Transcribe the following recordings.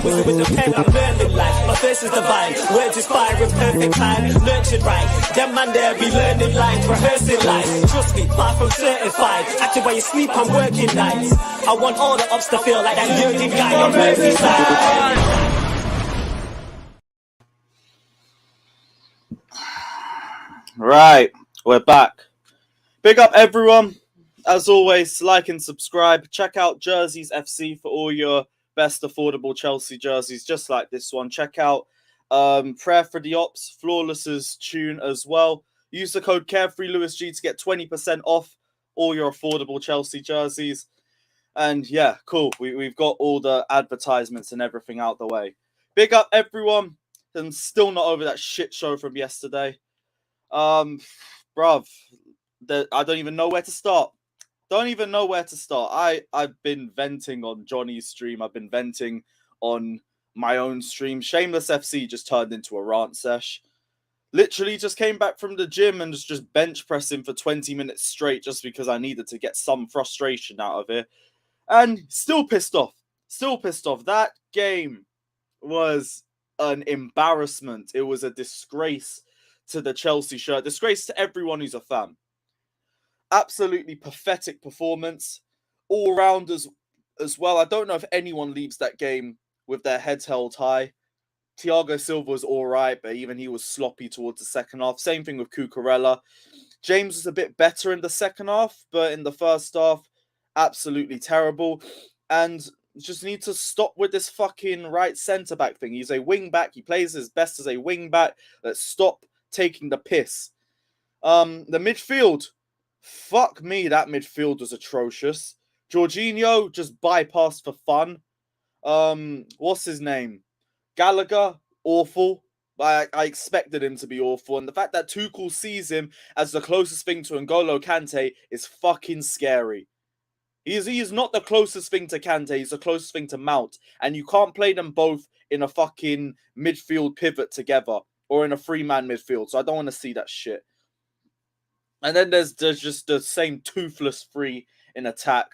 Whistle with the pen, I'm learning life. My face is divine, words inspire with perfect time. Nurtured right, them man there be learning lines, rehearsing life. Trust me, far from certified. Acting while you sleep, I'm working nights. I want all the ups to feel like that Jurgen guy on Merseyside. Right, we're back. Big up everyone. As always, like and subscribe. Check out Jerseys FC for all your best affordable Chelsea jerseys, just like this one. Check out Prayer for the Ops, Flawless's tune as well. Use the code CarefreeLewisG to get 20% off all your affordable Chelsea jerseys. And yeah, cool. We've got all the advertisements and everything out the way. Big up everyone. I'm still not over that shit show from yesterday. Bruv, I don't even know where to start. I've been venting on Johnny's stream. I've been venting on my own stream. Shameless FC just turned into a rant sesh. Literally just came back from the gym and was just bench pressing for 20 minutes straight just because I needed to get some frustration out of it. And still pissed off. That game was an embarrassment. It was a disgrace to the Chelsea shirt. Disgrace to everyone who's a fan. Absolutely pathetic performance. All round as well. I don't know if anyone leaves that game with their heads held high. Thiago Silva was all right, but even he was sloppy towards the second half. Same thing with Cucurella. James was a bit better in the second half, but in the first half, absolutely terrible. And just need to stop with this fucking right centre-back thing. He's a wing-back. He plays his best as a wing-back. Let's stop taking the piss. The midfield. Fuck me, that midfield was atrocious. Jorginho just bypassed for fun. What's his name? Gallagher, awful. I expected him to be awful. And the fact that Tuchel sees him as the closest thing to N'Golo Kante is fucking scary. He is not the closest thing to Kante. He's the closest thing to Mount. And you can't play them both in a fucking midfield pivot together. Or in a three-man midfield. So I don't want to see that shit. And then there's just the same toothless three in attack.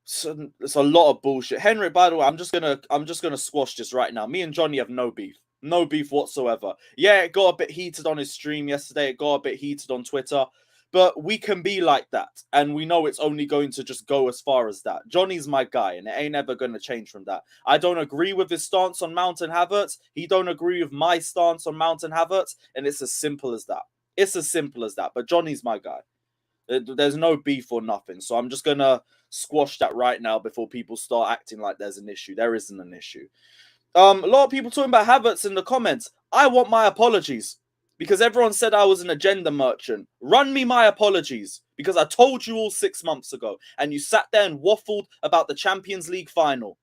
So it's a lot of bullshit. Henry, by the way, I'm just gonna squash this right now. Me and Johnny have no beef. No beef whatsoever. Yeah, it got a bit heated on his stream yesterday. It got a bit heated on Twitter. But we can be like that. And we know it's only going to just go as far as that. Johnny's my guy, and it ain't ever going to change from that. I don't agree with his stance on Mount and Havertz. He don't agree with my stance on Mount and Havertz. And it's as simple as that. It's as simple as that. But Johnny's my guy. There's no beef or nothing. So I'm just going to squash that right now before people start acting like there's an issue. There isn't an issue. A lot of people talking about Havertz in the comments. I want my apologies. Because everyone said I was an agenda merchant. Run me my apologies. Because I told you all 6 months ago. And you sat there and waffled about the Champions League final.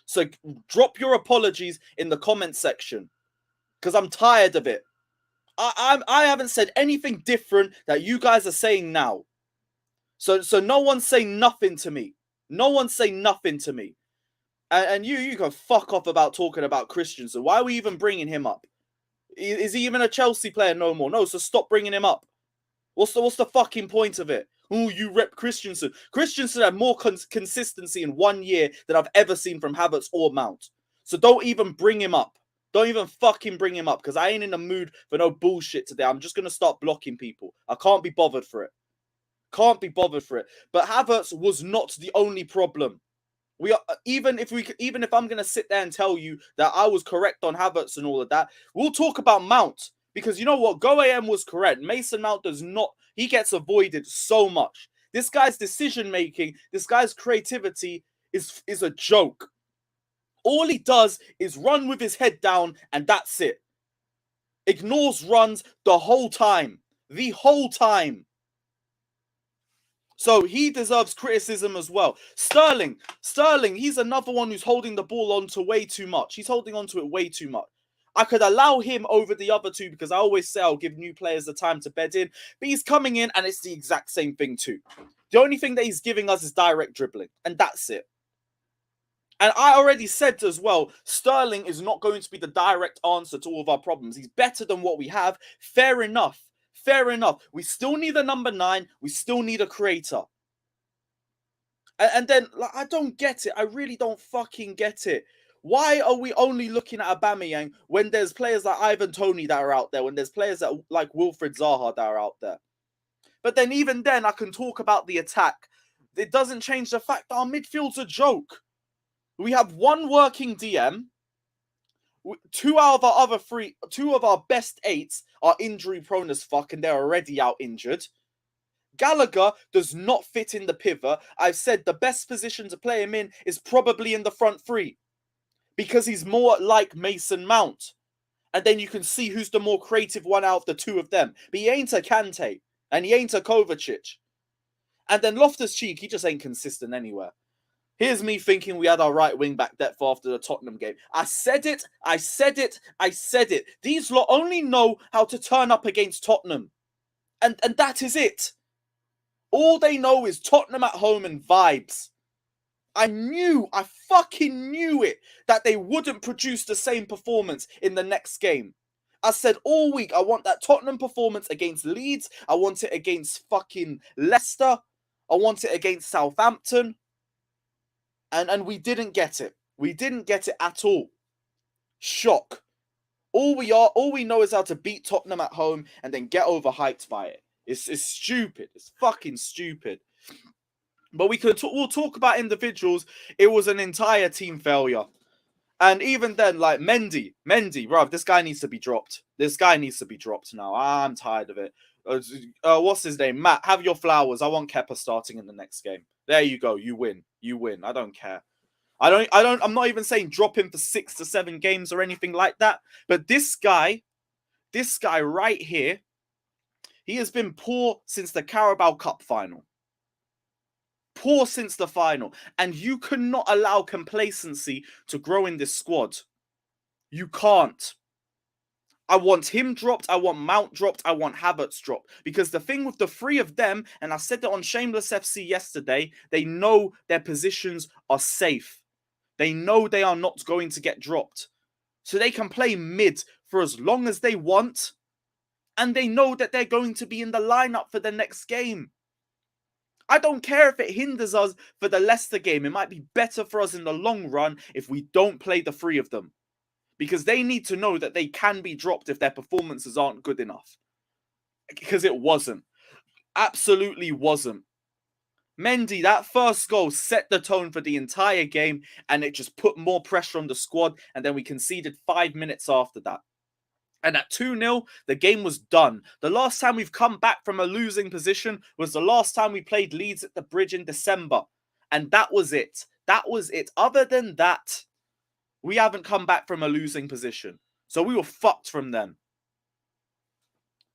So drop your apologies in the comment section. Because I'm tired of it. I haven't said anything different that you guys are saying now. So no one's saying nothing to me. No one's saying nothing to me. And you can fuck off about talking about Christensen. Why are we even bringing him up? Is he even a Chelsea player no more? No, so stop bringing him up. What's the fucking point of it? Oh, you rep Christensen. Christensen had more consistency in 1 year than I've ever seen from Havertz or Mount. So don't even bring him up. Don't even fucking bring him up because I ain't in the mood for no bullshit today. I'm just going to start blocking people. I can't be bothered for it. But Havertz was not the only problem. We are even if I'm gonna sit there and tell you that I was correct on Havertz and all of that, we'll talk about Mount because you know what, Go AM was correct. Mason Mount does not. He gets avoided so much. This guy's decision making, this guy's creativity is a joke. All he does is run with his head down, and that's it. Ignores runs the whole time. The whole time. So he deserves criticism as well. Sterling, he's another one who's holding the ball onto way too much. He's holding onto it way too much. I could allow him over the other two because I always say I'll give new players the time to bed in. But he's coming in and it's the exact same thing too. The only thing that he's giving us is direct dribbling. And that's it. And I already said as well, Sterling is not going to be the direct answer to all of our problems. He's better than what we have. Fair enough. We still need a number 9. We still need a creator. And then, like, I don't get it. I really don't fucking get it. Why are we only looking at Aubameyang when there's players like Ivan Toney that are out there, when there's players that like Wilfried Zaha that are out there? But then even then, I can talk about the attack. It doesn't change the fact that our midfield's a joke. We have one working DM. Two of our best eights are injury prone as fuck, and they're already out injured. Gallagher does not fit in the pivot. I've said the best position to play him in is probably in the front three, because he's more like Mason Mount. And then you can see who's the more creative one out of the two of them. But he ain't a Kante, and he ain't a Kovacic. And then Loftus-Cheek, he just ain't consistent anywhere. Here's me thinking we had our right wing-back depth after the Tottenham game. I said it. These lot only know how to turn up against Tottenham. And that is it. All they know is Tottenham at home and vibes. I fucking knew it, that they wouldn't produce the same performance in the next game. I said all week, I want that Tottenham performance against Leeds. I want it against fucking Leicester. I want it against Southampton. And we didn't get it. We didn't get it at all. Shock. All we know is how to beat Tottenham at home and then get overhyped by it. It's stupid. It's fucking stupid. But we'll talk about individuals. It was an entire team failure. And even then, like Mendy, bruv, this guy needs to be dropped. This guy needs to be dropped now. I'm tired of it. What's his name? Matt, have your flowers. I want Kepa starting in the next game. There you go. You win. I don't care. I'm not even saying drop him for 6 to 7 games or anything like that. But this guy right here, he has been poor since the Carabao Cup final. Poor since the final. And you cannot allow complacency to grow in this squad. You can't. I want him dropped. I want Mount dropped. I want Havertz dropped. Because the thing with the three of them, and I said that on Shameless FC yesterday, they know their positions are safe. They know they are not going to get dropped. So they can play mid for as long as they want. And they know that they're going to be in the lineup for the next game. I don't care if it hinders us for the Leicester game. It might be better for us in the long run if we don't play the three of them. Because they need to know that they can be dropped if their performances aren't good enough. Because it wasn't. Absolutely wasn't. Mendy, that first goal set the tone for the entire game, and it just put more pressure on the squad, and then we conceded 5 minutes after that. And at 2-0, the game was done. The last time we've come back from a losing position was the last time we played Leeds at the Bridge in December. And that was it. That was it. Other than that, we haven't come back from a losing position. So we were fucked from them.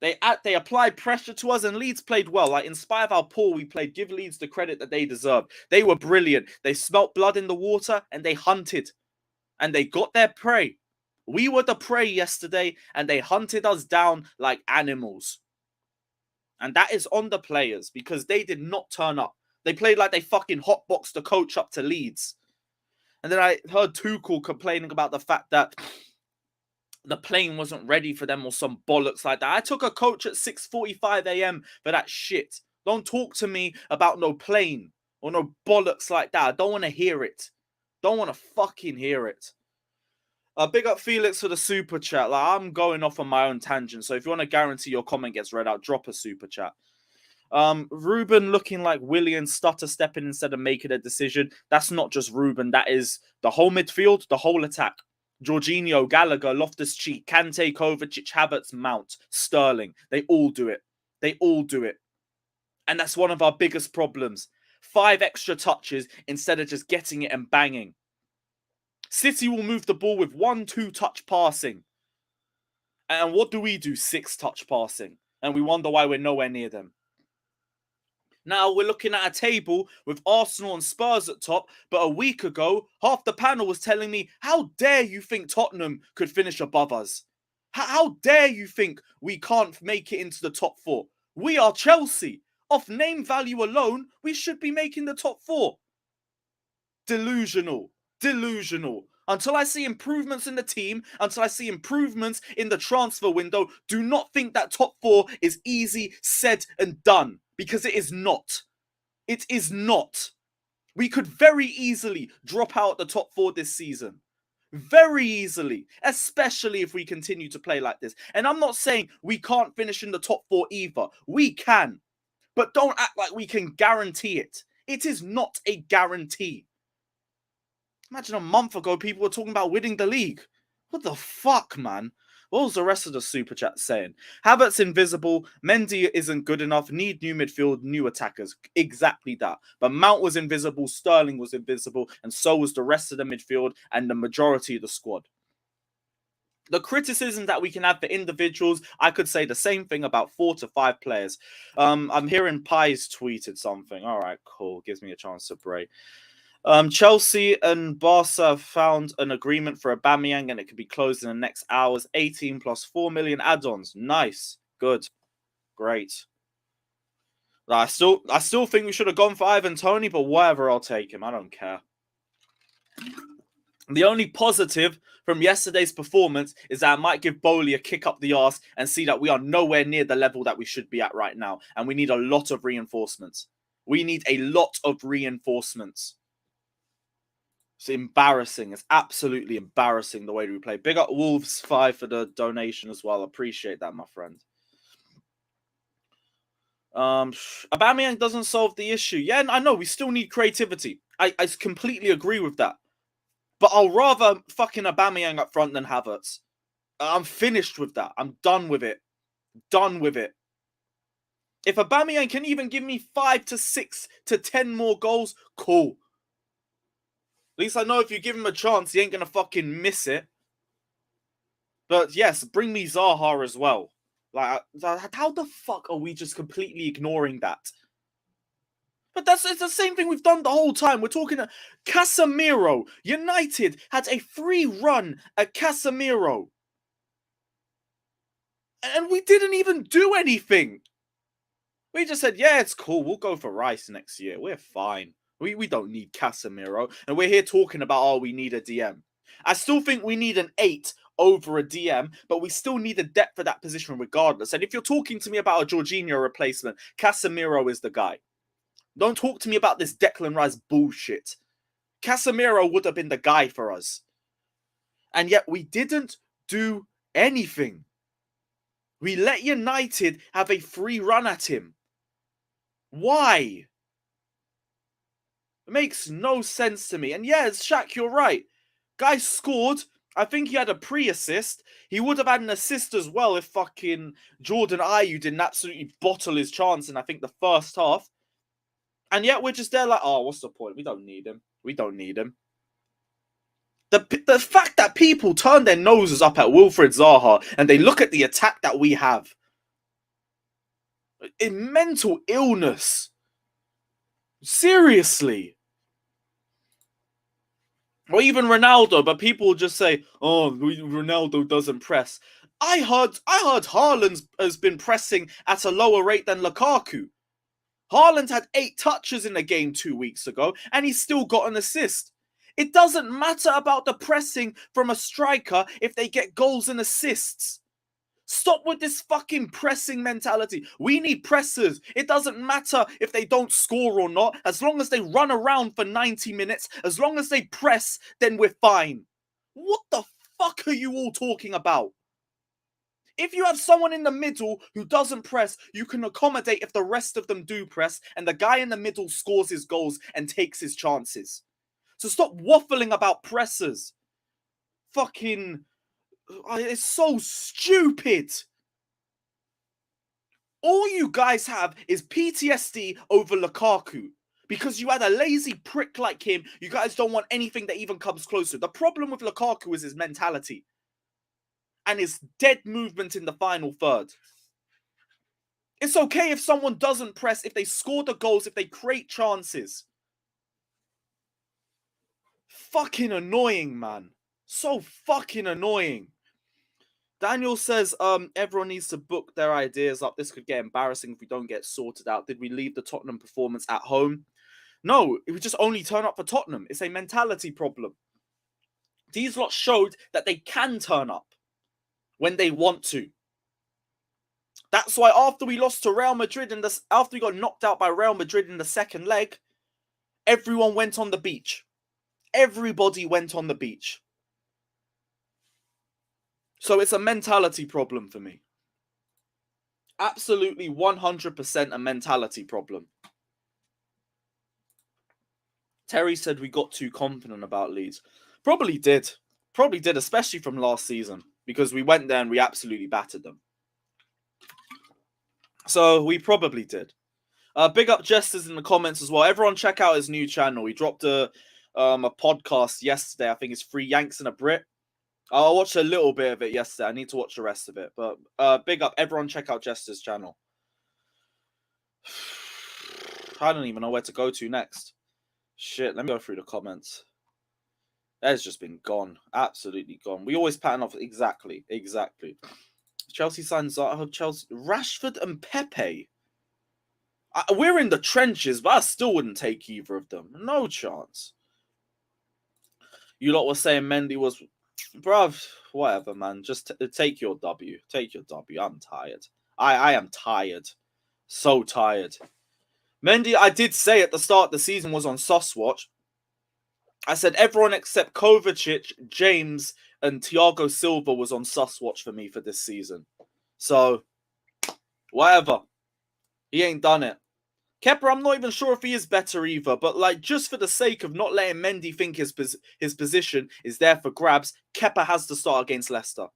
They applied pressure to us, and Leeds played well. Like, in spite of how poor we played, give Leeds the credit that they deserve. They were brilliant. They smelt blood in the water, and they hunted. And they got their prey. We were the prey yesterday, and they hunted us down like animals. And that is on the players, because they did not turn up. They played like they fucking hotboxed the coach up to Leeds. And then I heard Tuchel complaining about the fact that the plane wasn't ready for them or some bollocks like that. I took a coach at 6:45 a.m. for that shit. Don't talk to me about no plane or no bollocks like that. I don't want to hear it. Don't want to fucking hear it. Big up Felix for the super chat. Like, I'm going off on my own tangent, so if you want to guarantee your comment gets read out, drop a super chat. Ruben looking like Willian stutter stepping instead of making a decision. That's not just Ruben. That is the whole midfield, the whole attack. Jorginho, Gallagher, Loftus-Cheek, Kante, Kovacic, Havertz, Mount, Sterling. They all do it. They all do it. And that's one of our biggest problems. 5 extra touches instead of just getting it and banging. City will move the ball with 1-2 touch passing. And what do? 6 touch passing. And we wonder why we're nowhere near them. Now we're looking at a table with Arsenal and Spurs at top, but a week ago, half the panel was telling me, how dare you think Tottenham could finish above us? How dare you think we can't make it into the top 4? We are Chelsea. Off name value alone, we should be making the top 4. Delusional. Until I see improvements in the team, until I see improvements in the transfer window, do not think that top 4 is easy, said and done. Because it is not. It is not. We could very easily drop out the top 4 this season. Very easily, especially if we continue to play like this. And I'm not saying we can't finish in the top 4 either. We can. But don't act like we can guarantee it. It is not a guarantee. Imagine a month ago, people were talking about winning the league. What the fuck, man? What was the rest of the super chat saying? Havertz invisible. Mendy isn't good enough. Need new midfield, new attackers. Exactly that. But Mount was invisible. Sterling was invisible. And so was the rest of the midfield and the majority of the squad. The criticism that we can have for individuals, I could say the same thing about 4 to 5 players. I'm hearing Pies tweeted something. All right, cool. Gives me a chance to break. Chelsea and Barca found an agreement for Aubameyang and it could be closed in the next hours. 18 plus 4 million add-ons. Nice. Good. Great. I still think we should have gone for Ivan Toney, but whatever, I'll take him. I don't care. The only positive from yesterday's performance is that I might give Bowley a kick up the arse and see that we are nowhere near the level that we should be at right now. And we need a lot of reinforcements. We need a lot of reinforcements. It's embarrassing. It's absolutely embarrassing the way we play. Big up Wolves 5 for the donation as well. Appreciate that, my friend. Aubameyang doesn't solve the issue. Yeah, I know. We still need creativity. I completely agree with that. But I'll rather fucking Aubameyang up front than Havertz. I'm finished with that. I'm done with it. Done with it. If Aubameyang can even give me 5 to 6 to 10 more goals, cool. At least I know if you give him a chance, he ain't going to fucking miss it. But yes, bring me Zaha as well. Like, how the fuck are we just completely ignoring that? But it's the same thing we've done the whole time. We're talking Casemiro. United had a free run at Casemiro. And we didn't even do anything. We just said, yeah, it's cool. We'll go for Rice next year. We're fine. We don't need Casemiro. And we're here talking about, oh, we need a DM. I still think we need an 8 over a DM, but we still need a depth for that position regardless. And if you're talking to me about a Jorginho replacement, Casemiro is the guy. Don't talk to me about this Declan Rice bullshit. Casemiro would have been the guy for us. And yet we didn't do anything. We let United have a free run at him. Why? It makes no sense to me. And yeah, Shaq, you're right. Guy scored. I think he had a pre-assist. He would have had an assist as well if fucking Jordan Ayew didn't absolutely bottle his chance in, I think, the first half. And yet we're just there like, oh, what's the point? We don't need him. We don't need him. The fact that people turn their noses up at Wilfried Zaha and they look at the attack that we have. In mental illness. Seriously. Or even Ronaldo, but people will just say, oh, Ronaldo doesn't press. I heard Haaland has been pressing at a lower rate than Lukaku. Haaland had 8 touches in the game 2 weeks ago, and he still got an assist. It doesn't matter about the pressing from a striker if they get goals and assists. Stop with this fucking pressing mentality. We need pressers. It doesn't matter if they don't score or not. As long as they run around for 90 minutes, as long as they press, then we're fine. What the fuck are you all talking about? If you have someone in the middle who doesn't press, you can accommodate if the rest of them do press and the guy in the middle scores his goals and takes his chances. So stop waffling about pressers. Fucking... It's so stupid. All you guys have is PTSD over Lukaku. Because you had a lazy prick like him, you guys don't want anything that even comes closer. The problem with Lukaku is his mentality. And his dead movement in the final third. It's okay if someone doesn't press, if they score the goals, if they create chances. Fucking annoying, man. So fucking annoying. Daniel says, everyone needs to book their ideas up. This could get embarrassing if we don't get sorted out. Did we leave the Tottenham performance at home? No, it would just only turn up for Tottenham. It's a mentality problem. These lot showed that they can turn up when they want to. That's why after we lost to Real Madrid, after we got knocked out by Real Madrid in the second leg, everyone went on the beach. Everybody went on the beach. So it's a mentality problem for me. Absolutely 100% a mentality problem. Terry said we got too confident about Leeds. Probably did. Probably did, especially from last season. Because we went there and we absolutely battered them. So we probably did. Big up Jesters in the comments as well. Everyone check out his new channel. He dropped a podcast yesterday. I think it's 3 Yanks and a Brit. I watched a little bit of it yesterday. I need to watch the rest of it. But big up. Everyone check out Jester's channel. I don't even know where to go to next. Shit, let me go through the comments. That's just been gone. Absolutely gone. We always pattern off. Exactly. Chelsea signs Chelsea. Rashford and Pepe. We're in the trenches, but I still wouldn't take either of them. No chance. You lot were saying Mendy was... Bruv, whatever, man. Just take your W. Take your W. I'm tired. I am tired. So tired. Mendy, I did say at the start of the season was on sus watch. I said everyone except Kovacic, James, and Thiago Silva was on sus watch for me for this season. So, whatever. He ain't done it. Kepa, I'm not even sure if he is better either, but like just for the sake of not letting Mendy think his position is there for grabs, Kepa has to start against Leicester.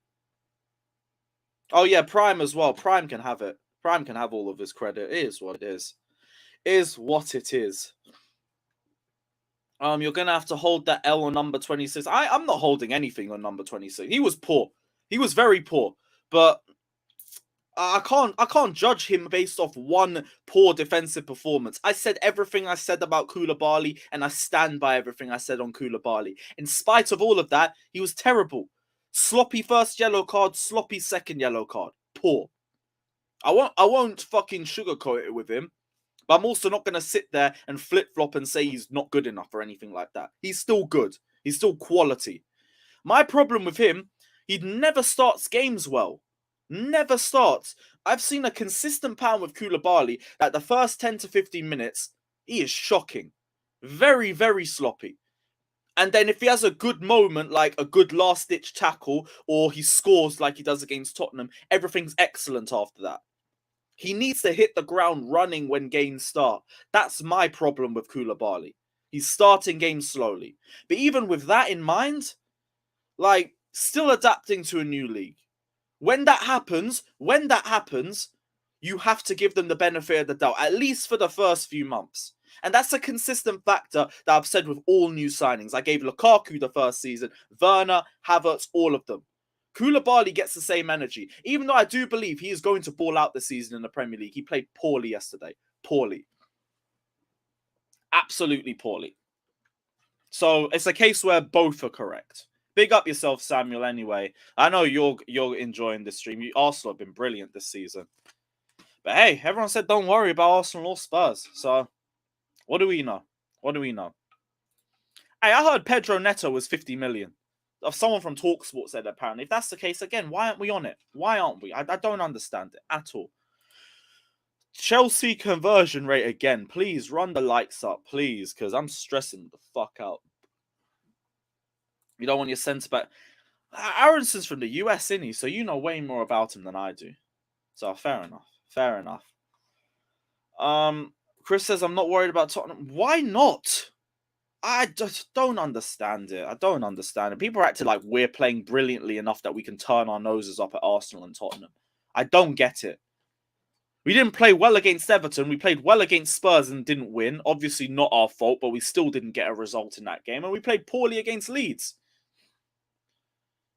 Oh yeah, Prime as well. Prime can have it. Prime can have all of his credit. It is what it is. Is what it is. You're gonna have to hold that L on number 26. I'm not holding anything on number 26. He was poor. He was very poor. But I can't judge him based off one poor defensive performance. I said everything I said about Koulibaly, and I stand by everything I said on Koulibaly. In spite of all of that, he was terrible. Sloppy first yellow card, sloppy second yellow card. Poor. I won't fucking sugarcoat it with him. But I'm also not going to sit there and flip-flop and say he's not good enough or anything like that. He's still good. He's still quality. My problem with him, he never starts games well. Never starts. I've seen a consistent pattern with Koulibaly that the first 10 to 15 minutes, he is shocking. Very, very sloppy. And then if he has a good moment, like a good last-ditch tackle, or he scores like he does against Tottenham, everything's excellent after that. He needs to hit the ground running when games start. That's my problem with Koulibaly. He's starting games slowly. But even with that in mind, like, still adapting to a new league. When that happens, you have to give them the benefit of the doubt, at least for the first few months. And that's a consistent factor that I've said with all new signings. I gave Lukaku the first season, Werner, Havertz, all of them. Koulibaly gets the same energy. Even though I do believe he is going to ball out this season in the Premier League. He played poorly yesterday. Poorly. Absolutely poorly. So it's a case where both are correct. Big up yourself, Samuel, anyway. I know you're enjoying this stream. Arsenal have been brilliant this season. But hey, everyone said don't worry about Arsenal or Spurs. So what do we know? Hey, I heard Pedro Neto was 50 million. Someone from TalkSport said apparently. If that's the case, again, why aren't we on it? Why aren't we? I don't understand it at all. Chelsea conversion rate again. Please run the lights up, please, because I'm stressing the fuck out. You don't want your centre back. Aronson's from the US, isn't he? So you know way more about him than I do. So fair enough. Chris says I'm not worried about Tottenham. Why not? I just don't understand it. People are acting like we're playing brilliantly enough that we can turn our noses up at Arsenal and Tottenham. I don't get it. We didn't play well against Everton. We played well against Spurs and didn't win. Obviously not our fault, but we still didn't get a result in that game. And we played poorly against Leeds.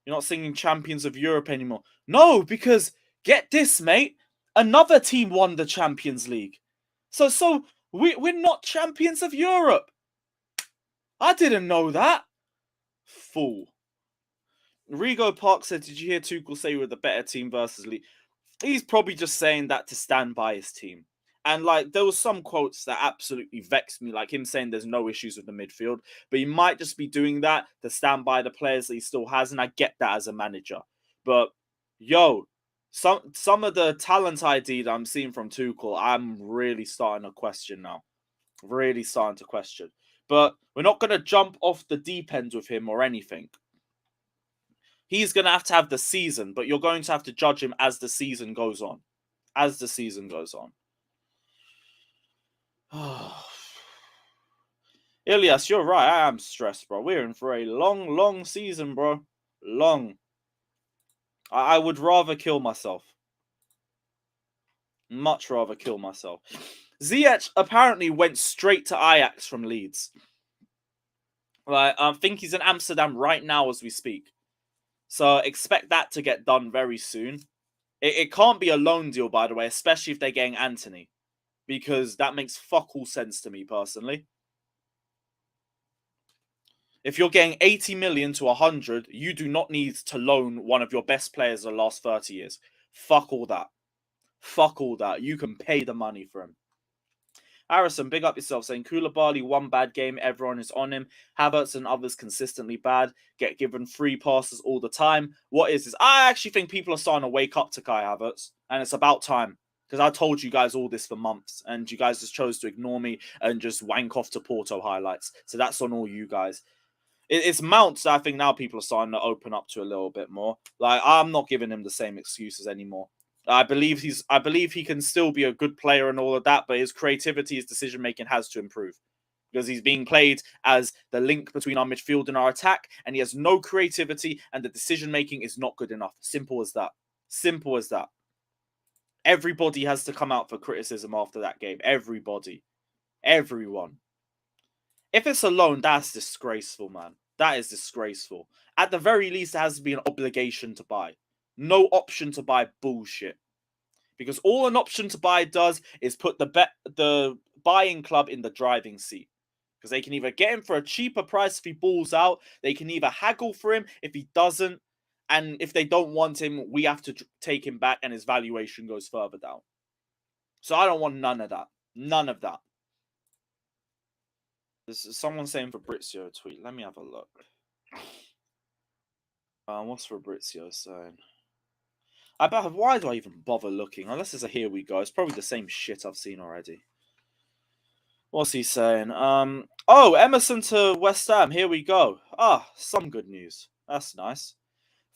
You're not singing Champions of Europe anymore. No, because get this, mate. Another team won the Champions League. So we're not Champions of Europe. I didn't know that. Fool. Rigo Park said, did you hear Tuchel say we're the better team versus Leeds? He's probably just saying that to stand by his team. And like there was some quotes that absolutely vexed me, like him saying there's no issues with the midfield. But he might just be doing that to stand by the players that he still has. And I get that as a manager. But yo, some of the talent ID that I'm seeing from Tuchel, I'm really starting to question now. But we're not going to jump off the deep end with him or anything. He's going to have the season, but you're going to have to judge him as the season goes on. As the season goes on. Ilias, you're right. I am stressed, bro. We're in for a long, long season, bro. Long. I would rather kill myself. Much rather kill myself. Ziyech apparently went straight to Ajax from Leeds. Right, I think he's in Amsterdam right now as we speak. So expect that to get done very soon. It can't be a loan deal, by the way, especially if they're getting Anthony. Because that makes fuck all sense to me, personally. If you're getting 80 million to 100, you do not need to loan one of your best players of the last 30 years. Fuck all that. Fuck all that. You can pay the money for him. Harrison, big up yourself, saying Koulibaly, one bad game, everyone is on him. Havertz and others consistently bad, get given free passes all the time. What is this? I actually think people are starting to wake up to Kai Havertz, and it's about time. Because I told you guys all this for months, and you guys just chose to ignore me and just wank off to Porto highlights. So that's on all you guys. It's Mount that I think now people are starting to open up to a little bit more. Like, I'm not giving him the same excuses anymore. I believe he can still be a good player and all of that, but his creativity, his decision making has to improve because he's being played as the link between our midfield and our attack, and he has no creativity, and the decision making is not good enough. Simple as that. Simple as that. Everybody has to come out for criticism after that game. Everybody, everyone. If it's a loan, that's disgraceful, man. That is disgraceful. At the very least, it has to be an obligation to buy. No option to buy bullshit. Because all an option to buy does is put the buying club in the driving seat. Because they can either get him for a cheaper price if he balls out. They can either haggle for him if he doesn't. And if they don't want him, we have to take him back and his valuation goes further down. So I don't want none of that. None of that. This is someone saying Fabrizio tweet. Let me have a look. What's Fabrizio saying? Why do I even bother looking? Unless it's a here we go. It's probably the same shit I've seen already. What's he saying? Oh, Emerson to West Ham. Here we go. Some good news. That's nice.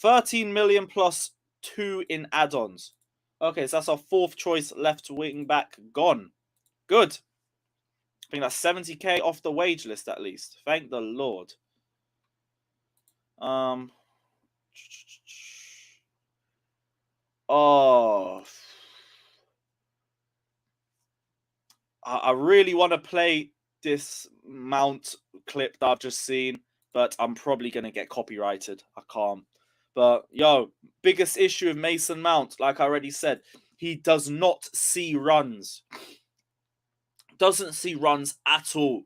13 million plus 2 in add-ons. Okay, so that's our fourth choice left wing back gone. Good. I think that's 70k off the wage list at least. Thank the Lord. I really want to play this Mount clip that I've just seen, but I'm probably going to get copyrighted. I can't. But, yo, biggest issue with Mason Mount, like I already said, he does not see runs. Doesn't see runs at all.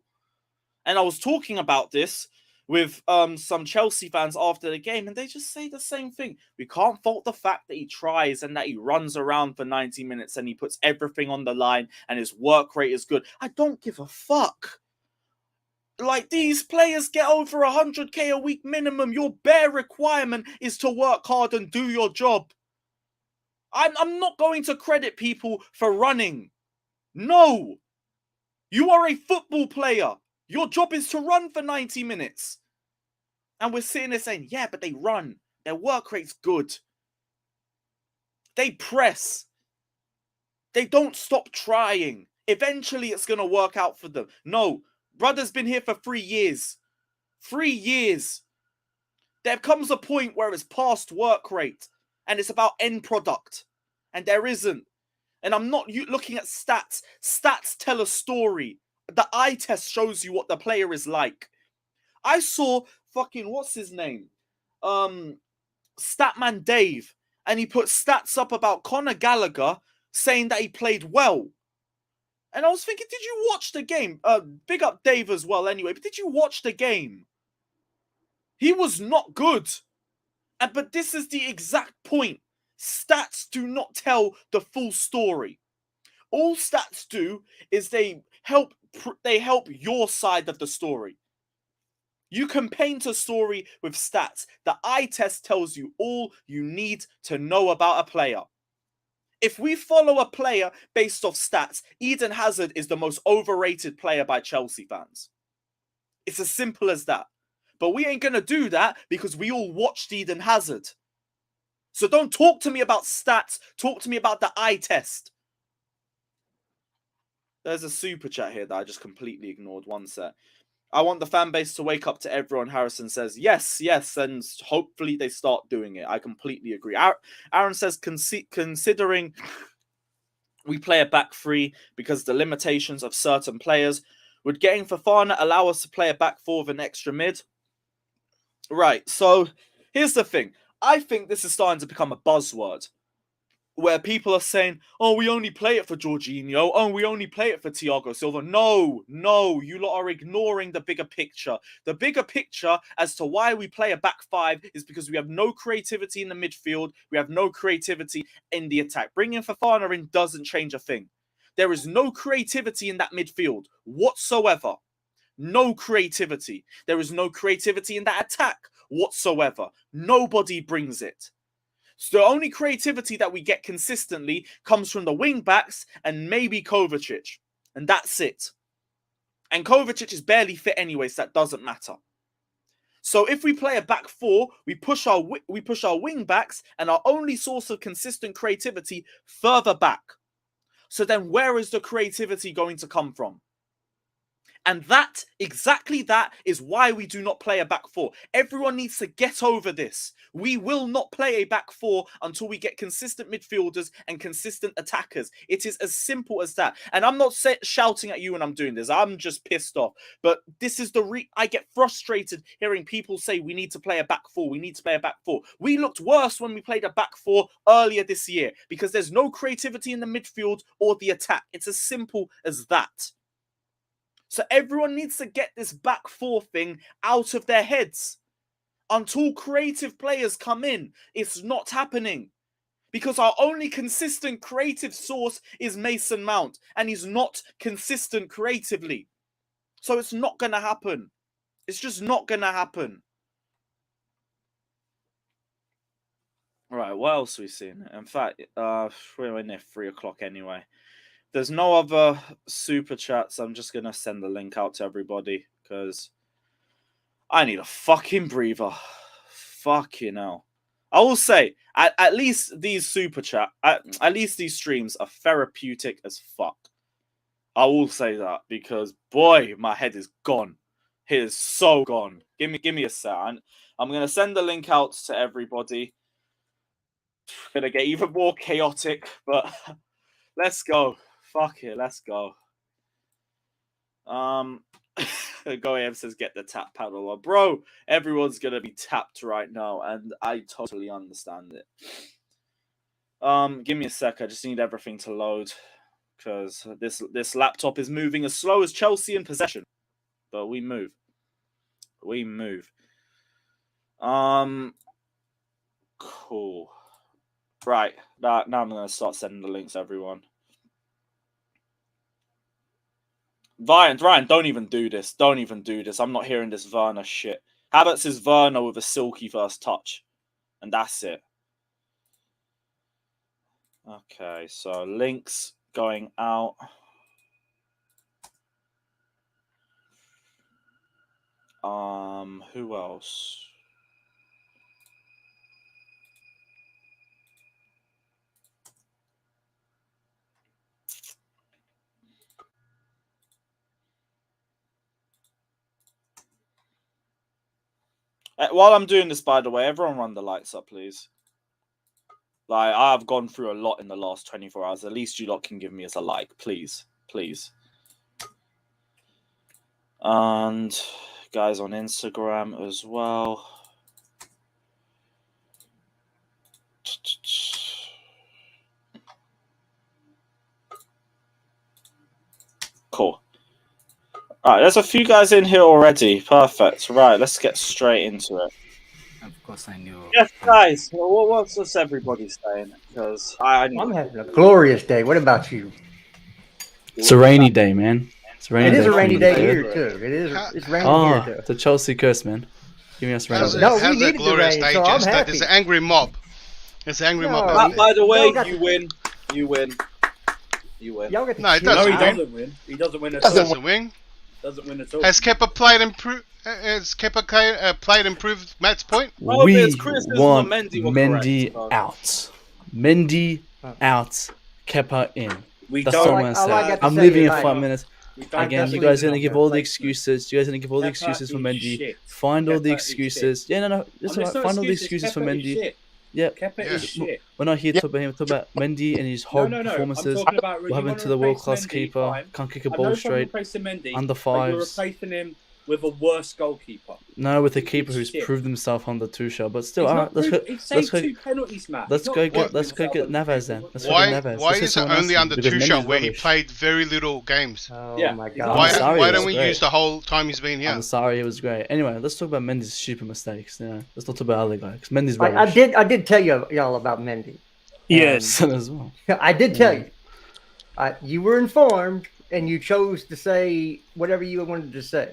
And I was talking about this with some Chelsea fans after the game, and they just say the same thing. We can't fault the fact that he tries and that he runs around for 90 minutes and he puts everything on the line and his work rate is good. I don't give a fuck. Like, these players get over 100k a week minimum. Your bare requirement is to work hard and do your job. I'm not going to credit people for running. No. You are a football player. Your job is to run for 90 minutes. And we're sitting there saying, yeah, but they run. Their work rate's good. They press. They don't stop trying. Eventually, it's going to work out for them. No, brother's been here for 3 years. 3 years. There comes a point where it's past work rate. And it's about end product. And there isn't. And I'm not looking at stats. Stats tell a story. The eye test shows you what the player is like. I saw fucking, what's his name? Statman Dave. And he put stats up about Conor Gallagher saying that he played well. And I was thinking, did you watch the game? Big up Dave as well anyway. But did you watch the game? He was not good. But this is the exact point. Stats do not tell the full story. All stats do is they help your side of the story. You can paint a story with stats. The eye test tells you all you need to know about a player. If we follow a player based off stats, Eden Hazard is the most overrated player by Chelsea fans. It's as simple as that. But we ain't going to do that because we all watched Eden Hazard. So don't talk to me about stats. Talk to me about the eye test. There's a super chat here that I just completely ignored. One sec. I want the fan base to wake up to everyone. Harrison says, yes, and hopefully they start doing it. I completely agree. Aaron says, considering we play a back three because the limitations of certain players, would getting Fofana allow us to play a back four with an extra mid? Right, so here's the thing. I think this is starting to become a buzzword where people are saying, oh, we only play it for Jorginho. Oh, we only play it for Thiago Silva. No, you lot are ignoring the bigger picture. The bigger picture as to why we play a back five is because we have no creativity in the midfield. We have no creativity in the attack. Bringing Fofana in doesn't change a thing. There is no creativity in that midfield whatsoever. No creativity. There is no creativity in that attack whatsoever. Nobody brings it. So the only creativity that we get consistently comes from the wing-backs and maybe Kovacic. And that's it. And Kovacic is barely fit anyway, so that doesn't matter. So if we play a back four, we push our wing-backs and our only source of consistent creativity further back. So then where is the creativity going to come from? And exactly that is why we do not play a back four. Everyone needs to get over this. We will not play a back four until we get consistent midfielders and consistent attackers. It is as simple as that. And I'm not shouting at you when I'm doing this. I'm just pissed off. But this is I get frustrated hearing people say we need to play a back four. We need to play a back four. We looked worse when we played a back four earlier this year because there's no creativity in the midfield or the attack. It's as simple as that. So everyone needs to get this back four thing out of their heads. Until creative players come in, it's not happening. Because our only consistent creative source is Mason Mount. And he's not consistent creatively. So it's not going to happen. It's just not going to happen. Right, what else are we seeing? In fact, we're near 3 o'clock anyway. There's no other super chats. I'm just going to send the link out to everybody because I need a fucking breather. Fucking hell. I will say, at least these super chat, at least these streams are therapeutic as fuck. I will say that because, boy, my head is gone. It is so gone. Give me a sec. I'm going to send the link out to everybody. It's going to get even more chaotic, but let's go. Fuck it, let's go. Goem says get the tap paddle on. Bro, everyone's gonna be tapped right now, and I totally understand it. Give me a sec, I just need everything to load. Because this laptop is moving as slow as Chelsea in possession. But we move. We move. Cool. Right, now I'm gonna start sending the links, everyone. Ryan, don't even do this. Don't even do this. I'm not hearing this Werner shit. Havertz is Werner with a silky first touch. And that's it. Okay, so links going out. Who else? While I'm doing this, by the way, everyone run the lights up, please. Like, I've gone through a lot in the last 24 hours. At least you lot can give me as a like, please. Please. And guys on Instagram as well. Cool. Alright, there's a few guys in here already. Perfect. Right, let's get straight into it. Of course, I knew. Yes, guys. Well, what's everybody saying? Because I'm having a glorious day. What about you? It's a rainy day, man. It's a rainy It is day a rainy for day me, here dude. too. It's raining Oh, here too. the Chelsea curse, man. Give me us rain. No, we Has a needed the glorious rain, day, so I'm just that happy. there's an angry mob. There's an angry No, mob. but- out there. by the way, Y'all got- you win. You win. You win. Y'all get the No, it chill doesn't out. win. Doesn't win. He doesn't win at Doesn't all. win. Doesn't win at all. Has Kepa played Has Kepa played and proved Matt's point? Oh, We there's criticism want on Mendy were Mendy correct, out. Mendy out. Kepa in. We That's don't. all I'm all I saying. got to I'm say leaving is in I- 5 minutes. we don't Again, you definitely guys are not gonna give all the replacement. excuses. You guys are gonna give all the Kepa excuses for is Mendy. shit. Find all the Kepa is shit. excuses. Yeah, no, it's There's alright. no Find all the excuses. excuses for Kepa is Mendy. shit. Yeah, Kepa Yeah. is shit. we're not here to talk about him. We're talking about Mendy and his horrible I'm performances. talking about What happened to the world-class keeper? Can't kick a I've ball no problem straight. replacing Mendy, Under but you're fives. replacing him with a worse goalkeeper. No, with a keeper who's Shit. proved himself on the Tuchel. But still, He's alright. not Let's go. proved- He Let's saved go. 2 penalties, Matt. Let's He's not go proving get himself Neves on then. the Let's field. go get Why Neves. why Let's get is it someone only else under in, because Tuchel Mendy's where he rubbish. played very little games? Oh Yeah. my I'm god. Why, sorry, why it don't was we great. use the whole time he's been here? I'm sorry, it was great. Anyway, let's talk about Mendy's stupid mistakes. You know, let's not talk about other guys. 'Cause Mendy's I rubbish. did tell y'all about Mendy. Yes. as well. I did tell you. You were informed, and you chose to say whatever you wanted to say.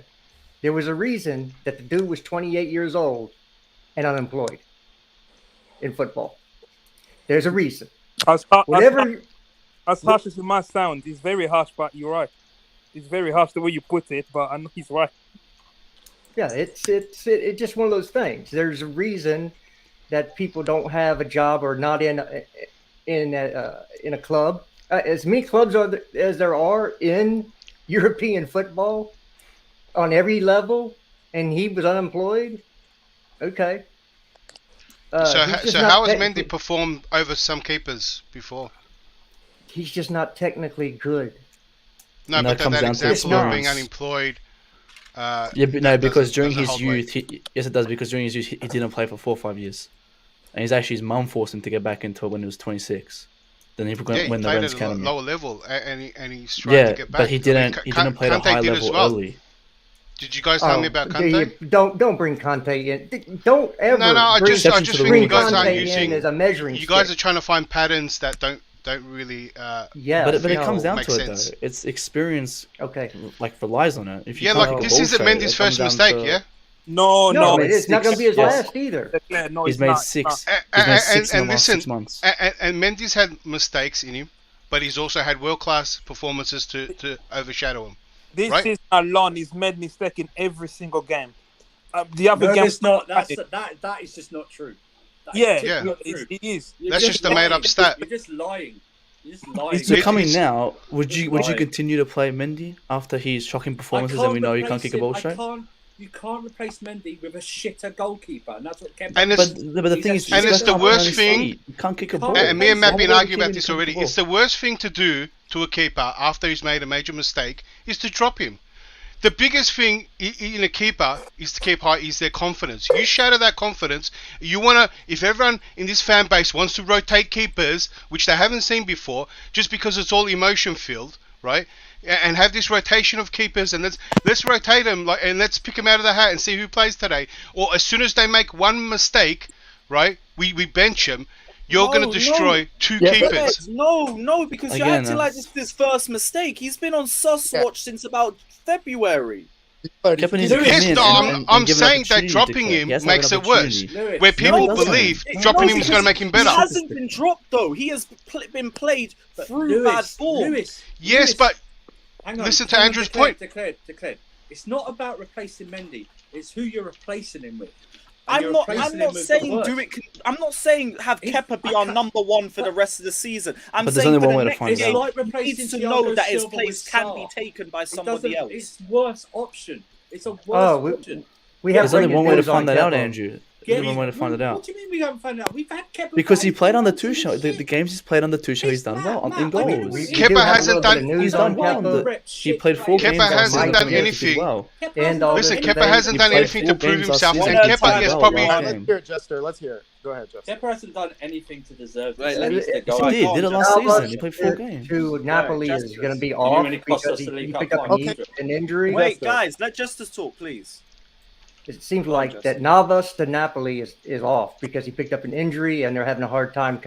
There was a reason that the dude was 28 years old and unemployed in football. There's a reason. As Whatever. harsh as it might sound, it's very harsh, but you're right. It's very harsh the way you put it, but I know he's right. Yeah, it's just one of those things. There's a reason that people don't have a job or not in a club. As many clubs as there are in European football on every level, and he was unemployed. Okay. So he's just how not has technically- Mendy performed over some keepers before? He's just not technically good. No, And but that comes that down to example of being experience. unemployed. Yeah, but no, because doesn't- during doesn't his hold youth, weight. yes, it does. Because during his youth, he didn't play for 4 or 5 years, and he's actually his mum forced him to get back into it when he was 26. Then he Yeah, he when the played Rams at a counted him. lower level, and he's trying Yeah, to get back. but he didn't. He didn't play at a Kante high did as level well. early. Did you guys tell me about Kante? Don't bring Kante in. Don't ever. No, I bring, just think bring you guys Kante aren't in using. as a measuring You guys are stick. trying to find patterns that don't really. Yeah, But it no. comes down makes to it sense. though. It's experience, Okay. like relies on it. If you Yeah, can't like kick a this ball isn't straight, Mendy's it first comes down mistake, to- yeah. No, No, no. it's not going to be his Yes. last either. No, He's it's made not. 6. And, He's made 6 in and the last listen, 6 months. and Mendy's had mistakes in him, but he's also had world-class performances to overshadow him. This Right? season alone, he's made mistake in every single game. The other No, game, it's not. That is just not true. That is yeah, just Yeah. not it true. is. You're That's just a made-up lying. stat. You're just lying. You're just lying. So coming it's- now, would you Right. continue to play Mendy after his shocking I performances and we know you can't replace kick a ball him. straight? You can't replace Mendy with a shitter goalkeeper, and that's what Kepa. And it's But the thing is, And he's it's got the to worst on his thing- feet. You can't kick a Can't ball. and me and Matt Why been would arguing you about keep this him already. kicking It's the worst thing to do to a keeper after he's made a major mistake is to drop him. The biggest thing in a keeper is to keep high is their confidence. You shatter that confidence. You wanna, if everyone in this fan base wants to rotate keepers, which they haven't seen before, just because it's all emotion filled, right? And have this rotation of keepers, and let's rotate them, and let's pick them out of the hat and see who plays today. Or as soon as they make one mistake, right, we bench them. You're going to destroy 2 keepers. No, because you're Again, acting like it's his first mistake. He's been on sus watch since about February. Kepa needs to come Yes, in no, and I'm give an saying that opportunity to dropping Kepa. him He has to have makes an it worse. opportunity. Lewis, Where people it doesn't. believe No, dropping him is because going to make him He better. hasn't been dropped though. He has been played through bad form. Yes, but hang on, listen to hang on, Andrew's declared, point. Declared. It's not about replacing Mendy. It's who you're replacing him with. And I'm you're not replacing him with the saying worst. do it. I'm not saying have If- Kepa be I our can't- number 1 for the rest of the season. I'm But there's saying only for one the way to next find It's game, out. like he replacing needs to know Thiago that his Silva place with can be Salah. taken by It somebody doesn't- else. It's worse option. It's a worse Oh, option. we have There's only breaking one way to news on find that out, Kepa. Andrew. There's only one way to find it out. What do you mean we haven't found out? We've had Kepa Because he playing played on the for months Tuchel. and The shit. games he's played on the Tuchel, he's It's done Matt, well in Matt, I goals. mean, We Kepa do have a hasn't little bit done- of news He's on done well. Kepa. He played 4 Kepa games last hasn't season done and he did anything. well. And all Listen, this Kepa today. hasn't He done played anything to 4 prove games last himself, season and and Kepa played is well probably. last Let's hear it, Jester. Let's hear it. Go ahead, Jester. Kepa hasn't done anything to deserve Wait, this. let me- He's the Yes, guy. he did it last Alba season. He played 4 games. to Napoli Right, is Justice. going to be You off really cost because us the he League picked Cup up final. an injury. Wait, guys, let Justice talk, please. It seems like that Navas to Napoli is off because he picked up an injury and they're having a hard time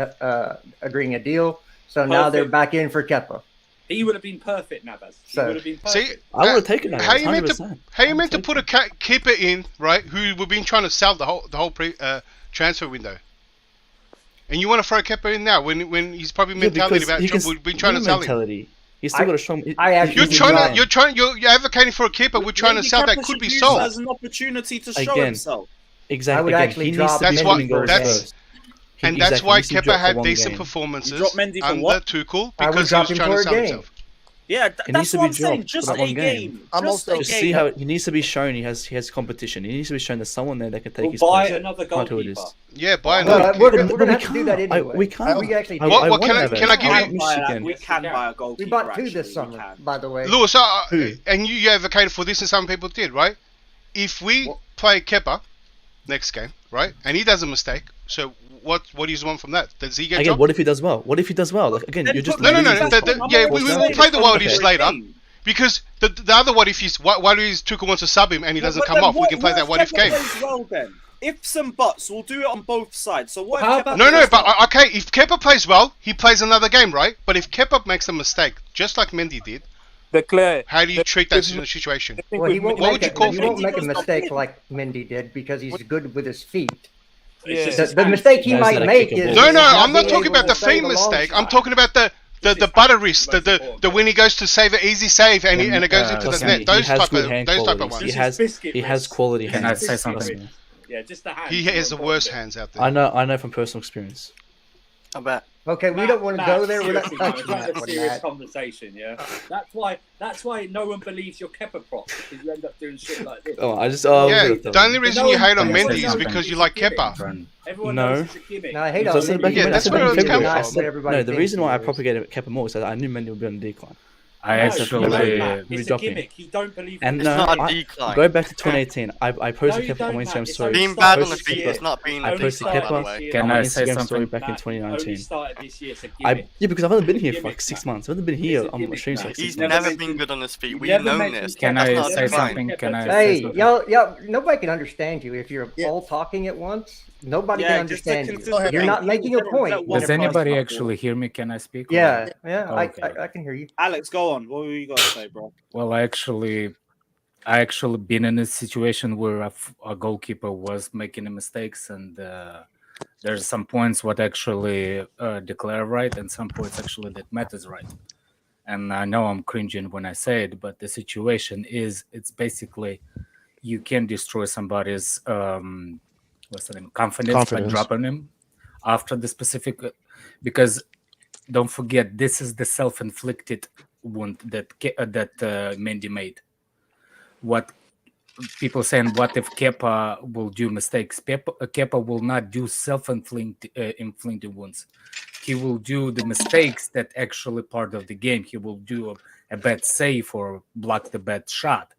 agreeing a deal. So now they're Perfect. back in for Kepa. He would have been perfect, Navas. He So- would have been See, perfect. I would have taken that. how you meant to 100%. how you meant to put a keeper in, right? Who we've been trying to sell the whole transfer window, and you want to throw Kepa in now when he's probably Yeah, mentality because about he can we've been trying to what sell him. mentality. He's still got a strong. You're advocating for a keeper. We're trying to sell that could be sold as an opportunity to show Again, himself. Exactly. I would actually drop That's Mendy why. and go That's first. and that's Exactly, why he needs to Kepa drop for had one decent game. performances You drop Mendy for under what? Tuchel I would because he drop was him trying for to a sell game. himself. Yeah, It needs that's to what be I'm saying. dropped Just for that a one game. game. I'm Just also- a Just see game. how he needs to be shown. He has competition. He needs to be shown there's someone there that can take We'll his buy place. another Not who it goalkeeper. is. Yeah, buy Well, another. we're keeper. gonna have to do that anyway. We can't. We actually What- did. what can I want give that. you- I We want can buy Michigan. we can buy a goalkeeper. We bought two actually, this we summer, can. by the way. Lewis, Who? and you advocated for this, and some people did, right? If we play Kepa next game, right, and he does a mistake, so what do you want from that? Does he get Again, dropped? what if he does well? What if he does well? Like again, Then you're just put No. Mendy Yeah, we will play the what ifs later. Game. Because the other what if is why is Tuchel wants to sub him and he doesn't But come then off? We can play that what if Kepa game. plays well then. Ifs and buts, we'll do it on both sides. So what? How if about- Kepa No, plays but well? okay, if Kepa plays well, he plays another game, right? But if Kepa makes a mistake, just like Mendy did, Declare. how do you treat that situation? Well, he won't What make would you call he for won't it? make a mistake like Mendy did because he's good with his feet. Yeah. It's The, just the mistake he Knows might how to make kick a is ball. No, I'm not being talking able about the to save feet a long mistake. I'm shot. talking about the butter wrist, the when he goes to save an easy save and it goes into the Trust me, net. he Those has type good of hand those type of qualities. ones. He This is has biscuit he has wrist. quality Can hands. I say Trust something? me. Yeah, just the hand. He has the worst hands out there. I know from personal experience. I bet. Okay, we don't want to go there. We're not Seriously, man, touching we're having that a one, serious Matt. conversation, yeah. That's why no one believes your Kepa prop because you end up doing shit like this. Oh, I just Yeah, the only reason you hate on No, Mendy is no, because no, you like it's a gimmick. Kepa. Everyone No. knows it's a gimmick. No, I hate So on that's the Mendy. back- Yeah, that's where that's it's come not from. what everybody No, the thinks reason why I he is. propagated Kepa more is that I knew Mendy would be on the decline. I No, actually. you know Maybe that. It's a drop him. gimmick. You don't believe And It's no, not a I- decline. go back to 2018. I posted you Kepa on don't, my Instagram Matt. It's story. only Being bad on the started feet this is not being I a posted decline, Kepa by the way. Can on I my say Instagram something? story back in Only 2019. started this year. It's a I gimmick. yeah, because I've only been here It's a for like gimmick, 6 Matt. months. I've only been It's here a on my gimmick, streams Matt. like He's 6 months. never mentioned- been good on his feet. you We've never known mentioned this. Can That's I not a say decline. something? Can I say Hey, something? y'all, nobody can understand you if you're all talking at once. Nobody Yeah, can just to understand you. consider- You're not making a point. Does anybody actually hear me? Can I speak? or- Yeah, yeah, Okay. I can hear you. Alex, go on. What were you gonna say, bro? Well, I actually been in a situation where a goalkeeper was making mistakes, and there's some points what actually declare right, and some points actually that matters right. And I know I'm cringing when I say it, but the situation is it's basically you can destroy somebody's what's the name confidence by dropping him after the specific because don't forget this is the self-inflicted wound that Mendy made. What people saying, what if Kepa will do mistakes? Kepa will not do self-inflicted wounds. He will do the mistakes that actually part of the game. He will do a bad save or block the bad shot.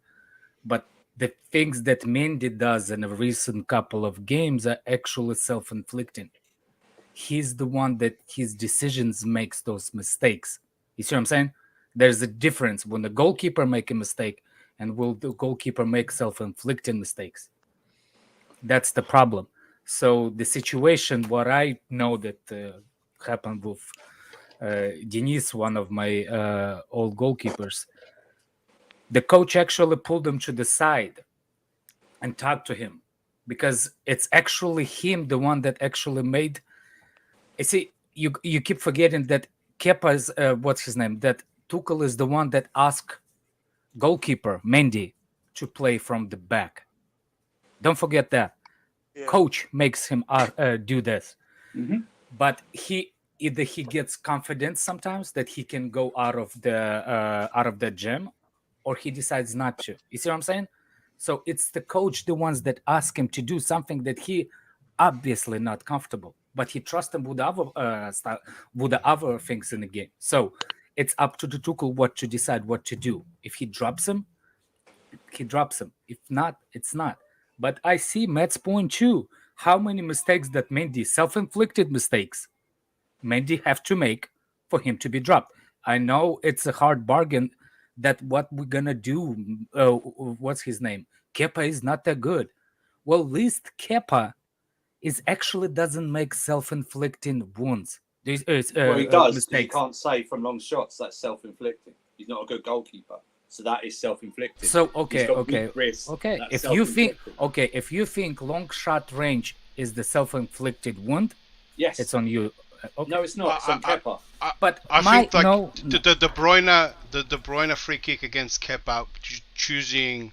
But the things that Mendy does in a recent couple of games are actually self-inflicting. He's the one that his decisions makes those mistakes. You see what I'm saying? There's a difference when the goalkeeper make a mistake and will the goalkeeper make self-inflicting mistakes. That's the problem. So the situation, what I know that happened with Denis, one of my old goalkeepers, the coach actually pulled him to the side and talked to him because it's actually him, the one that actually made. You see, you keep forgetting that Kepa's what's his name? That Tuchel is the one that asked goalkeeper Mendy to play from the back. Don't forget that. Yeah. Coach makes him do this, but either he gets confidence sometimes that he can go out of the gym, or he decides not to. You see what I'm saying? So it's the coach, the ones that ask him to do something that he obviously not comfortable, but he trusts him with the other things in the game. So it's up to the Tuchel what to decide what to do. If he drops him, he drops him. If not, it's not. But I see Matt's point too. How many mistakes that Mendy, self-inflicted mistakes, Mendy have to make for him to be dropped. I know it's a hard bargain that what we're going to do, what's his name? Kepa is not that good. Well, at least Kepa is actually doesn't make self-inflicting wounds. Well, he does. Mistakes. He can't save from long shots. That's self-inflicting. He's not a good goalkeeper, so that is self-inflicted. So He's got weak wrists. Okay. That's If you think long shot range is the self-inflicted wound, yes, it's on you. Okay. No, it's not. It's on Kepa. But I my think like no, the De Bruyne free kick against Kepa, choosing,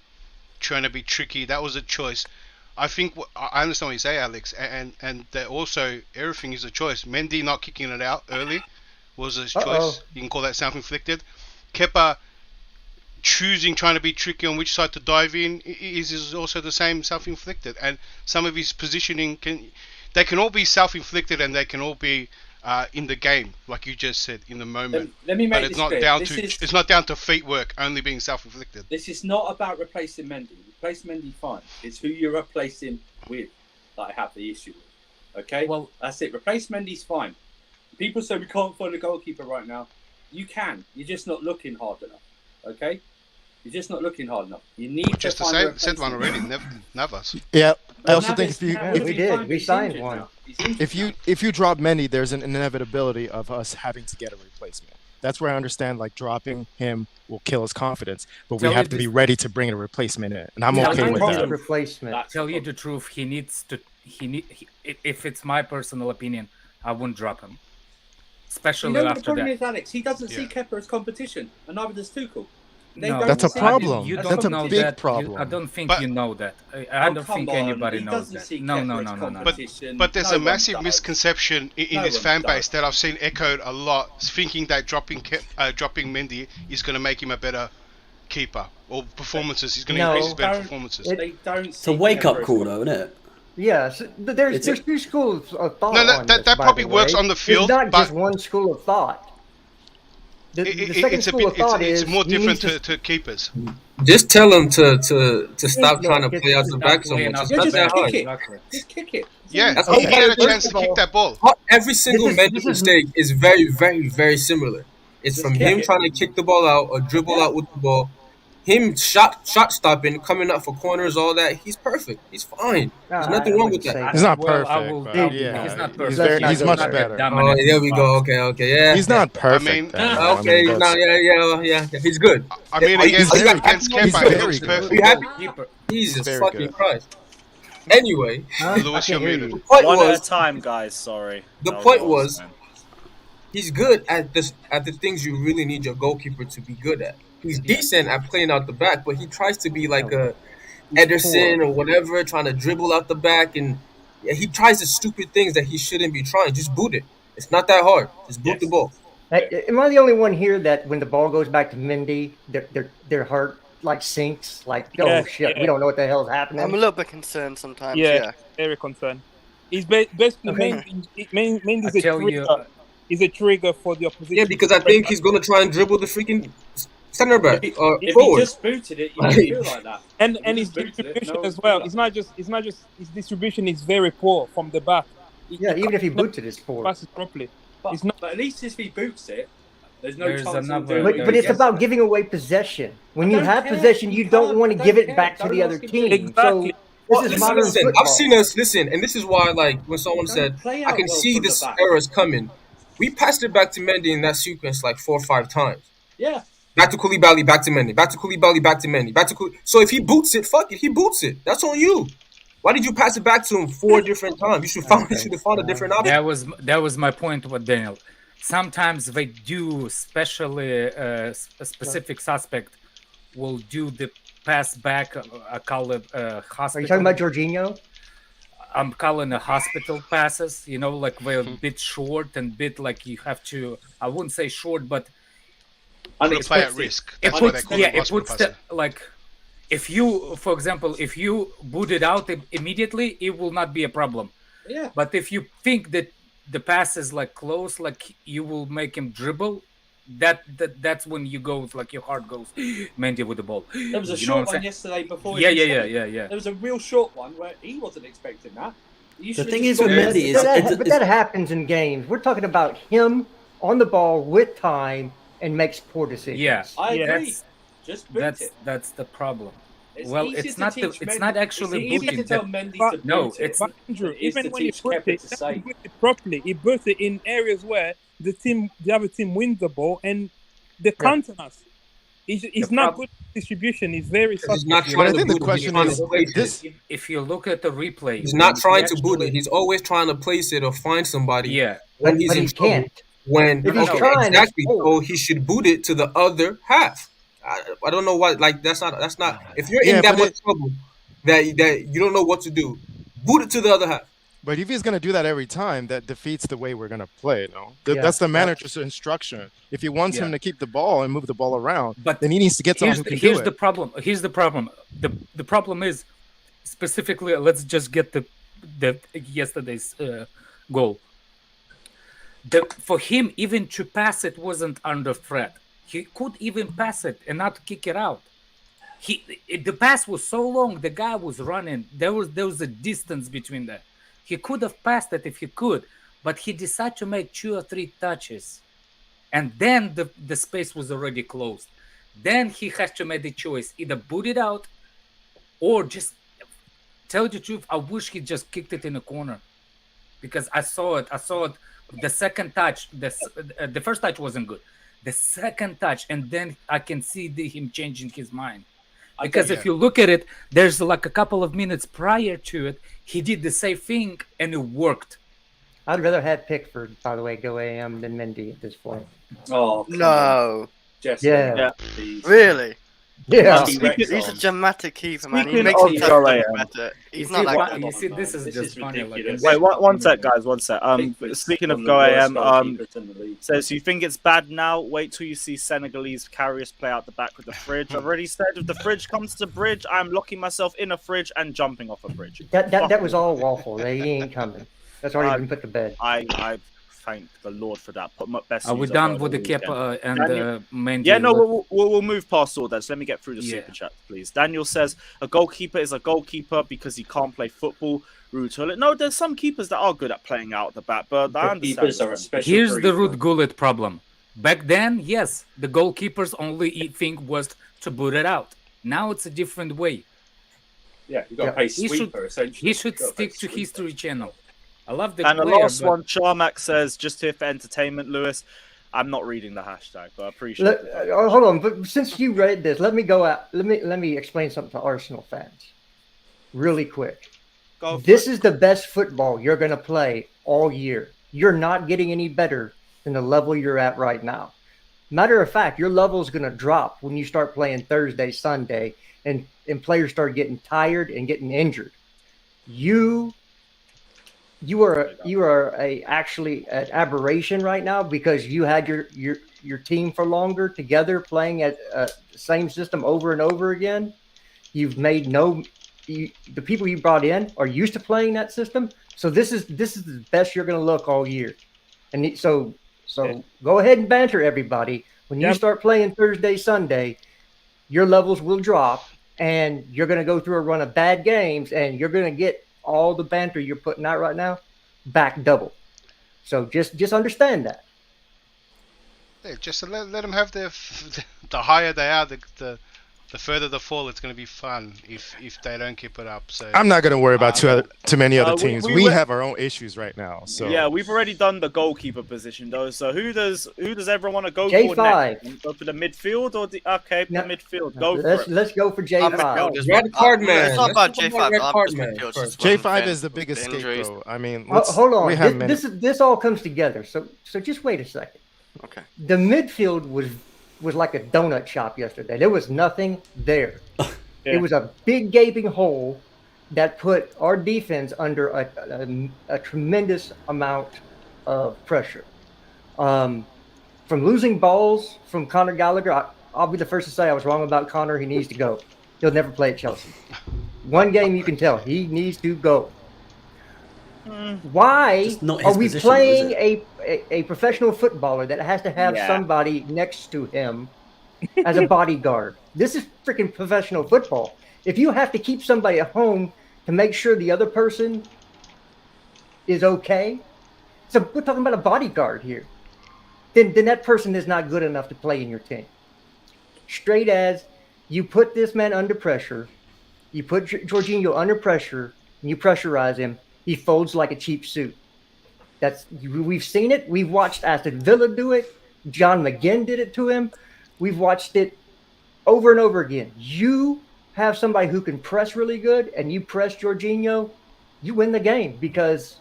trying to be tricky. That was a choice. I think I understand what you say, Alex, and that also everything is a choice. Mendy not kicking it out early was a choice. You can call that self-inflicted. Kepa choosing, trying to be tricky on which side to dive in is also the same self-inflicted. And some of his positioning they can all be self-inflicted, and they can all be in the game, like you just said, in the moment. Let me make but it's this not clear. it's not down to feet work, only being self-inflicted. This is not about replacing Mendy. Replace Mendy, fine. It's who you're replacing with that I have the issue with. Okay? Well, that's it. Replace Mendy's fine. People say we can't find a goalkeeper right now. You can. You're just not looking hard enough. Okay? You're just not looking hard enough. You need just to find a said one already. Navas. Yeah, I Well, also think Navas- if you Navas- we did. We signed one. if you drop Mendy, there's an inevitability of us having to get a replacement. That's where I understand like dropping him will kill his confidence, but we Tell have you to be this- ready to bring a replacement in, and I'm Tell okay you with this- that. Replacement. Tell you the truth, he needs to. If it's my personal opinion, I wouldn't drop him, especially You know what the after problem that. is, Alex? He doesn't see Kepa as competition, and neither does Tuchel. They No, don't That's a see problem. him You as don't That's a know big that. problem. I don't think But- you know that. I Oh, don't come think on. anybody He knows doesn't that. see No, Kepa no, as no, no, no. competition. But there's No a one massive does. misconception in No his one fan base does. that I've seen echoed a lot, thinking that dropping Mendy is going to make him a better keeper, or performances. He's going to increase his better performances. They don't. It's a wake-up call, though, isn't it? Yes, but there's It's a- two schools of thought. No, on that this, by probably the works way. on the field, It's not but- just one school of thought. The second It's a school bit. of thought It's is more he different needs to keepers. Just tell him to stop No, trying to just play out the stop back so playing much. out It's the not just that kick hard. it. Exactly. Just kick it. Yeah, That's he okay. had a First chance of to kick all- that ball. Every single This mental is- mistake is very, very, very similar. It's Just from kick him it. trying to kick the ball out or dribble out with the ball. Him shot stopping, coming up for corners, all that. He's perfect. He's fine. There's nothing wrong with that. He's not Well, I perfect, will- but I will- yeah, he's not he's perfect. very- Let's he's not much go there. better. Oh, there we go. Okay, yeah. He's not perfect. I mean- though. I Okay, mean, no, that's- yeah. He's good. I mean, Are you- against are you happy? against He's Kepa, he very looks good. Are you perfect. happy? Keeper. Jesus very fucking good. Christ. Anyway, Lewis, you're muted. the point One at was a time, guys. Sorry. The That point all, was- man. he's good at the things you really need your goalkeeper to be good at. He's decent at playing out the back, but he tries to be like a Ederson or whatever, trying to dribble out the back, and he tries the stupid things that he shouldn't be trying. Just boot it. It's not that hard. Just boot the ball. Am I the only one here that when the ball goes back to Mendy, their heart like sinks? Like, oh Yeah, shit, yeah. we don't know what the hell's happening. I'm a little bit concerned sometimes. Yeah, Yeah. very concerned. He's basically Okay. Mendy's I a tell you, trigger. Is a trigger for the opposition. Yeah, because I think he's gonna try and dribble the freaking center back or If he forward. just booted it, you don't feel like that. and He his just booted it, distribution no one as well. feel It's not just his distribution is very poor from the back. Yeah, even if he boots it, it's poor. passes properly. But, It's not- but at least if he boots it, there's no There's chance of him another- doing But, it but it's against about it. giving away possession. When I you don't have care. possession, you You don't can't- want I to give don't it care. back to Don't the other ask him team. to. Exactly. So Well, this is listen, modern I've football. seen us listen, and this is why, like, when someone Don't said, play "I out can well see from the this back. error's coming," we passed it back to Mendy in that sequence like 4 or 5 times. Yeah. Back to Koulibaly, back to Mendy, back to Koulibaly, back to Mendy, back to So if he boots it, fuck it, he boots it. That's on you. Why did you pass it back to him 4 different times? You should have found a different option. That was my point with Daniel. Sometimes they do, especially a specific suspect will do the pass back. I call it hospital. Are you talking about Jorginho? I'm calling the hospital passes. You know, like they're a bit short and bit like you have to. I wouldn't say short, but Put a play at risk. It That's why they puts, call yeah, it it hospital puts passing. the, like, if you, for example, if you boot it out immediately, it will not be a problem. Yeah. But if you think that the pass is like close, like you will make him dribble, that's when you go, like your heart goes, Mendy with the ball. There was a You know what I'm short one saying? yesterday before. Yeah, he yeah, scored. yeah. There was a real short one where he wasn't expecting that. You The should thing have is just with gone Mendy for is- it. But that happens in games. We're talking about him on the ball with time and makes poor decisions. Yeah, I agree. that's Just boot it. that's the problem. It's Well, easier it's to not teach it's Mendy- not actually it's easier booting. to tell that- Mendy to no, boot it. it's But Andrew, It is even to when you teach put Kepa it, to he say. put it properly, he puts it in areas where the other team wins the ball and they counter us. He's not good at distribution. He's very He's not suspect. trying I to think the boot it, question he's trying is, to place this- it. If you look at the replay, He's not he trying to boot actually- it. He's always trying to place it or find somebody. Yeah, when he's But in he trouble. can't. When If he's okay, trying, it's exactly. forward. So he should boot it to the other half. I don't know what. Like that's not. If you're Yeah, in that but much trouble that you don't know what to do, boot it to the other half. But if he's going to do that every time, that defeats the way we're going to play. No, Yeah, that's the yeah. manager's instruction. If he wants him to keep the ball and move the ball around, But then he needs to get someone who can do here's it. the problem. Here's the problem. The problem is specifically. Let's just get the yesterday's goal. For him, even to pass it wasn't under threat. He could even pass it and not kick it out. The pass was so long. The guy was running. There was a distance between that. He could have passed it if he could, but he decided to make 2 or 3 touches, and then the space was already closed. Then he has to make the choice: either boot it out, or just tell you the truth. I wish he just kicked it in a corner, because I saw it. The second touch, the first touch wasn't good. The second touch, and then I can see him changing his mind. Because if you look at it, there's like a couple of minutes prior to it, he did the same thing and it worked. I'd rather have Pickford, by the way, go AM than Mendy at this point. Oh No. Yeah. Really? Yeah. He's a dramatic keeper, man. He Speaking makes of himself Go look AM. better. He's not like that. You see, this is just funny. Wait, one sec, guys. One sec. Speaking of Go AM, says you think it's bad now. Wait till you see Senegalese carriers play out the back with the fridge. I've already said if the fridge comes to the bridge, I'm locking myself in a fridge and jumping off a bridge. That was all waffle. He ain't coming. That's already been put to bed. I thank the Lord for that. Put my best. Are we done with the Kepa and Mendy? Yeah, no, we'll move past all that. So let me get through the super chat, please. Daniel says a goalkeeper is a goalkeeper because he can't play football. Rude toilet. No, there's some keepers that are good at playing out the back, but I understand. Keepers are a special Here's breed. the Ruud Gullit problem. Back then, yes, the goalkeeper's only thing was to boot it out. Now it's a different way. Yeah, you got to pay sweeper. He should stick to History Channel. I love the And player, the last but... one, Charmack says, just here for entertainment, Lewis. I'm not reading the hashtag, but I appreciate it. Hold on, but since you read this, let me go out. Let me explain something to Arsenal fans, really quick. This is the best football you're going to play all year. You're not getting any better than the level you're at right now. Matter of fact, your level is going to drop when you start playing Thursday, Sunday, and players start getting tired and getting injured. You are actually an aberration right now because you had your team for longer together playing at the same system over and over again. You've made the people you brought in are used to playing that system. So this is the best you're going to look all year. And so go ahead and banter everybody. When you start playing Thursday, Sunday, your levels will drop and you're going to go through a run of bad games and you're going to get all the banter you're putting out right now back double. So just understand that. Yeah, just let them have the higher they are, the further the fall. It's going to be fun if they don't keep it up. So I'm not going to worry about too many other teams. We we have our own issues right now. So yeah, we've already done the goalkeeper position though. So who does everyone want to go J5. for next? Go for the midfield or the midfield? Go for it. Let's go for J5. Red card man. It's not about J5. Red card just man. midfield, just J5 wasn't is the fit biggest with injuries. scapegoat. I mean, Hold on. We have This all comes together. So just wait a second. Okay. The midfield was like a donut shop yesterday. There was nothing there. It was a big gaping hole that put our defense under a tremendous amount of pressure. From losing balls from Conor Gallagher, I'll be the first to say I was wrong about Conor. He needs to go. He'll never play at Chelsea. One game you can tell he needs to go. Why are we playing a professional footballer that has to have somebody next to him as a bodyguard? This is freaking professional football. If you have to keep somebody at home to make sure the other person is okay, so we're talking about a bodyguard here, then that person is not good enough to play in your team. Straight as you put this man under pressure, you put Jorginho under pressure, and you pressurize him, he folds like a cheap suit. We've seen it. We've watched Aston Villa do it. John McGinn did it to him. We've watched it over and over again. You have somebody who can press really good, and you press Jorginho, you win the game because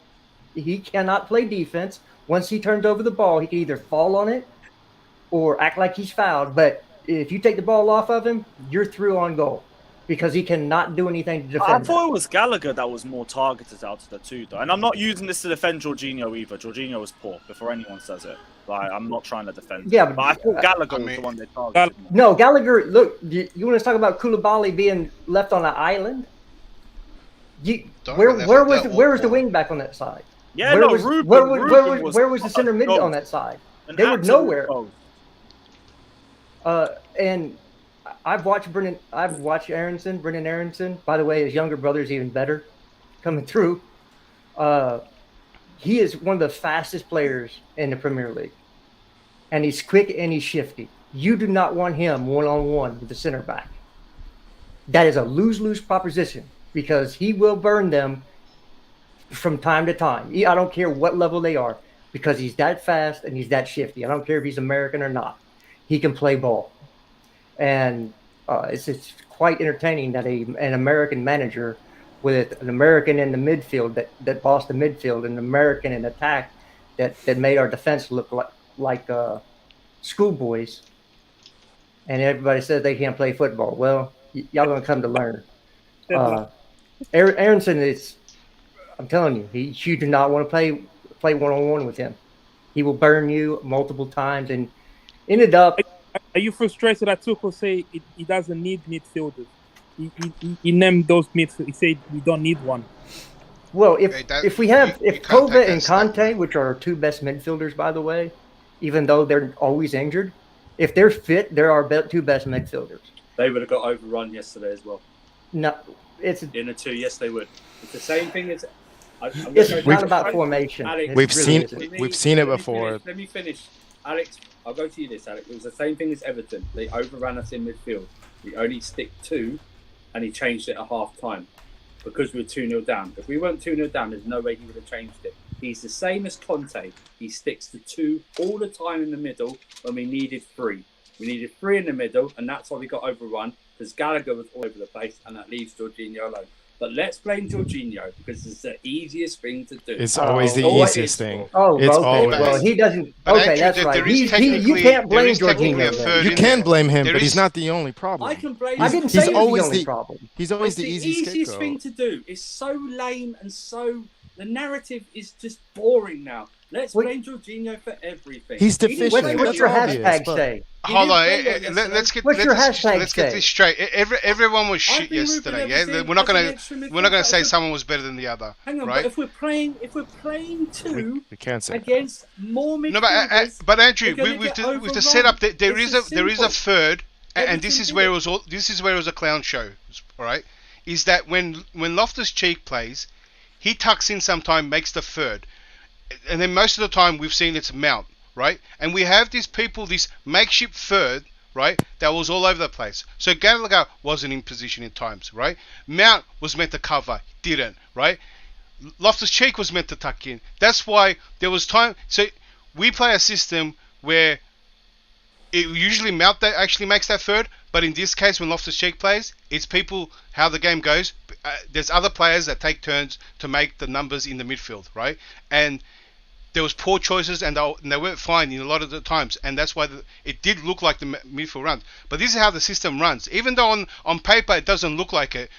he cannot play defense. Once he turns over the ball, he can either fall on it or act like he's fouled. But if you take the ball off of him, you're through on goal because he cannot do anything to defend. I thought it was Gallagher that was more targeted out of the two, though. And I'm not using this to defend Jorginho either. Jorginho was poor, before anyone says it. Like, I'm not trying to defend Yeah, him. But I thought Gallagher was the one they targeted. more. No, Gallagher, look, you want to talk about Koulibaly being left on an island? Where was the wing back on that side? Yeah, where no, was, Ruben, where was the center mid on that side? They were nowhere. And I've watched Brendan Aronson. By the way, his younger brother's even better coming through. He is one of the fastest players in the Premier League. And he's quick and he's shifty. You do not want him one-on-one with the center back. That is a lose-lose proposition because he will burn them from time to time. I don't care what level they are because he's that fast and he's that shifty. I don't care if he's American or not. He can play ball. And it's quite entertaining that an American manager with an American in the midfield that bossed the midfield, and an American in attack that made our defense look like schoolboys. And everybody says they can't play football. Well, y'all gonna come to learn. Aronson is, I'm telling you, you do not want to play one-on-one with him. He will burn you multiple times and ended up. Are you frustrated that Tuchel say he doesn't need midfielders? He named those midfielders. He said we don't need one. Well, if Kova and Conte, which are our two best midfielders, by the way, even though they're always injured, if they're fit, they're our two best midfielders. They would have got overrun yesterday as well. No, it's in a 2. Yes, they would. It's the same thing as. It's not about formation. Alex, we've seen it before. Let me finish, Alex. I'll go to you this, Alex. It was the same thing as Everton. They overran us in midfield. We only stick 2, and he changed it at half time because we were 2-0 down. If we weren't 2-0 down, there's no way he would have changed it. He's the same as Conte. He sticks to 2 all the time in the middle when we needed 3. We needed 3 in the middle, and that's why we got overrun because Gallagher was all over the place, and that leaves Jorginho alone. But let's blame Jorginho because it's the easiest thing to do. It's always the easiest thing. Oh, it's okay. always. Well, he doesn't. Okay, that's right. You can't blame Jorginho. You can blame him, but he's not the only problem. I can blame. I didn't say he's the only problem. He's always the easiest scapegoat. thing to do. It's so lame and so. The narrative is just boring now. Let's blame Jorginho for everything. He's deficient. What's your hashtag say? Hold on, let's get this straight. Everyone was shit yesterday. Yeah, we're not gonna say someone was better than the other. Hang on, right? but if we're playing 2 we can't say against more midfielders. No, but Andrew, with the setup, there is a third, and this is where it was a clown show. All right, is that when Loftus-Cheek plays, he tucks in sometime, makes the third. And then most of the time we've seen it's Mount, right? And we have these people, this makeshift third, right? That was all over the place. So Gallagher wasn't in position in times, right? Mount was meant to cover, didn't, right? Loftus-Cheek was meant to tuck in. That's why there was time. So we play a system where it usually Mount that actually makes that third, but in this case when Loftus-Cheek plays, it's people how the game goes. There's other players that take turns to make the numbers in the midfield, right? And there was poor choices, and they weren't fine in a lot of the times, and that's why it did look like the midfield runs. But this is how the system runs. Even though on paper it doesn't look like it,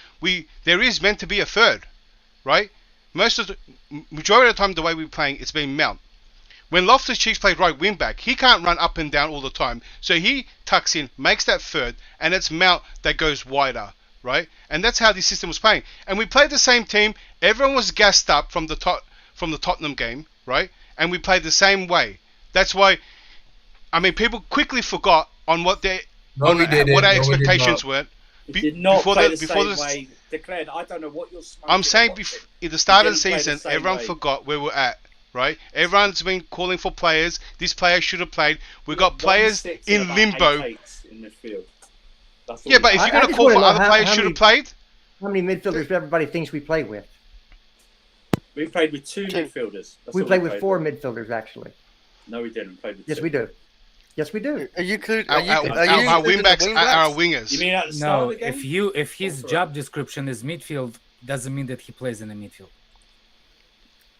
there is meant to be a third, right? Majority of the time, the way we're playing, it's been Mount. When Loftus-Cheek plays right wing back, he can't run up and down all the time, so he tucks in, makes that third, and it's Mount that goes wider, right? And that's how this system was playing. And we played the same team. Everyone was gassed up from the Tottenham game, right? And we played the same way. That's why, I mean, people quickly forgot on what our expectations were. We did not play the same way. Declared, I don't know what you're smoking. I'm saying at the start of the season, everyone forgot where we're at, right? Everyone's been calling for players. This player should have played. We got players in limbo. In midfield. Yeah, but if you're going to call for other players should have played. How many midfielders everybody thinks we play with? We played with 2 midfielders. We played with 4 midfielders, actually. No, we didn't. We played with 2. Yes, we do. Yes, we do. Our wingbacks are our wingers. You mean at the start No, of the game? if his job description is midfield, doesn't mean that he plays in the midfield.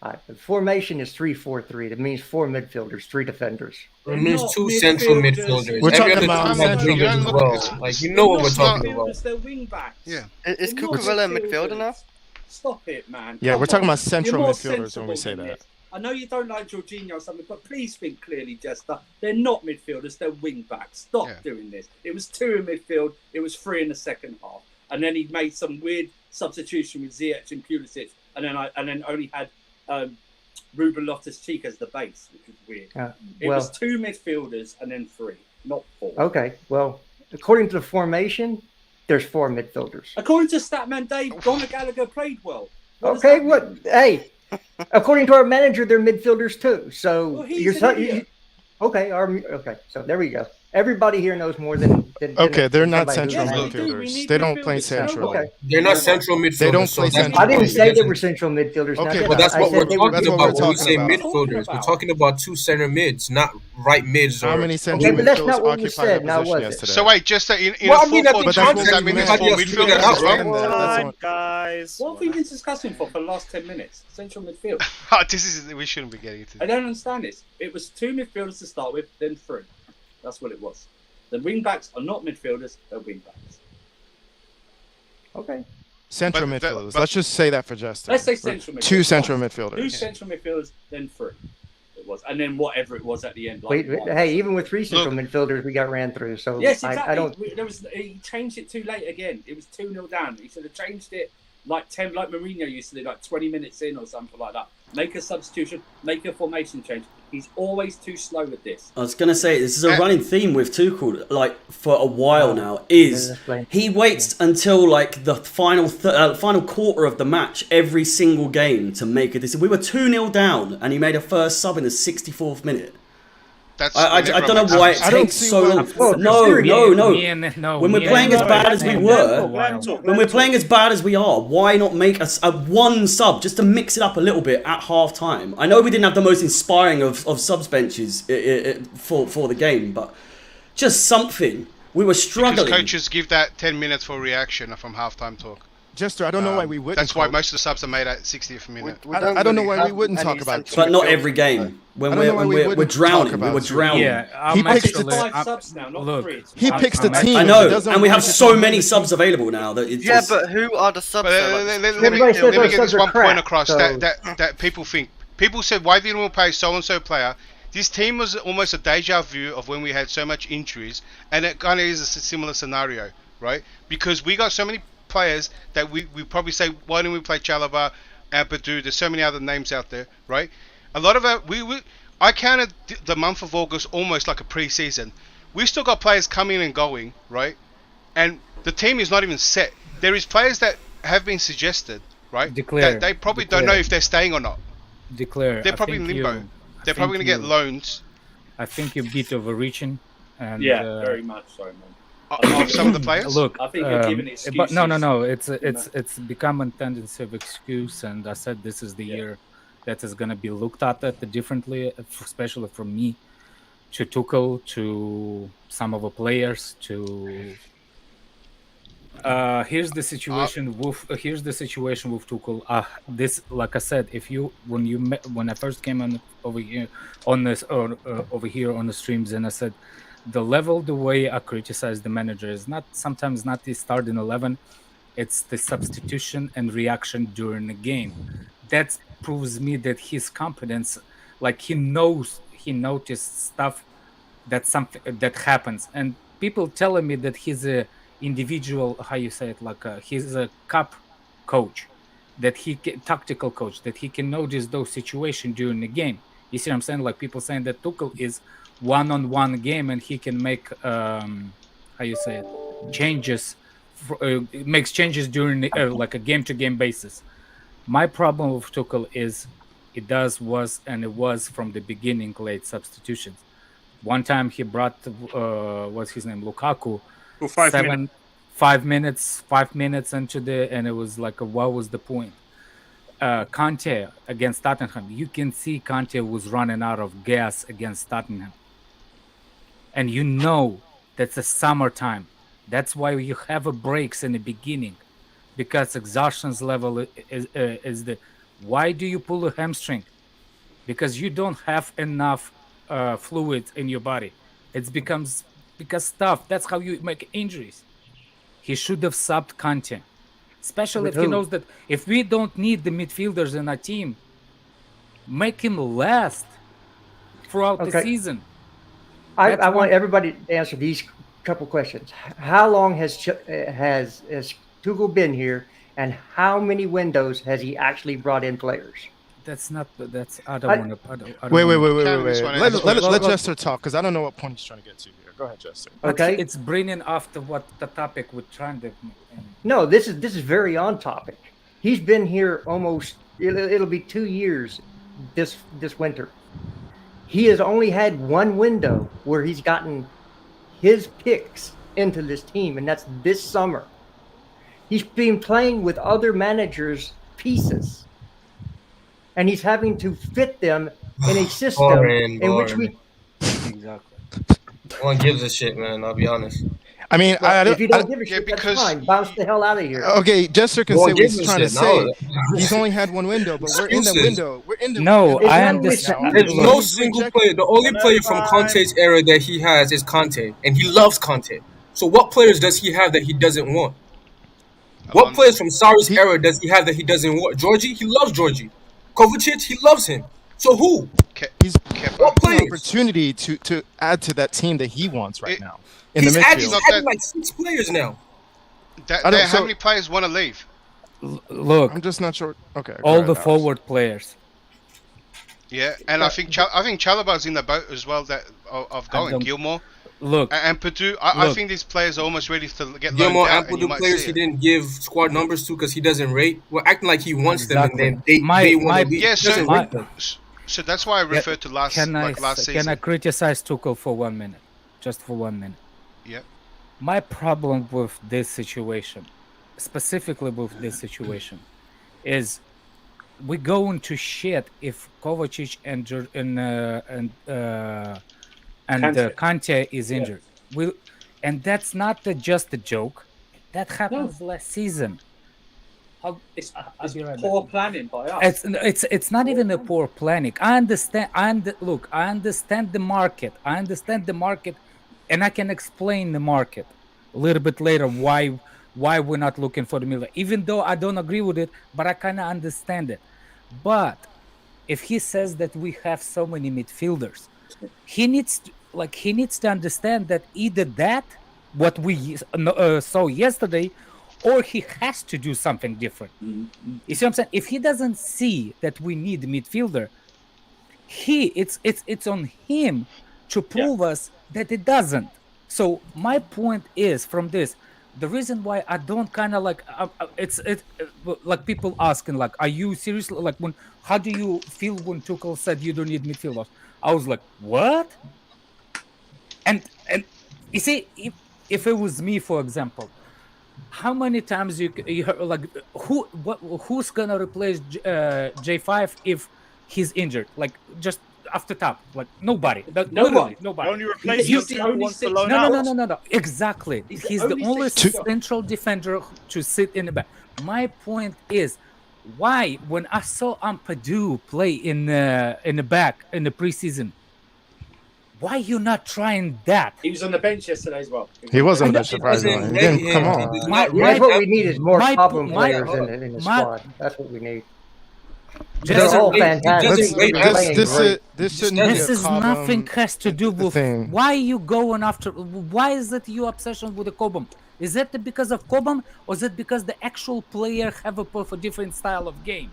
All right, the formation is 3-4-3. That means 4 midfielders, 3 defenders. It means 2 central midfielders. We're Every talking other about team has central wingers as midfielders. well. It's- Like, you know what we're talking about. Midfielders, they're wing backs. Yeah. Is They're not Cucurella a midfielder now? Stop it, man. Yeah, Come we're talking on. about central You're more midfielders when we sensible say than that. this. I know you don't like Jorginho or something, but please think clearly, Jester. They're not midfielders, they're wing backs. Stop doing this. It was 2 in midfield, it was 3 in the second half. And then he made some weird substitution with Ziyech and Pulisic, and then only had Ruben Loftus-Cheek as the base, which is weird. It was 2 midfielders and then 3, not 4. Okay, well, according to the formation, there's 4 midfielders. According to Statman Dave, Conor Gallagher played well. Okay, what? Hey, according to our manager, they're midfielders too. So Well, he's you're an idiot. okay. Okay, so there we go. Everybody here knows more than Okay, they're not somebody who's central not. midfielders. They don't play central. Okay. They're not central midfielders. They don't so play that's- central. I didn't say they were central midfielders. Okay, now, Well, that's I what said we're they were talking That's what about we're when we say talking midfielders. We're talking about 2 center mids, not right mids. How or- many central Okay, but that's midfielders not what we occupied said, that now position was it? yesterday? So wait, just in Well, a I mean, I think 4-4-2, John does that said mean there's everybody 4 else figured it out, midfielders? right? That's what- guys. What have we been discussing for the last 10 minutes? Central midfield. We shouldn't be getting into I this. don't understand this. It was 2 midfielders to start with, then 3. That's what it was. The wing backs are not midfielders, they're wing backs. Okay. Central But- midfielders. but- Let's just say that for Justin. Let's say central midfielders. 2 central 2 midfielders. central midfielders, then 3. It was. And then whatever it was at the end. Wait, Like 1. hey, even with 3 central midfielders, we got ran through. So Yes, exactly. I don't. He changed it too late again. It was 2-0 down. He should have changed it like Mourinho used to do, like 20 minutes in or something like that. Make a substitution, make a formation change. He's always too slow with this. I was going to say, this is a running theme with Tuchel, like, for a while now, is he waits until, like, the final quarter of the match every single game to make a decision. We were 2-0 down, and he made a first sub in the 64th minute. I don't know why it takes so long. No. When we're playing as bad as we were, when we're playing as bad as we are, why not make a one sub just to mix it up a little bit at half time? I know we didn't have the most inspiring of subs benches for the game, but just something. We were struggling. Because coaches give that 10 minutes for reaction from halftime talk. Jester, I don't know why we wouldn't. That's why most of the subs are made at 60th minute. I don't know why we wouldn't talk about But not every game. When we're drowning. We're drowning. Yeah, He picks It's 5 subs now, not 3. He picks the team. I He know, doesn't and we have want so to- many subs available now that it's Yeah, just... but who are the subs? But though? let Like, me Everybody says those get this subs are one point crap, across so- that people think. People said, why didn't we play so-and-so player? This team was almost a deja vu of when we had so much injuries, and it kind of is a similar scenario, right? Because we got so many players that we probably say, why didn't we play Chalobah, Ampadu? There's so many other names out there, right? A lot of it, I counted the month of August almost like a pre-season. We still got players coming and going, right? And the team is not even set. There is players that have been suggested, right? Declare. They probably don't know if they're staying or not. Declare. They're probably in limbo. They're probably going to get loans. I think you're a bit overreaching. And, very much so, man. Of some of the players? Look, I think you're giving excuses. but no. It's become a tendency of excuse, and I said this is the year that is going to be looked at differently, especially from me, to Tuchel, to some of the players, to. Here's the situation with Tuchel. This, like I said, when I first came over here on the streams, and I said, the way I criticize the manager is sometimes not the starting 11, it's the substitution and reaction during the game. That proves me that his competence, like he noticed stuff that happens, and people telling me that he's a individual, how you say it, he's a cup coach, tactical coach, that he can notice those situations during the game. You see what I'm saying? Like people saying that Tuchel is one-on-one game and he can make changes, makes changes during like a game-to-game basis. My problem with Tuchel is it was from the beginning late substitutions. One time he brought what's his name, Lukaku, For 5 minutes. 5 minutes into and it was like, what was the point? Conte against Tottenham, you can see Conte was running out of gas against Tottenham, and that's a summertime. That's why you have breaks in the beginning, because exhaustion level is the Why do you pull a hamstring? Because you don't have enough fluid in your body. It becomes tough. That's how you make injuries. He should have subbed Kante, especially With if he who? knows that if we don't need the midfielders in our team, make him last throughout the Okay. season. I That's want one- everybody to answer these couple questions. How long has Tuchel been here, and how many windows has he actually brought in players? That's not. That's I don't I- want to. I don't Wait. Cam, this one Let, answers let, first. let Jester talk because I don't know what point he's trying to get to here. Go ahead, Jester. Okay. It's bringing after what the topic we're trying to. No, this is very on topic. He's been here almost. It'll be 2 years this winter. He has only had one window where he's gotten his picks into this team, and that's this summer. He's been playing with other managers' pieces, and he's having to fit them in a system Boring, in which boring. we. Exactly. No one gives a shit, man. I'll be honest. I mean, Well, if you don't I- give a shit, because- that's fine. Bounce the hell out of here. okay, Jester can No say one what he's gives a trying to shit. say. No. He's only had one window, but we're in the Excuses. window. We're in the No, window. I not understand. with- There's Look, no he's single rejected- player. The only player from Conte's era that he has is Conte, and he loves Conte. So what players does he have that he doesn't want? What players from Sarri's era does he have that he doesn't want? Georgie, he loves Georgie. Kovacic, he loves him. So who? He's Kepa. What an players? opportunity to add to that team that he wants right It- now in He's the added, midfield. Not added that- like 6 players now. I don't- How so- many players want to leave? Look, I'm just not sure. Okay, go all ahead, the Alex. forward players. Yeah, and I think Chalobah's in the boat as well of going. don't- Gilmore Look, and Purdue. I Look. think these players are almost ready to get loaned Gilmore out, and and you Purdue might players see he it. didn't give squad numbers to because he doesn't rate. We're acting like he wants them, and Exactly. then they My- want to leave. Yeah, He so, doesn't rate them. so that's why I referred to last can I season. can I criticize Tuchel for 1 minute, just for 1 minute? Yeah. My problem with this situation, specifically with this situation, is we go into shit if Kovacic and Kante is injured. And that's not just a joke. That happened last season. It's I'll be right poor back. planning by us. It's not even a poor planning. I understand. I understand the market. And I can explain the market a little bit later why we're not looking for the middle. Even though I don't agree with it, but I kind of understand it. But if he says that we have so many midfielders, he needs to understand that either that what we saw yesterday, or he has to do something different. You see what I'm saying? If he doesn't see that we need a midfielder, it's on him to prove us that it doesn't. So my point is from this, the reason why I don't kind of like it's like people asking like, are you seriously like how do you feel when Tuchel said you don't need midfielders? I was like, what? And you see, if it was me, for example, how many times you heard, like who's gonna replace J5 if he's injured? Like just off the top, like nobody. Literally nobody. Only replace He's him the if he only wants to six- loan No, out. no, no, no, no. Exactly. He's the only central defender to sit in the back. My point is, why when I saw Purdue play in the back in the preseason, why you not trying that? He was on the bench yesterday as well. He was on It that doesn't surprisingly. He rate didn't him. come He on. does My- not my- rate That's what him. we need is more my- problem my- players in the my- squad. That's what we need. Doesn't They're all rate- fantastic. doesn't They're rate playing us. great. This shouldn't be This a is Cobham nothing has to do with thing. why you going after. Why is it your obsession with the Cobham? Is that because of Cobham, or is it because the actual player have a different style of game?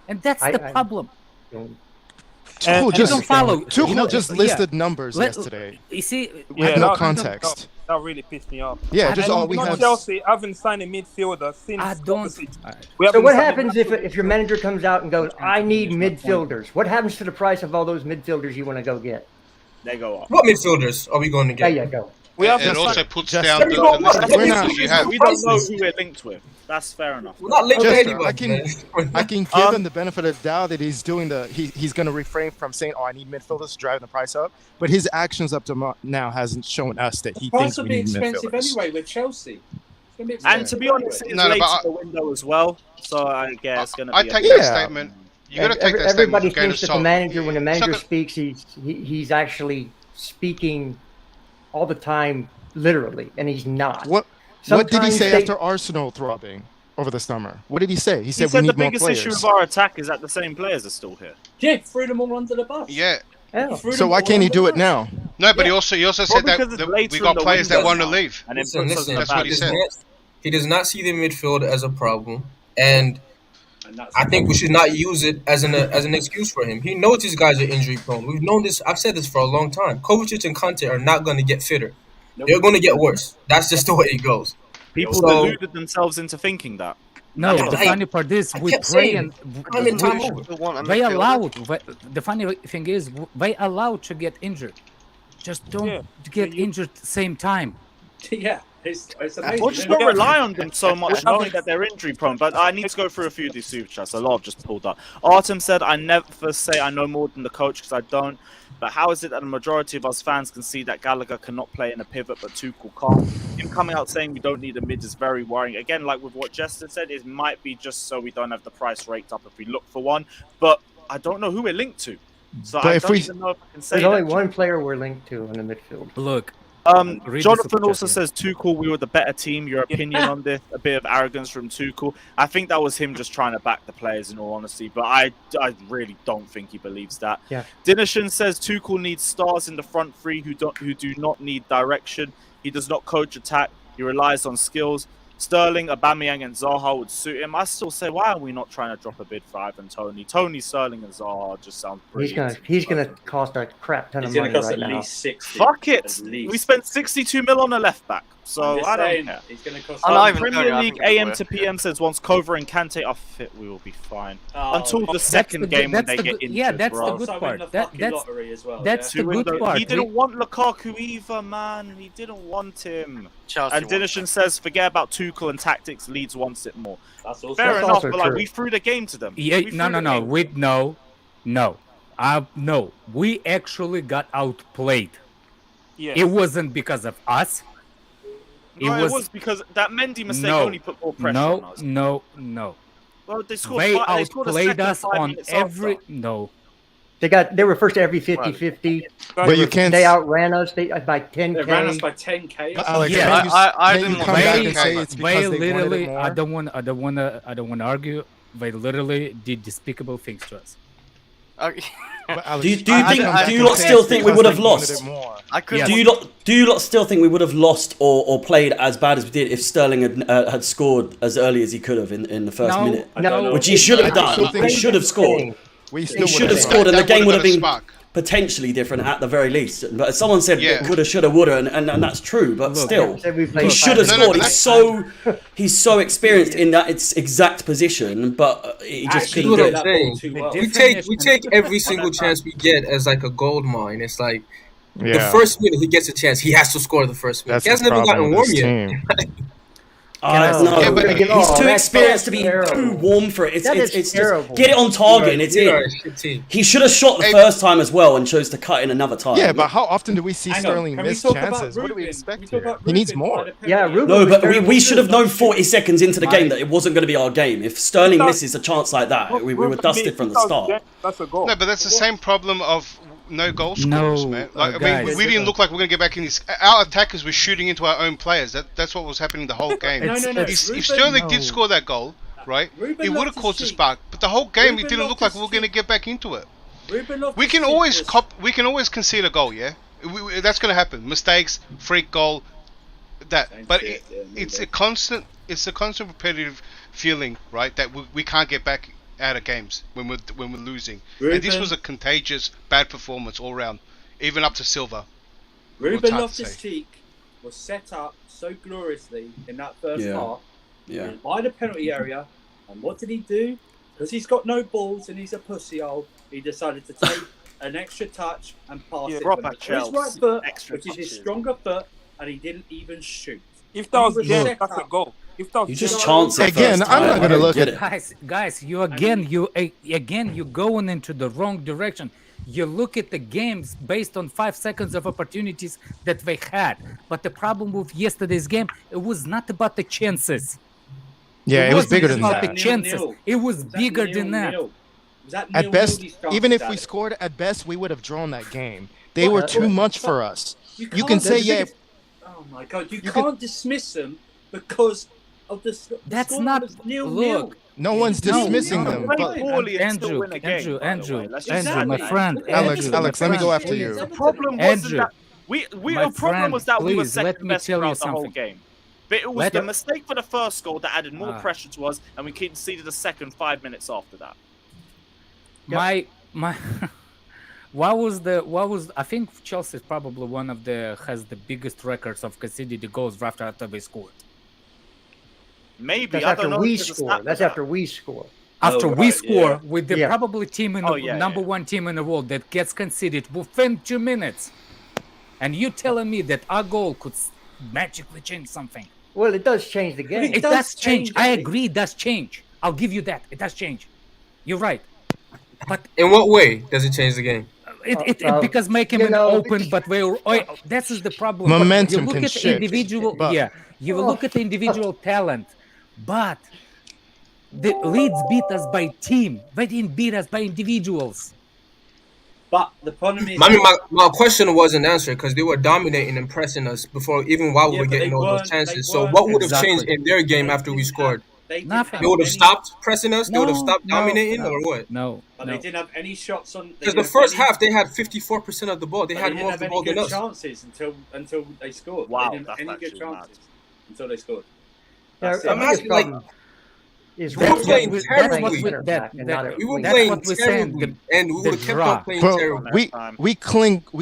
And that's the problem. Tuchel I don't follow. Tuchel just listed numbers Let- yesterday. You see, With no context. That really pissed me off. Yeah, just And all we not have. Chelsea haven't signed a midfielder since. I don't. We So haven't what signed a happens if your manager comes out and goes, I need midfielders? What happens to the price of all those midfielders you want to go get? They go up. What midfielders are we going to There get? you go. We have It to also sign- puts Just- down Let the me go. list of We're not- midfielders you have. We don't know who we're linked with. That's fair enough. We're not linked to Jester, anybody. man. I can give him the benefit of the doubt that he's doing he's going to refrain from saying, "Oh, I need midfielders," driving the price up. But his actions up to now hasn't shown us that he Price thinks will we be need expensive midfielders. anyway with Chelsea. And to be honest, it's No, late but in the window as well, so I guess it's going to I be. take Yeah. that statement. You got to take that statement Everybody with a grain of thinks that the salt. manager, when the It's not manager gonna- speaks, he's actually speaking all the time, literally, and he's not. What did he Sometimes say they- after Arsenal throbbing over the summer? What did he say? He He said we said the need more biggest players. issue with our attack is that the same players are still here. Yeah, threw them all under the bus. Yeah. Yeah. So why can't he do it now? No, but he also said Probably that, because it's that later we in got the players that window want to now. leave. And then Listen, puts us in listen. a That's what bad he He said. he does not see the midfield as a problem, and I think we should not use it as an excuse for him. He knows these guys are injury prone. We've known this. I've said this for a long time. Kovacic and Conte are not going to get fitter. They're going to get worse. That's just the way it goes. People So- deluded themselves into thinking that. No, Yeah, the I- funny part is I we kept pray saying, and time and time over. they allowed. The funny thing is they allowed to get injured. Just don't get injured at the same time. Yeah, it's amazing. Or just not rely on them so much, knowing that they're injury prone. But I need to go through a few of these super chats. A lot have just pulled up. Artem said, "I never say I know more than the coach because I don't. But how is it that the majority of us fans can see that Gallagher cannot play in a pivot, but Tuchel can't? Him coming out saying we don't need a mid is very worrying. Again, like with what Jester said, it might be just so we don't have the price raked up if we look for one. But I don't know who we're linked to. So But I if don't we- even know if I can say There's only that. one player we're linked to in the midfield. Look, read the Jonathan super also chat says Tuchel, we were the better team. Your opinion on this? A bit of arrogance from Tuchel. I think that was him just trying to back the players, in all honesty. But I really don't think he believes that. Yeah. Dinishan says Tuchel needs stars in the front three who do not need direction. He does not coach attack. He relies on skills. Sterling, Aubameyang, and Zaha would suit him. I still say, why are we not trying to drop a bid for Ivan Toney? Toney, Sterling, and Zaha just sound brilliant. He's gonna cost a crap ton of He's going money to cost right at now. least 60. Fuck it. At least. We spent 62 mil on a left back. So I'm just I don't saying, care. He's going to cost. I'm not even Premier joking, I League think it's AM worth to PM says once Kovar and Kante are fit, we will be fine. Oh, Until the that's second the game when good- they that's get the good- injured, yeah, that's the bro. good Also part. win the That- fucking that's- lottery as well. that's yeah? the good part. He didn't want Lukaku either, man. He didn't want him. Chelsea And won. Dinishan says, forget about Tuchel and tactics. Leeds wants it more. That's also Fair That's enough, also but like true. we threw the game to them. Yeah, We threw the game. Wait, no. No. We actually got outplayed. Yeah. It wasn't because of us. No, it was because that Mendy mistake No. only put more pressure on us. No. Well, they scored. They they scored a outplayed second us 5 on minutes every. after. No. They were first every 50-50. But you can't. They outran us by They 10K. ran us by 10K. But Alex, Yeah, can you, I can you didn't come want back to and say say that. it's because they wanted it more? I don't want to argue. They literally did despicable things to us. Okay. But Alex, Do you I think- come back do you and lot say still it's think we because would have they wanted lost? it more. I couldn't. Do you lot still think we would have lost or played as bad as we did if Sterling had scored as early as he could have in the first No, minute? No, Which he should have I still done. think- He should have scored. We still He should would have scored, and the That game would have got a been spark. potentially different at the very least. But someone said Yeah. coulda, shoulda, woulda, and that's true. But Look, still, Said we played he should have No, scored. but He's so experienced in that exact position, but he just Actually, couldn't do what it. I'm saying. too well. We take every single chance we get as like a gold mine. It's like the Yeah. first minute he gets a chance, he has to score the first minute. That's He hasn't the even problem gotten with warm this yet. team. No, Yeah, but- he's too that's experienced to be terrible. too warm for it. That is It's just terrible. get it on target and it's We are in. a shit team. He should have shot the Hey, first time as well and chose to cut in another time. Yeah, but how often do we see Hang on, Sterling can we miss talk about chances? What do we Ruben? expect Can we talk here? about He needs Ruben more. by the penalty? Yeah, Ruben. No, but we Terrible should have known too. 40 seconds into the game that it wasn't going to be our game. If Sterling misses a chance like that, we were dusted from the start. That's a goal. No, but that's the same problem of no goal scorers, No, man. Like, I guys. mean, we didn't look like we're going to get back in this. Our attackers were shooting into our own players. That's what was happening the whole game. No. If Ruben- Sterling did score that goal, right, Ruben it would have Loftus-Cheek. caused a spark. But the whole game, it Ruben didn't look like we were going to Loftus-Cheek. get back into it. Ruben We can Loftus-Cheek always was- we can always concede a goal, yeah. That's going to happen. Mistakes, freak goal, that. Same But shit, yeah, it's yeah. a constant repetitive feeling, right, that we can't get back out of games when we're losing. And this Ruben- was a contagious bad performance all round, even up to Silva. Ruben hard to say. Loftus-Cheek was set up so gloriously in that first Yeah. half Yeah. by the penalty area, and what did he do? Because he's got no balls and he's a pussy hole, he decided to take an extra touch and pass Yeah, it proper with his right Chelsea. foot, Extra which is his touches. stronger foot, and he didn't even shoot. If that was He was Jen, set that's a up. goal. If that was You just Jen- chance it Again, first I'm time. not gonna I look get at- it. Guys, you again, you go into the wrong direction. You look at the games based on 5 seconds of opportunities that they had. But the problem with yesterday's game, it was not about the chances. Yeah, it was bigger than about that. the chances. It was bigger than that. At best, even if we scored, at best, we would have drawn that game. They were too much for us. You can say, yeah. Oh my God, you can't dismiss them because of the. That's not. Look, no one's dismissing them. But Andrew, my friend. Alex, let me go after you. The problem wasn't that the problem was that we were second best throughout the whole game. But it was the mistake for the first goal that added more pressure to us, and we conceded the second 5 minutes after that. My what was I think Chelsea is probably one of has the biggest records of conceded goals after they scored. Maybe that's I don't know. We score. That's after we score. After we score with the probably team in the number one team in the world that gets conceded within 2 minutes, and you telling me that our goal could magically change something? Well, it does change the game. It does change. I agree. It does change. I'll give you that. It does change. You're right. But in what way does it change the game? Because making it open, but that is the problem. Momentum you look can at shift. Individual, you look at the individual talent, but the Leeds beat us by team. They didn't beat us by individuals. But the problem is, I mean, my question wasn't answered because they were dominating and pressing us before, even while we were getting all those chances. So what would have changed in their game after we scored? Nothing. They would have stopped pressing us. They would have stopped dominating, or what? No. But they didn't have any shots on. Because the first half they had 54% of the ball. They had more of the ball than us. Chances until they scored. Wow, they didn't have any good chances until they scored. I'm asking, like, we were playing terribly. We were playing terribly, and we would have kept on playing terribly. We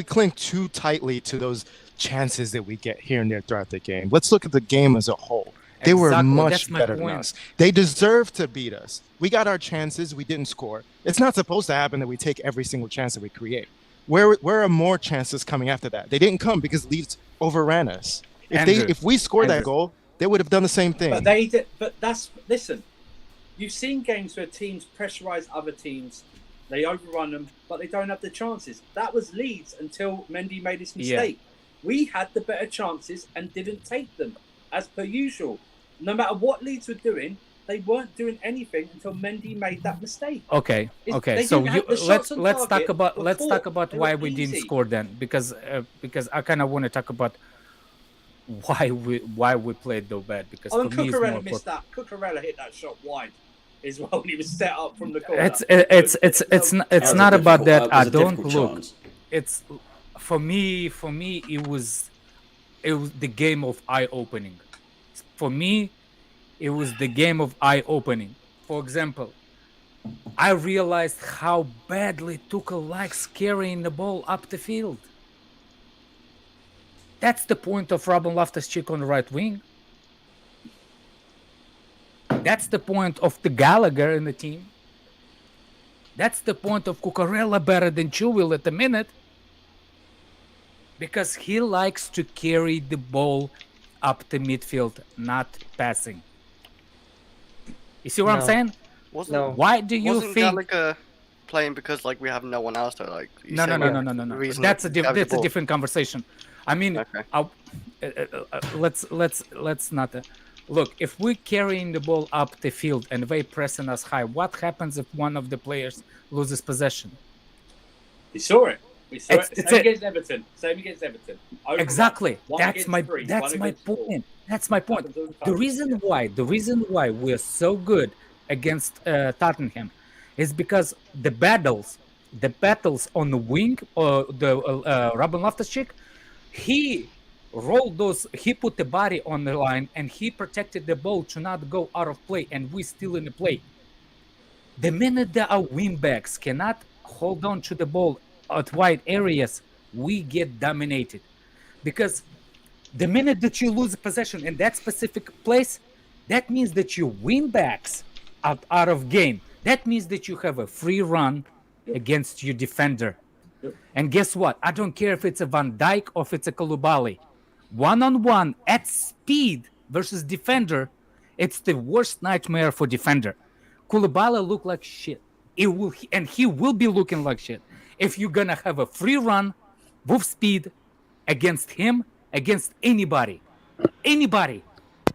cling too tightly to those chances that we get here and there throughout the game. Let's look at the game as a whole. They were much better than us. They deserve to beat us. We got our chances. We didn't score. It's not supposed to happen that we take every single chance that we create. Where are more chances coming after that? They didn't come because Leeds overran us. If we scored that goal, they would have done the same thing. But they did. But listen. You've seen games where teams pressurize other teams, they overrun them, but they don't have the chances. That was Leeds until Mendy made his mistake. We had the better chances and didn't take them, as per usual. No matter what Leeds were doing, they weren't doing anything until Mendy made that mistake. Okay. So let's talk about why we didn't score then, because I kind of want to talk about why we played though bad. Because for me, Cucurella missed that. Cucurella hit that shot wide as well when he was set up from the corner. It's not about that. I don't look. It's for me. It was the game of eye opening. For me, it was the game of eye-opening. For example, I realized how badly Tuchel likes carrying the ball up the field. That's the point of Robin Loftus-Cheek on the right wing. That's the point of the Gallagher in the team. That's the point of Cucurella better than Tuchel at the minute. Because he likes to carry the ball up the midfield, not passing. You see what I'm saying? Why do you think Gallagher playing because we have no one else to No. That's a different conversation. I mean, let's not look. If we're carrying the ball up the field and they pressing us high, what happens if one of the players loses possession? You saw it. Same against Everton. Exactly. That's my point. That's my point. The reason why we're so good against Tottenham is because the battles on the wing, or the Robin Loftus-Cheek, he rolled those. He put the body on the line and he protected the ball to not go out of play, and we still in the play. The minute that our wingbacks cannot hold on to the ball at wide areas, we get dominated, because the minute that you lose possession in that specific place, that means that your wingbacks are out of game. That means that you have a free run against your defender. And guess what? I don't care if it's a Van Dijk or if it's a Koulibaly. One-on-one at speed versus defender, it's the worst nightmare for defender. Koulibaly look like shit. He will be looking like shit. if you're gonna have a free run with speed against him, against anybody.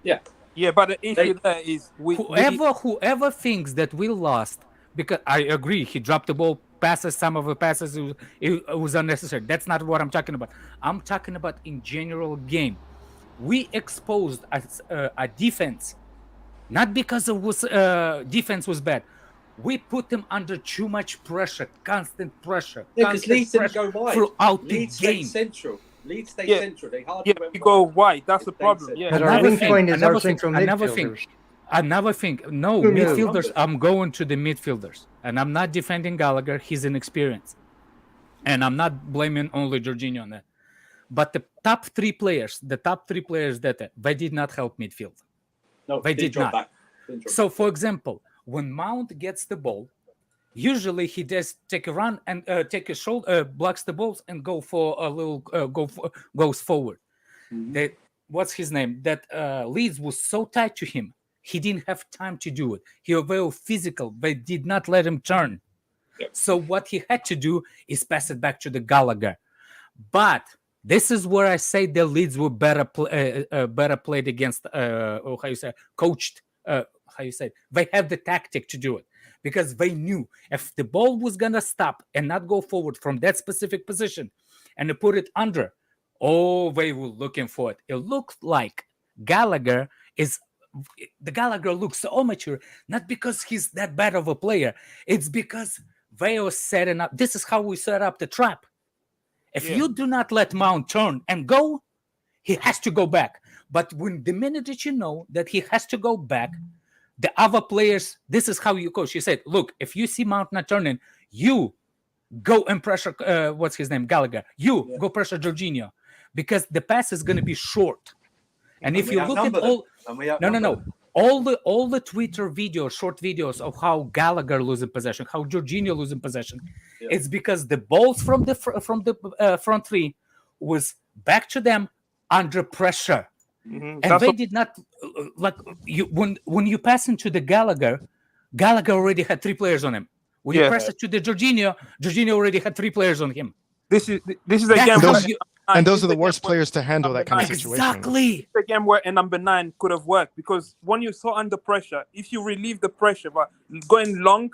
Yeah. Yeah, but the issue there is whoever thinks that we lost, because I agree, he dropped the ball, passes, some of the passes it was unnecessary. That's not what I'm talking about. I'm talking about in general game. We exposed a defense, not because it was defense was bad. We put them under too much pressure, constant pressure. Yeah, because Leeds didn't go wide. Throughout Leeds the game. stayed central. Leeds stayed central. They hardly went you go wide. That's the problem. central. Yeah. But our weak point is our central midfielders. Another thing. No, Who knew? midfielders. I'm going to the midfielders. And I'm not defending Gallagher. He's inexperienced. And I'm not blaming only Jorginho on that. But the top three players that they did not help midfield. No, they did not. Back. So, for example, when Mount gets the ball, usually he does take a run and take a shoulder, blocks the balls and go for a little goes forward. Mm-hmm. What's his name? That Leeds was so tight to him, he didn't have time to do it. He was very physical. They did not let him turn. Yep. So what he had to do is pass it back to the Gallagher. But this is where I say the Leeds were better played against coached. They have the tactic to do it because they knew if the ball was gonna stop and not go forward from that specific position and they put it under, they were looking for it. It looked like Gallagher looks so mature, not because he's that bad of a player. It's because they are setting up. This is how we set up the trap. If you do not let Mount turn and go, he has to go back. But when the minute that you know that he has to go back, the other players, this is how you coach. You said, look, if you see Mount not turning, you go and pressure, Gallagher. You go pressure Jorginho. Because the pass is going to be short. And if you look at all the Twitter videos, short videos of how Gallagher losing possession, how Jorginho losing possession, it's because the balls from the front three was back to them under pressure. Mm-hmm. And they did not when you pass into the Gallagher already had three players on him. When you press it to the Jorginho already had three players on him. This is again. And those are the worst players to handle that kind of situation. Exactly. The game where a number 9 could have worked because when you're so under pressure, if you relieve the pressure by going long,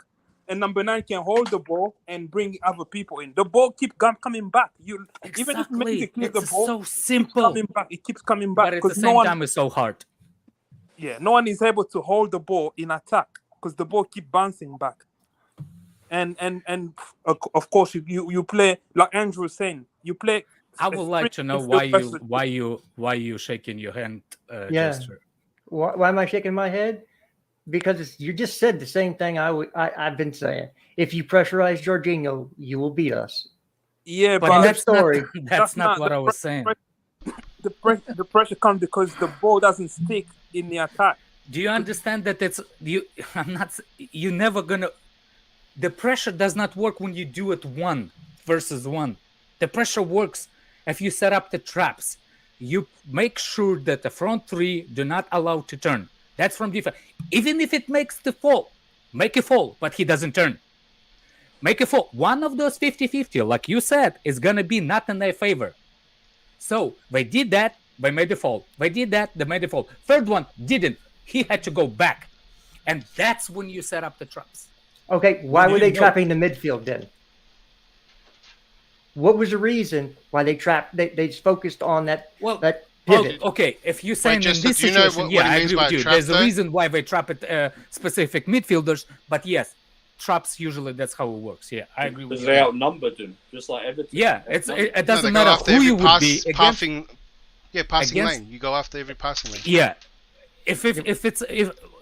and number 9 can hold the ball and bring other people in. The ball keeps coming back. Even if you make it clear the ball, so simple. It keeps coming back. But at the same time, it's so hard. Yeah, no one is able to hold the ball in attack because the ball keeps bouncing back. And of course you play like Andrew was saying. You play. I would like to know why you shaking your hand gesture. Why am I shaking my head? Because you just said the same thing I've been saying. If you pressurize Jorginho, you will beat us. Yeah, but that's not what I was saying. The pressure comes because the ball doesn't stick in the attack. Do you understand that you're never gonna. The pressure does not work when you do it 1 versus 1. The pressure works if you set up the traps. You make sure that the front three do not allow to turn. That's from defense. Even if it makes the fall, make a fall, but he doesn't turn. Make a fall. One of those 50-50, like you said, is going to be not in their favor. So they did that, they made the fall. They did that, they made the fall. Third one didn't. He had to go back. And that's when you set up the traps. Okay, why were they trapping the midfield then? What was the reason why they trapped? They focused on that pivot. Okay, if you're saying in this situation, I agree with you. There's a reason why they trap at specific midfielders, but yes, traps usually that's how it works. Yeah, I agree with you. Because they outnumbered them, just like Everton. Yeah, it doesn't matter who you would be. Passing lane. You go after every passing lane. Yeah, if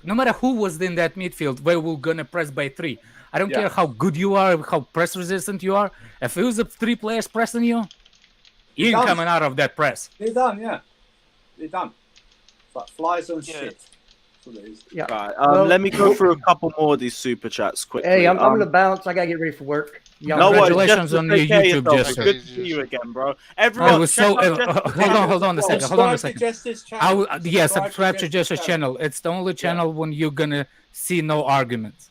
no matter who was in that midfield, they were gonna press by 3. I don't care how good you are, how press resistant you are. If it was 3 players pressing you, you ain't coming out of that press. They're done, yeah. They're done. It's like flies on shit. That's what it is. Yeah. Right. Let me go through a couple more of these super chats quickly. Hey, I'm gonna bounce. I gotta get ready for work. Congratulations on your YouTube gesture. Good to see you again, bro. Everyone, hold on a second. Subscribe to Jester's channel. It's the only channel when you're gonna see no arguments.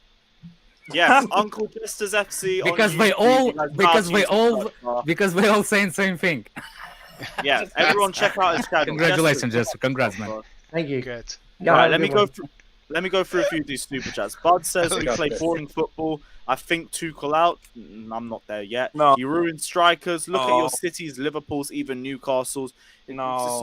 Yes, Uncle Jester's FC. Because on we YouTube. all, You guys because can't we use all, the search bar. because we all saying same thing. Yeah, everyone check out his channel. Congratulations, Jester. Congrats, man. Thank you. Good. Y'all Right, have a let me good go one. through. Let me go through a few of these super chats. Bud says we Go play for it. boring football. I think Tuchel out. I'm not there yet. No. He ruined strikers. Look at No. your cities, Liverpool's, even Newcastle's. It's No.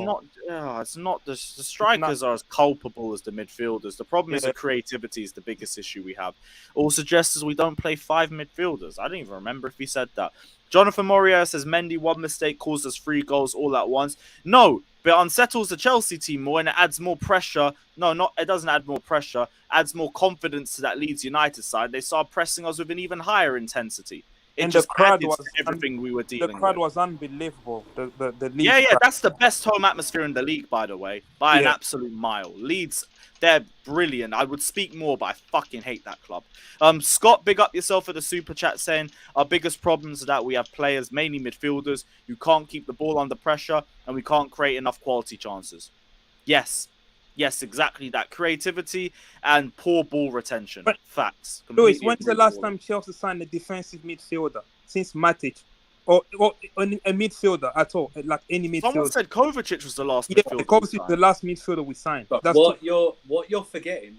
not. It's not. The strikers are as culpable as the midfielders. The problem is Yeah. the creativity is the biggest issue we have. All suggests we don't play 5 midfielders. I don't even remember if he said that. Jonathan Moria says Mendy, one mistake caused us 3 goals all at once. No, but it unsettles the Chelsea team more and it adds more pressure. No, it doesn't add more pressure. Adds more confidence to that Leeds United side. They start pressing us with an even higher intensity. It And just the crowd added was to everything we were The dealing crowd with. was unbelievable. The Leeds Yeah, crowd. that's the best home atmosphere in the league, by the way, by an Yeah. absolute mile. Leeds, they're brilliant. I would speak more, but I fucking hate that club. Scott, big up yourself for the super chat saying our biggest problems are that we have players, mainly midfielders, who can't keep the ball under pressure and we can't create enough quality chances. Yes, exactly that. Creativity and poor ball retention. But- Facts. Louis, Completely when's the agree last with all time Chelsea signed a defensive midfielder? Since Matic. Or a midfielder at all, like any of them. Someone midfielder. sakovic Kovacic was the last Yeah, midfielder. Kovacic we is the signed. last midfielder we signed. But That's what you're forgetting,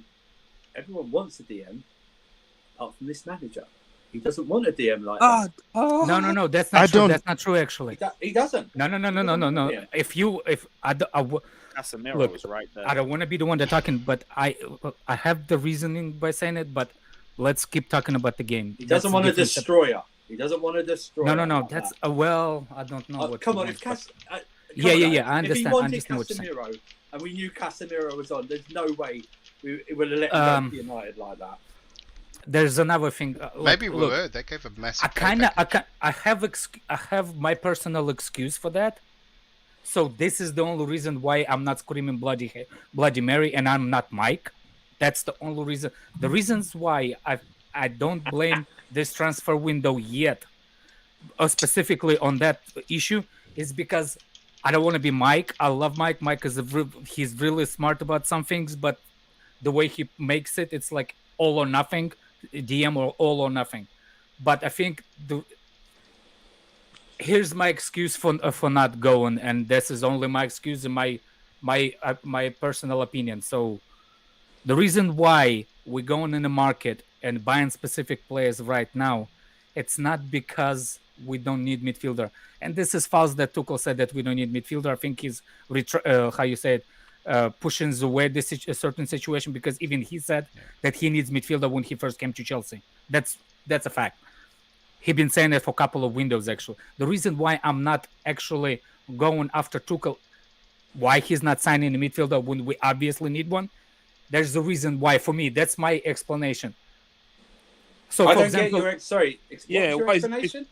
everyone wants a DM, apart from this manager. He doesn't want a DM like that. No, that's I not true. don't- That's not true, actually. He doesn't. No. Yeah. If Casemiro Look, was right there. I don't want to be the one that talking, but I have the reasoning by saying it. But let's keep talking about the game. He That's doesn't want a different. destroyer. He doesn't want a destroyer. No. like That's that. well, I don't know what. Come he on, wants, if but- I Yeah. I If he understand. I wanted understand what you're saying. Casemiro and we knew Casemiro was on, there's no way we would have let him go to United like that. There's another thing. Maybe we look, were. They gave a massive. I have my personal excuse for that. So this is the only reason why I'm not screaming Bloody Mary and I'm not Mike. That's the only reason. The reasons why I don't blame this transfer window yet, specifically on that issue, is because I don't want to be Mike. I love Mike. Mike is he's really smart about some things, but the way he makes it, it's like all or nothing, DM or all or nothing. But I think here's my excuse for not going, and this is only my excuse and my personal opinion. So the reason why we're going in the market and buying specific players right now, it's not because we don't need midfielder. And this is false that Tuchel said that we don't need midfielder. I think he's pushing away this a certain situation, because even he said that he needs midfielder when he first came to Chelsea. That's a fact. He's been saying that for a couple of windows, actually. The reason why I'm not actually going after Tuchel, why he's not signing a midfielder when we obviously need one, there's a reason why. For me, that's my explanation. So, I for don't example, get your sorry. What's your why is- explanation?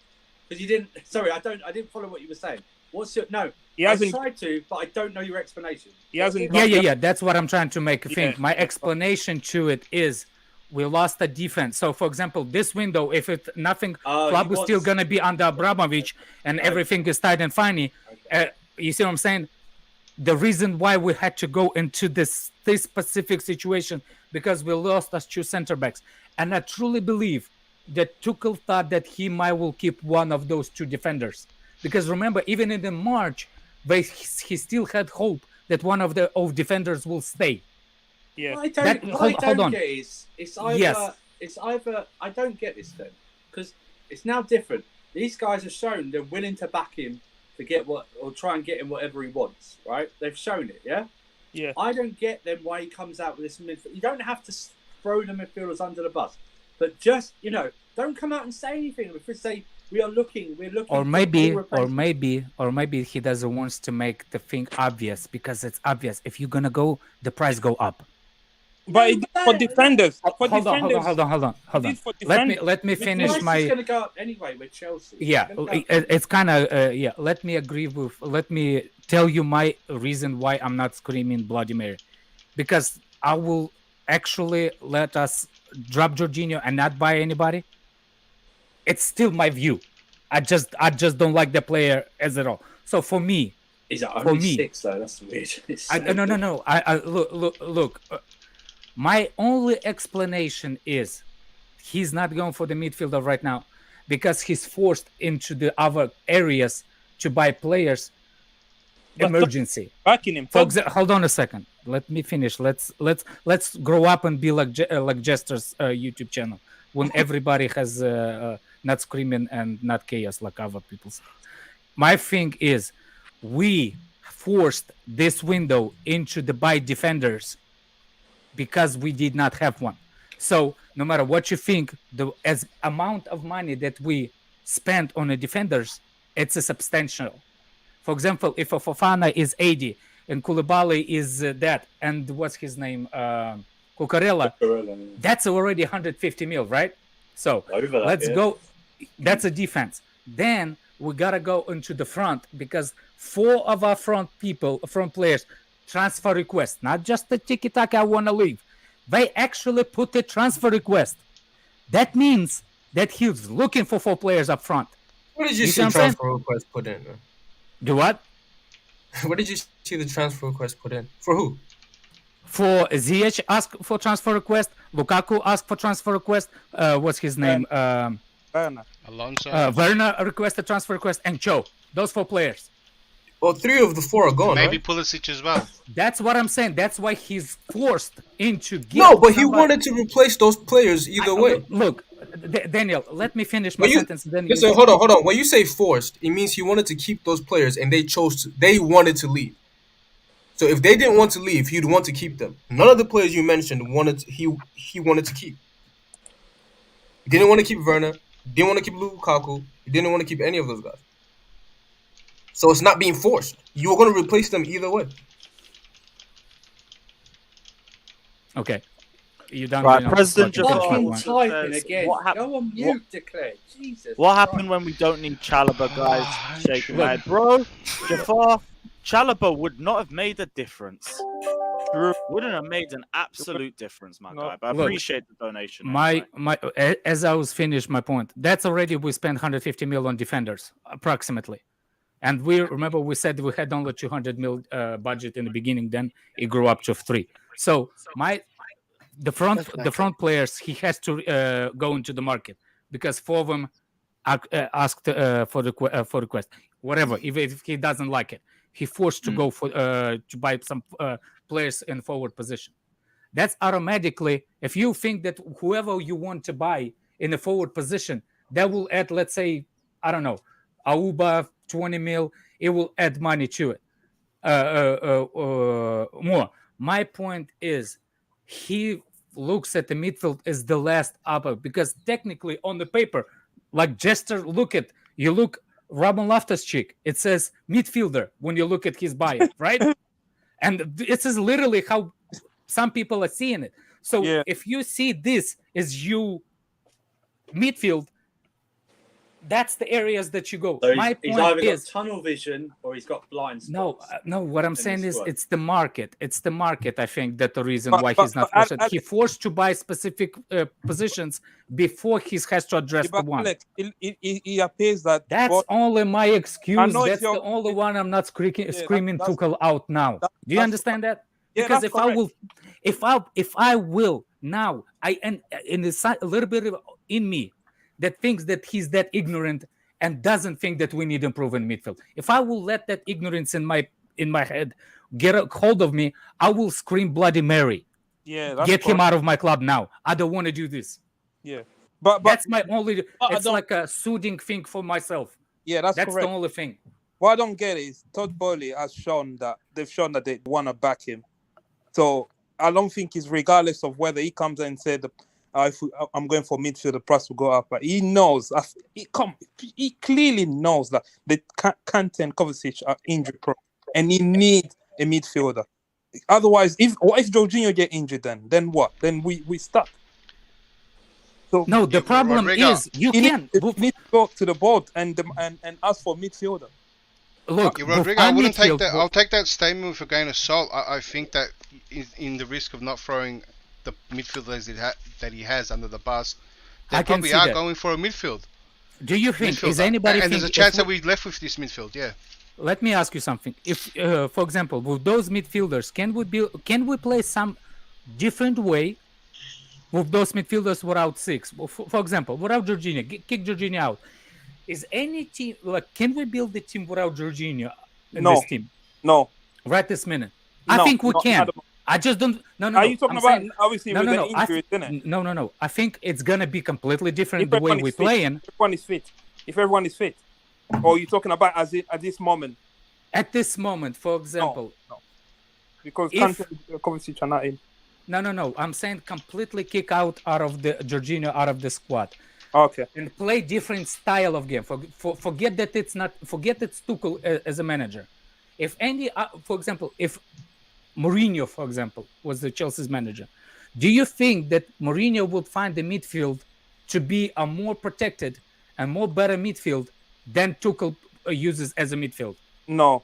Because you didn't. Sorry, I didn't follow what you were saying. What's your no? He I hasn't- tried to, but I don't know your explanation. He hasn't. yeah. That's what I'm trying to make a thing. Yeah. My explanation to it is we lost the defense. So, for example, this window, if it's nothing, club he is still wants- going to be under Abramovich and everything is tight and fine. You see what I'm saying? The reason why we had to go into this specific situation, because we lost us 2 center backs. And I truly believe that Tuchel thought that he might will keep one of those 2 defenders. Because remember, even in the March, he still had hope that one of the defenders will stay. Yeah. What I Hold on. get is it's either Yes. I don't get this then, because it's now different. These guys have shown they're willing to back him to get or try and get him whatever he wants, right? They've shown it, yeah. Yeah. I don't get then why he comes out with this midfield. You don't have to throw the midfielders under the bus, but just don't come out and say anything. Just say we're looking. Or for maybe, full replacement. or maybe he doesn't want to make the thing obvious, because it's obvious. If you're gonna go, the price go up. But it did for defenders. For Hold defenders. on. It did for Let defenders. me The finish price my. is going to go up anyway with Chelsea. Yeah, it's kind of Let me tell you my reason why I'm not screaming Bloody Mary, because I will actually let us drop Jorginho and not buy anybody. It's still my view. I just don't like the player as at all. So for me, Is it for only me, 6 though? That's weird. It's so no. I look. My only explanation is he's not going for the midfielder right now because he's forced into the other areas to buy players. Emergency. Backing him. Hold on a second. Let me finish. Let's grow up and be like Jester's YouTube channel when everybody has not screaming and not chaos like other people. My thing is, we forced this window into the buy defenders because we did not have one. So no matter what you think, the as amount of money that we spent on the defenders, it's a substantial. For example, if a Fofana is 80 and Koulibaly is that, and what's his name, Cucurella, that's already 150 mil, right? So let's go. That's a defense. Then we gotta go into the front because 4 of our front players, transfer request, not just the tiki-taka, I want to leave. They actually put the transfer request. That means that he's looking for 4 players up front. What did you see transfer request put in? Do what? What did you see the transfer request put in? For who? For Ziyech asked for transfer request. Lukaku asked for transfer request. What's his name? Werner. Alonso. Werner requested transfer request, and Joe. Those 4 players. Well, 3 of the 4 are gone. Maybe right? Pulisic as well. That's what I'm saying. That's why he's forced into. No, but he wanted to replace those players either way. Look, Daniel, let me finish my sentence. Then listen, hold on. When you say forced, it means he wanted to keep those players, and they wanted to leave. So if they didn't want to leave, he'd want to keep them. None of the players you mentioned he wanted to keep. He didn't want to keep Werner. Didn't want to keep Lukaku. He didn't want to keep any of those guys. So it's not being forced. You were going to replace them either way. Okay. You done right, President Fucking Jafar typing again. Go on mute, Declare. Jesus. What happened when we don't need Chalobah, guys? Shaking my head. Bro, Jafar, Chalobah would not have made a difference. Wouldn't have made an absolute difference, my guy. But I appreciate the donation. As I was finished my point, that's already we spent 150 mil on defenders, approximately. And we said we had only 200 mil budget in the beginning. Then it grew up to 3. So the front players, he has to go into the market because 4 of them asked for the request. Whatever, if he doesn't like it, he forced to go for to buy some players in forward position. That's automatically, if you think that whoever you want to buy in the forward position, that will add, let's say, I don't know, Auba 20 mil, it will add money to it more. My point is, he looks at the midfield as the last upper because technically on the paper, like Jester, look Robin Loftus-Cheek, it says midfielder when you look at his bio, right? And this is literally how some people are seeing it. So if you see this as you midfield, that's the areas that you go. So My he's point either is got tunnel vision or he's got blind spots. No. What I'm saying is, it's the market. It's the market. I think that the reason why he's not forced. He forced to buy specific positions before he has to address the one. Alex, it appears that that's only my excuse. That's the only one. I'm not screaming Tuchel out now. Do you understand that? Because if I will now, and there's a little bit in me that thinks that he's that ignorant and doesn't think that we need improvement in midfield. If I will let that ignorance in my head get a hold of me, I will scream Bloody Mary. Get him out of my club now. I don't want to do this. Yeah, but that's my only. It's like a soothing thing for myself. Yeah, that's correct. The only thing. What I don't get is Todd Bowley has shown that they want to back him. So I don't think it's regardless of whether he comes and said I'm going for midfield, the price will go up. But he knows, he clearly knows that the Kante and Kovacic are injury prone, and he needs a midfielder. Otherwise, if Jorginho get injured, then what? Then we stuck. So no, the problem is you need to go to the board and ask for midfielder. Look, Rodrigo, I wouldn't take that. I'll take that statement with a grain of salt. I think that in the risk of not throwing the midfielders that he has under the bus, they probably are going for a midfield. Do you think is anybody? And there's a chance that we left with this midfield. Yeah. Let me ask you something. If, for example, with those midfielders, can we play some different way with those midfielders without six. For example, without Jorginho, kick Jorginho out. Is any team like? Can we build the team without Jorginho in No. this team? No. Right this minute. No, I think we not can. at the moment. I just don't. No. Are you talking I'm about saying- obviously no, with no, the no. injuries, isn't it? No. I think it's gonna be completely different If the way everyone we're is fit. playing. If everyone is fit. If everyone is fit. Or you talking about at this moment? At this moment, for example, No. Because If- Kovacic are not in. no. I'm saying completely kick out of the Jorginho out of the squad. Okay. And play different style of game. Forget that it's not. Forget it's Tuchel as a manager. If any, for example, if Mourinho, for example, was the Chelsea's manager, do you think that Mourinho would find the midfield to be a more protected and more better midfield than Tuchel uses as a midfield? No.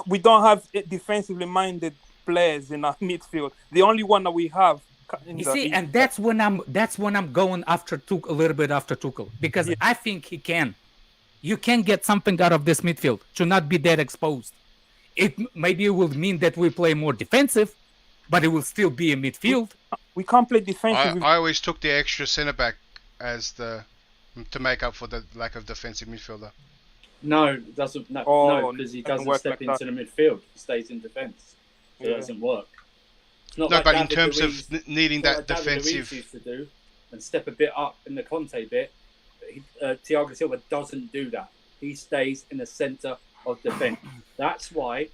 We don't have defensively minded players in our midfield. The only one that we have. You see, and that's when I'm going after a little bit after Tuchel, because I think he can. You can get something out of this midfield to not be that exposed. Maybe it will mean that we play more defensive, but it will still be a midfield. We can't play defensive. I always took the extra centre back as to make up for the lack of defensive midfielder. No, it doesn't. No, because he doesn't step into the midfield. He stays in defence. So it doesn't work. It's not No, but in David terms Luiz- of needing it's not that David Luiz defensive. used to do and step a bit up in the Conte bit. Thiago Silva doesn't do that. He stays in the centre of defence. That's why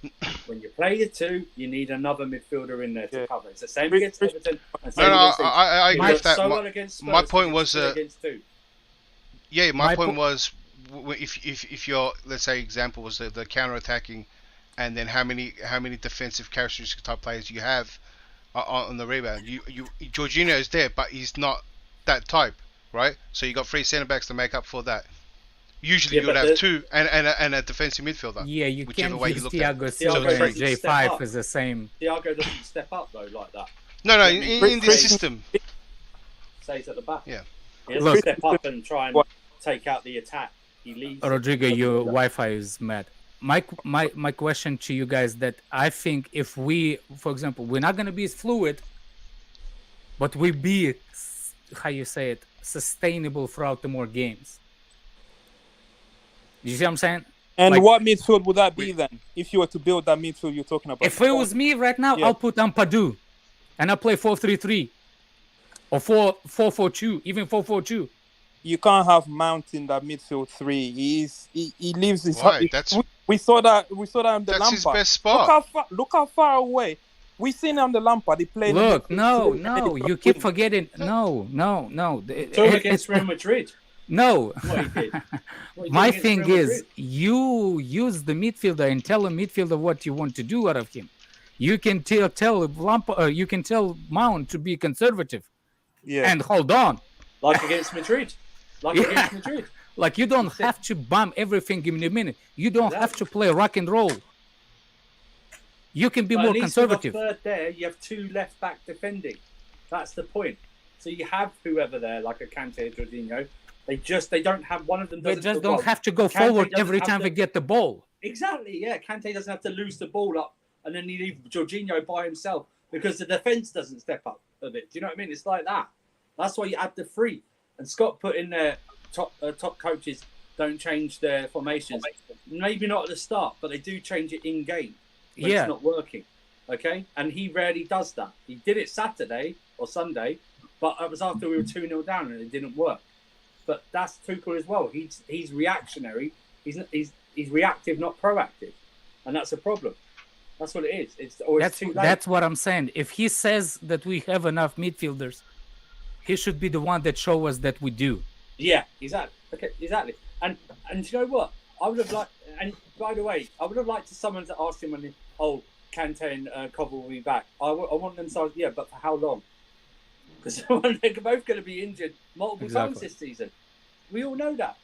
when you play the two, you need another midfielder in there to cover. It's the same against Everton. And same No, against Leeds. I He agree with works that. so well against Spurs, My point he was, works good against two. Yeah, my point was, if your, let's say, example was the counter attacking, and then how many defensive characteristic type players you have on the rebound. Jorginho is there, but he's not that type, right? So you got three centre backs to make up for that. Usually you would have two and a defensive midfielder. Yeah, you whichever can't way use you look at Thiago it. Silva and doesn't step J5 up. is the same. Thiago doesn't step up though like that. No, in this system. Stays at the back. Yeah. He doesn't Look. step up and try and take out the attack. He leaves. Rodrigo, your Wi-Fi is mad. My question to you guys that I think if we, for example, we're not gonna be as fluid, but we be, how you say it, sustainable throughout the more games. You see what I'm saying? And Like, what midfield would that be then? If you were to build that midfield you're talking about? if it was me right now, Yeah. I'll put Ampadu, and I'll play 4-3-3, or 4-4-2, even 4-4-2. You can't have Mount in that midfield three. He leaves his. Why? That's- We saw that. We saw that on the That's Lampard. his best spot. Look how far away. We seen on the Lampard. He played. Look, in the midfield no, three. you keep forgetting. No. It's all against Real Madrid. No. What he did. What he My did against thing Real is, Madrid. you use the midfielder and tell a midfielder what you want to do out of him. You can you can tell Mount to be conservative. Yeah. And hold on. Like against Madrid. Like Yeah. against Madrid. Like you don't have to bomb everything in a minute. You don't have to play rock and roll. You can be But more at least conservative. With a third there, you have two left back defending. That's the point. So you have whoever there, like a Kante, Jorginho. They don't have one of them. They doesn't just score. don't have to go Kante forward doesn't every have time to- they get the ball. Exactly, yeah. Kante doesn't have to lose the ball up and then you leave Jorginho by himself because the defence doesn't step up a bit. Do you know what I mean? It's like that. That's why you add the three. And Scott put in there top coaches don't change their formations. Maybe not at the start, but they do change it in game when Yeah. it's not working. Okay? And he rarely does that. He did it Saturday or Sunday, but it was after we were 2-0 down and it didn't work. But that's Tuchel as well. He's reactionary. He's reactive, not proactive, and that's a problem. That's what it is. It's always too late. That's what I'm saying. If he says that we have enough midfielders, he should be the one that show us that we do. Yeah, exactly. Okay, exactly. And you know what? I would have liked. And by the way, I would have liked someone to ask him when, Kante and Kovacic will be back. I want them to. Yeah, but for how long? Because they're both going to be injured multiple times this season. We all know that.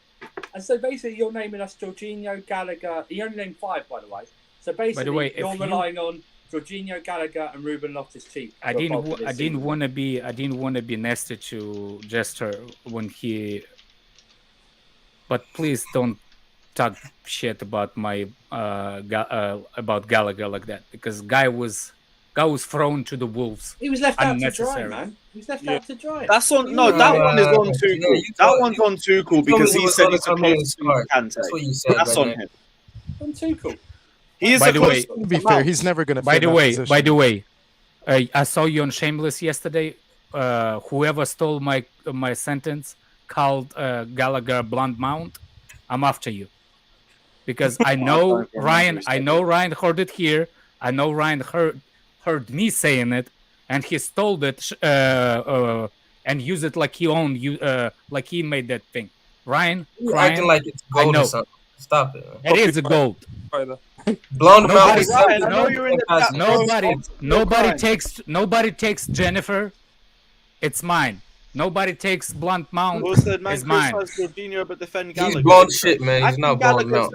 And so basically, you're naming us Jorginho, Gallagher. He only named 5, by the way. So basically, way, you're if you- relying on Jorginho, Gallagher, and Ruben Loftus-Cheek. I didn't want to be nasty to Jester when he. But please don't talk shit about my about Gallagher like that, because guy was guy was thrown to the wolves. He was left out to dry, unnecessary. man. He was left out to dry. That's on. No, that one is on Tuchel. That one's on Tuchel because he said he's supposed to be Kante. That's what you said. That's on him. On Tuchel. He is By the way, To be fair, he's never going to. by the way, I saw you on Shameless yesterday. Whoever stole my sentence called Gallagher Blonde Mount. I'm after you, because I know Ryan. I know Ryan heard it here. I know Ryan heard me saying it, and he stole it and used it like he owned you, like he made that thing. Ryan, You're acting like it's gold or something. Stop it. It is a gold. Blonde Mount. Nobody takes Jennifer. It's mine. Nobody takes Blunt Mount. It's mine. But defend He's blonde shit, man. He's not blonde Mount.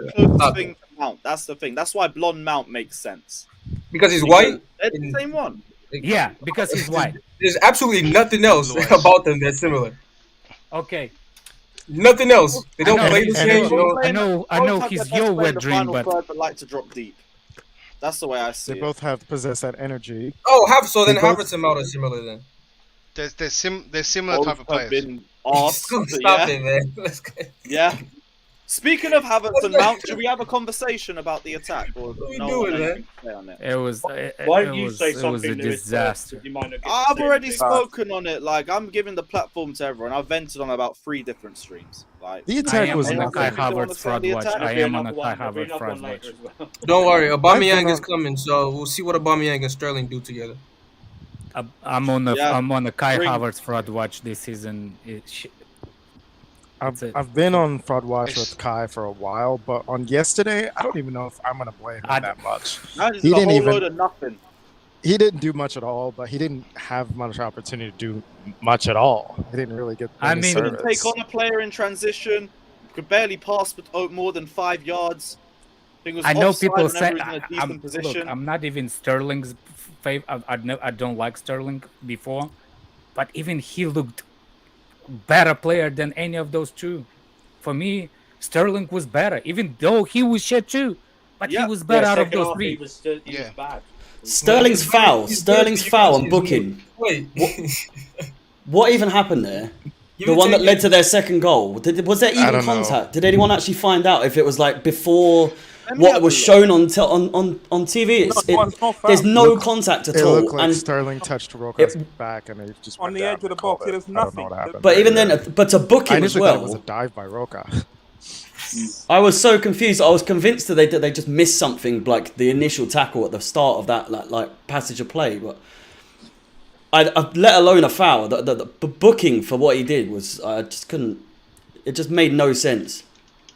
That's the thing. That's why blonde Mount makes sense. Because he's white? They're the same one. Yeah, because he's white. There's absolutely nothing else about them that's similar. Okay. Nothing else. They don't play the same. I know he's your wet dream, but like to drop deep. That's the way I see it. They both possess that energy. Oh, so then Havertz and Mount are similar then. They're similar type of players. Stop it, man. Yeah. Speaking of Havertz and Mount, should we have a conversation about the attack? Or it was. Why don't you say something? It was a disaster. I've already spoken on it. Like, I'm giving the platform to everyone. I've vented on about 3 different streams. Like, the attack was on a Kai Havertz fraud watch. I am on a Kai Havertz fraud watch. Don't worry, Aubameyang is coming, so we'll see what Aubameyang and Sterling do together. I'm on a Kai Havertz fraud watch this season. I've been on fraud watch with Kai for a while, but on yesterday, I don't even know if I'm gonna blame him that much. He didn't even. Load of nothing. He didn't do much at all, but he didn't have much opportunity to do much at all. He didn't really get. He didn't take on a player in transition. Could barely pass more than 5 yards. I know people say look, I'm not even Sterling's favorite. I don't like Sterling before, but even he looked better player than any of those two. For me, Sterling was better, even though he was shit too. But he was better out of those 3. He was bad. Sterling's foul on booking. Wait. What even happened there? The one that led to their second goal. Was there even contact? Did anyone actually find out if it was like before what was shown on TV? There's no contact at all. It looked like Sterling touched Roca's back and it just on the edge of the box. There's nothing. But even then, but to book him as well. It was a dive by Roca. I was so confused. I was convinced that they just missed something, like the initial tackle at the start of that like passage of play. But I let alone a foul. The booking for what he did was I just couldn't. It just made no sense.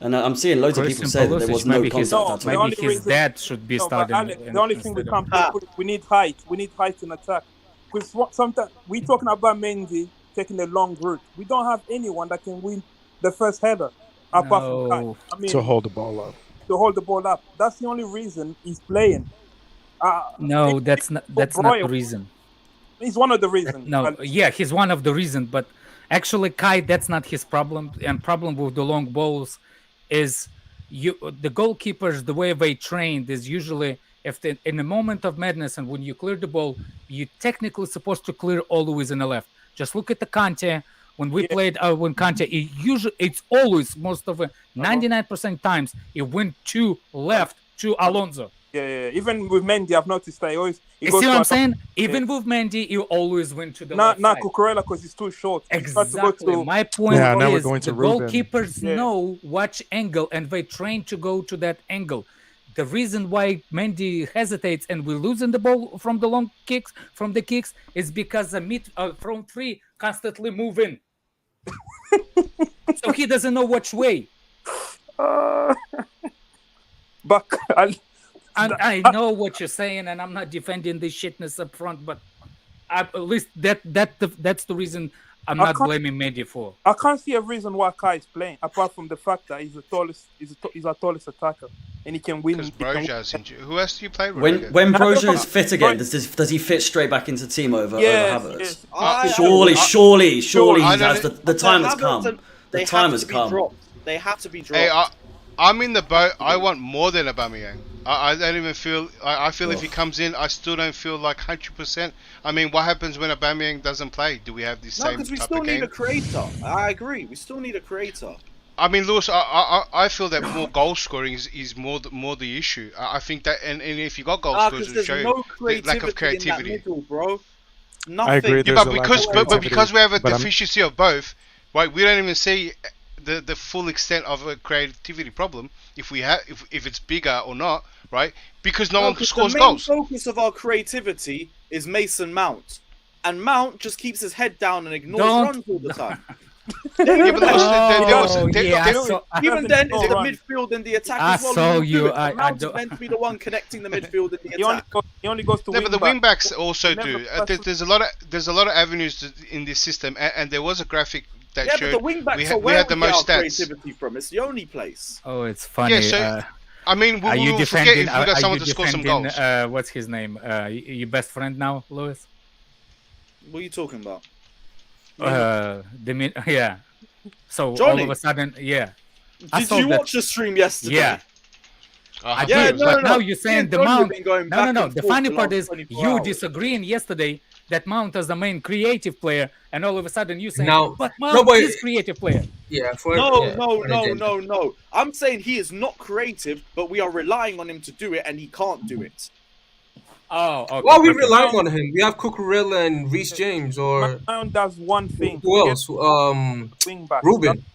And I'm seeing loads of people say that there was no contact at all. Maybe his dad should be starting. The only thing we can't play, we need height. We need height in attack. Because sometimes we're talking about Mendy taking the long route. We don't have anyone that can win the first header apart from Kai. I mean, to hold the ball up. To hold the ball up. That's the only reason he's playing. No, that's not the reason. He's one of the reasons. He's one of the reasons. But actually, Kai, that's not his problem. And problem with the long balls is the goalkeepers, the way they trained is usually in a moment of madness and when you clear the ball, you're technically supposed to clear always in the left. Just look at the Kante. When we played when Kante, it's always most of 99% times it went to left to Alonso. Yeah. Even with Mendy, I've noticed that you see what I'm saying? Even with Mendy, you always went to the left side. Not Cucurella because he's too short. Exactly. My point is the goalkeepers know which angle and they train to go to that angle. The reason why Mendy hesitates and we're losing the ball from the long kicks, from the kicks, is because the front 3 constantly moving. So he doesn't know which way. But I know what you're saying, and I'm not defending the shitness up front, but at least that's the reason I'm not blaming Mendy for. I can't see a reason why Kai is playing, apart from the fact that he's our tallest attacker, and he can win. Because Broja's injured. Who else do you play with? When Broja is fit again, does he fit straight back into the team over Havertz? Surely he has. The time has come. The time has come. They have to be dropped. I'm in the boat. I want more than Aubameyang. I don't even feel. I feel if he comes in, I still don't feel like 100%. I mean, what happens when Aubameyang doesn't play? Do we have this No, same because we type still of need game? a creator. I agree. We still need a creator. I mean, Lewis, I feel that more goal scoring is more the issue. I think that, and if you got goal scorers, Because it will there's show no the lack of creativity in that creativity. middle, bro. Nothing. I agree. Yeah, There's but a lack because of but creativity, because we have a but I'm- deficiency of both, right? We don't even see the full extent of a creativity problem if it's bigger or not, right? Because no one 'cause scores the main goals. focus of our creativity is Mason Mount, and Mount just keeps his head down and ignores Don't- runs all the time. Yeah, but Even then, it's the midfield and the attack I as well. saw who do you, it. I Mount is don't- meant to be the one connecting the midfield and the He only attack. he only goes to No, but the wing wingbacks also Never do. passes- There's a lot of avenues in this system, and there was a graphic that Yeah, showed but the wingbacks we are had, where we had the we get most our stats. creativity from. It's the only place. Oh, it's funny. Yeah, so I mean, are we you will forget defending? if we got Are someone you to score some defending, goals. what's his name? Your best friend now, Lewis? What are you talking about? Yeah. So Johnny? all of a sudden, yeah. I Did saw you that- watch the stream yesterday? Yeah. I Yeah, did, no, but no, now no. you're saying Me the and Johnny have Mount. been going No, back no, no. and The forth funny the part last is 24 you hours. disagreeing yesterday that Mount is the main creative player, and all of a sudden you saying, Now- but Mount no, but- is creative player. Yeah, for No, yeah, no, for no, agenda. no, no. I'm saying he is not creative, but we are relying on him to do it, and he can't do it. Oh, okay. Why are we okay. relying on him? We have Cucurella and Reece James, or Mount does one thing. who else? Wing back. Ruben.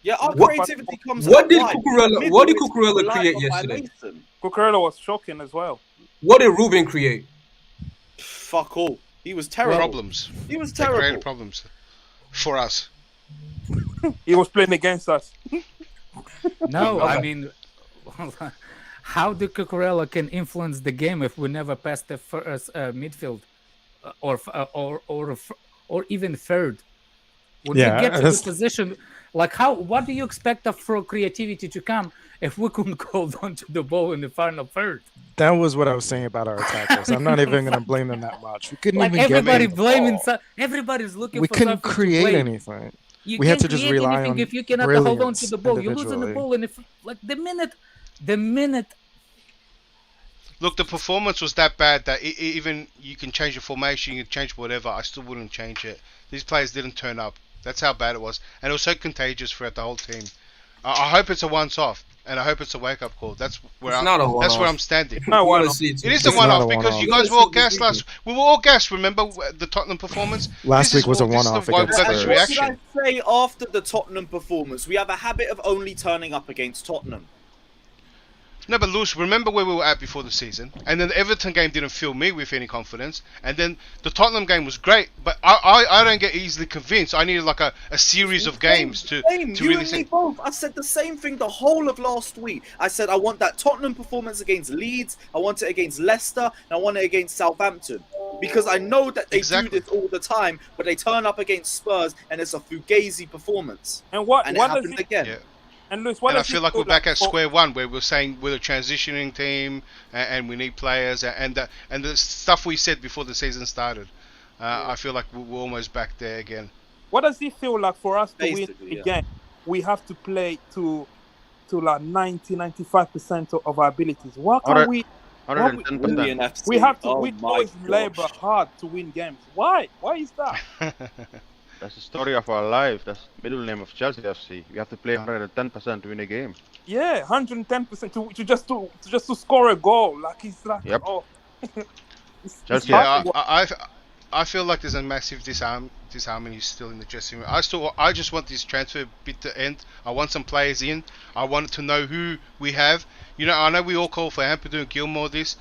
Yeah, our What- creativity comes. What out did wide. Cucurella? Middle What did is Cucurella relied create on by yesterday? Mason. Cucurella was shocking as well. What did Ruben create? Fuck all. He was terrible. Problems. He was They created terrible. problems for us. He was playing against us. No, I mean, how the Cucurella can influence the game if we never pass the first midfield, or even third? When Yeah, we get to the that's- position, like how? What do you expect of for creativity to come if we couldn't hold on to the ball in the final third? That was what I was saying about our attackers. I'm not even gonna blame them that much. We couldn't Like even everybody get them. blaming, everybody's looking. We for couldn't something to create blame. anything. You We had can't to just create rely anything on if you cannot hold on to brilliance the ball. You're losing the individually. ball, and if like the minute. Look, the performance was that bad that even you can change the formation, you can change whatever. I still wouldn't change it. These players didn't turn up. That's how bad it was, and it was so contagious throughout the whole team. I hope it's a once-off, and I hope it's a wake-up call. That's where It's not a that's one-off. where I'm standing. No, why not? Honestly, It is It's a not one-off a because one-off. you guys were all gassed last. We were all gassed. Remember the Tottenham performance? Last This is week was a what- this is one-off why we against got this Spurs. What did I reaction. say after the Tottenham performance? We have a habit of only turning up against Tottenham. No, but Lewis, remember where we were at before the season, and then the Everton game didn't fill me with any confidence, and then the Tottenham game was great, but I don't get easily convinced. I needed like a series of games to Same. to You really and me see. both. I said the same thing the whole of last week. I said I want that Tottenham performance against Leeds. I want it against Leicester. And I want it against Southampton. Because I know that they Exactly. do this all the time, but they turn up against Spurs and it's a fugazi performance. And what And it what does happened it? again. Yeah. And Luis, what And I does feel it like feel we're back at for- square one, where we're saying we're a transitioning team, and we need players, and the stuff we said before the season started. I feel like we're almost back there again. What does it feel like for us to win Basically, yeah. again? We have to play to like 95% of our abilities. Why can't we? why we- 110%. FC. We have to. Oh we my always gosh. labor hard to win games. Why? Why is that? That's the story of our life. That's middle name of Chelsea FC. We have to play 110% to win a game. Yeah, 110% to just to score a goal. Like it's like Yep. oh. It's Chelsea, hard Yeah, to- I feel like there's a massive disharmony still in the dressing room. I just want this transfer bit to end. I want some players in. I want to know who we have. You know, I know we all call for Ampadu and Gilmore this.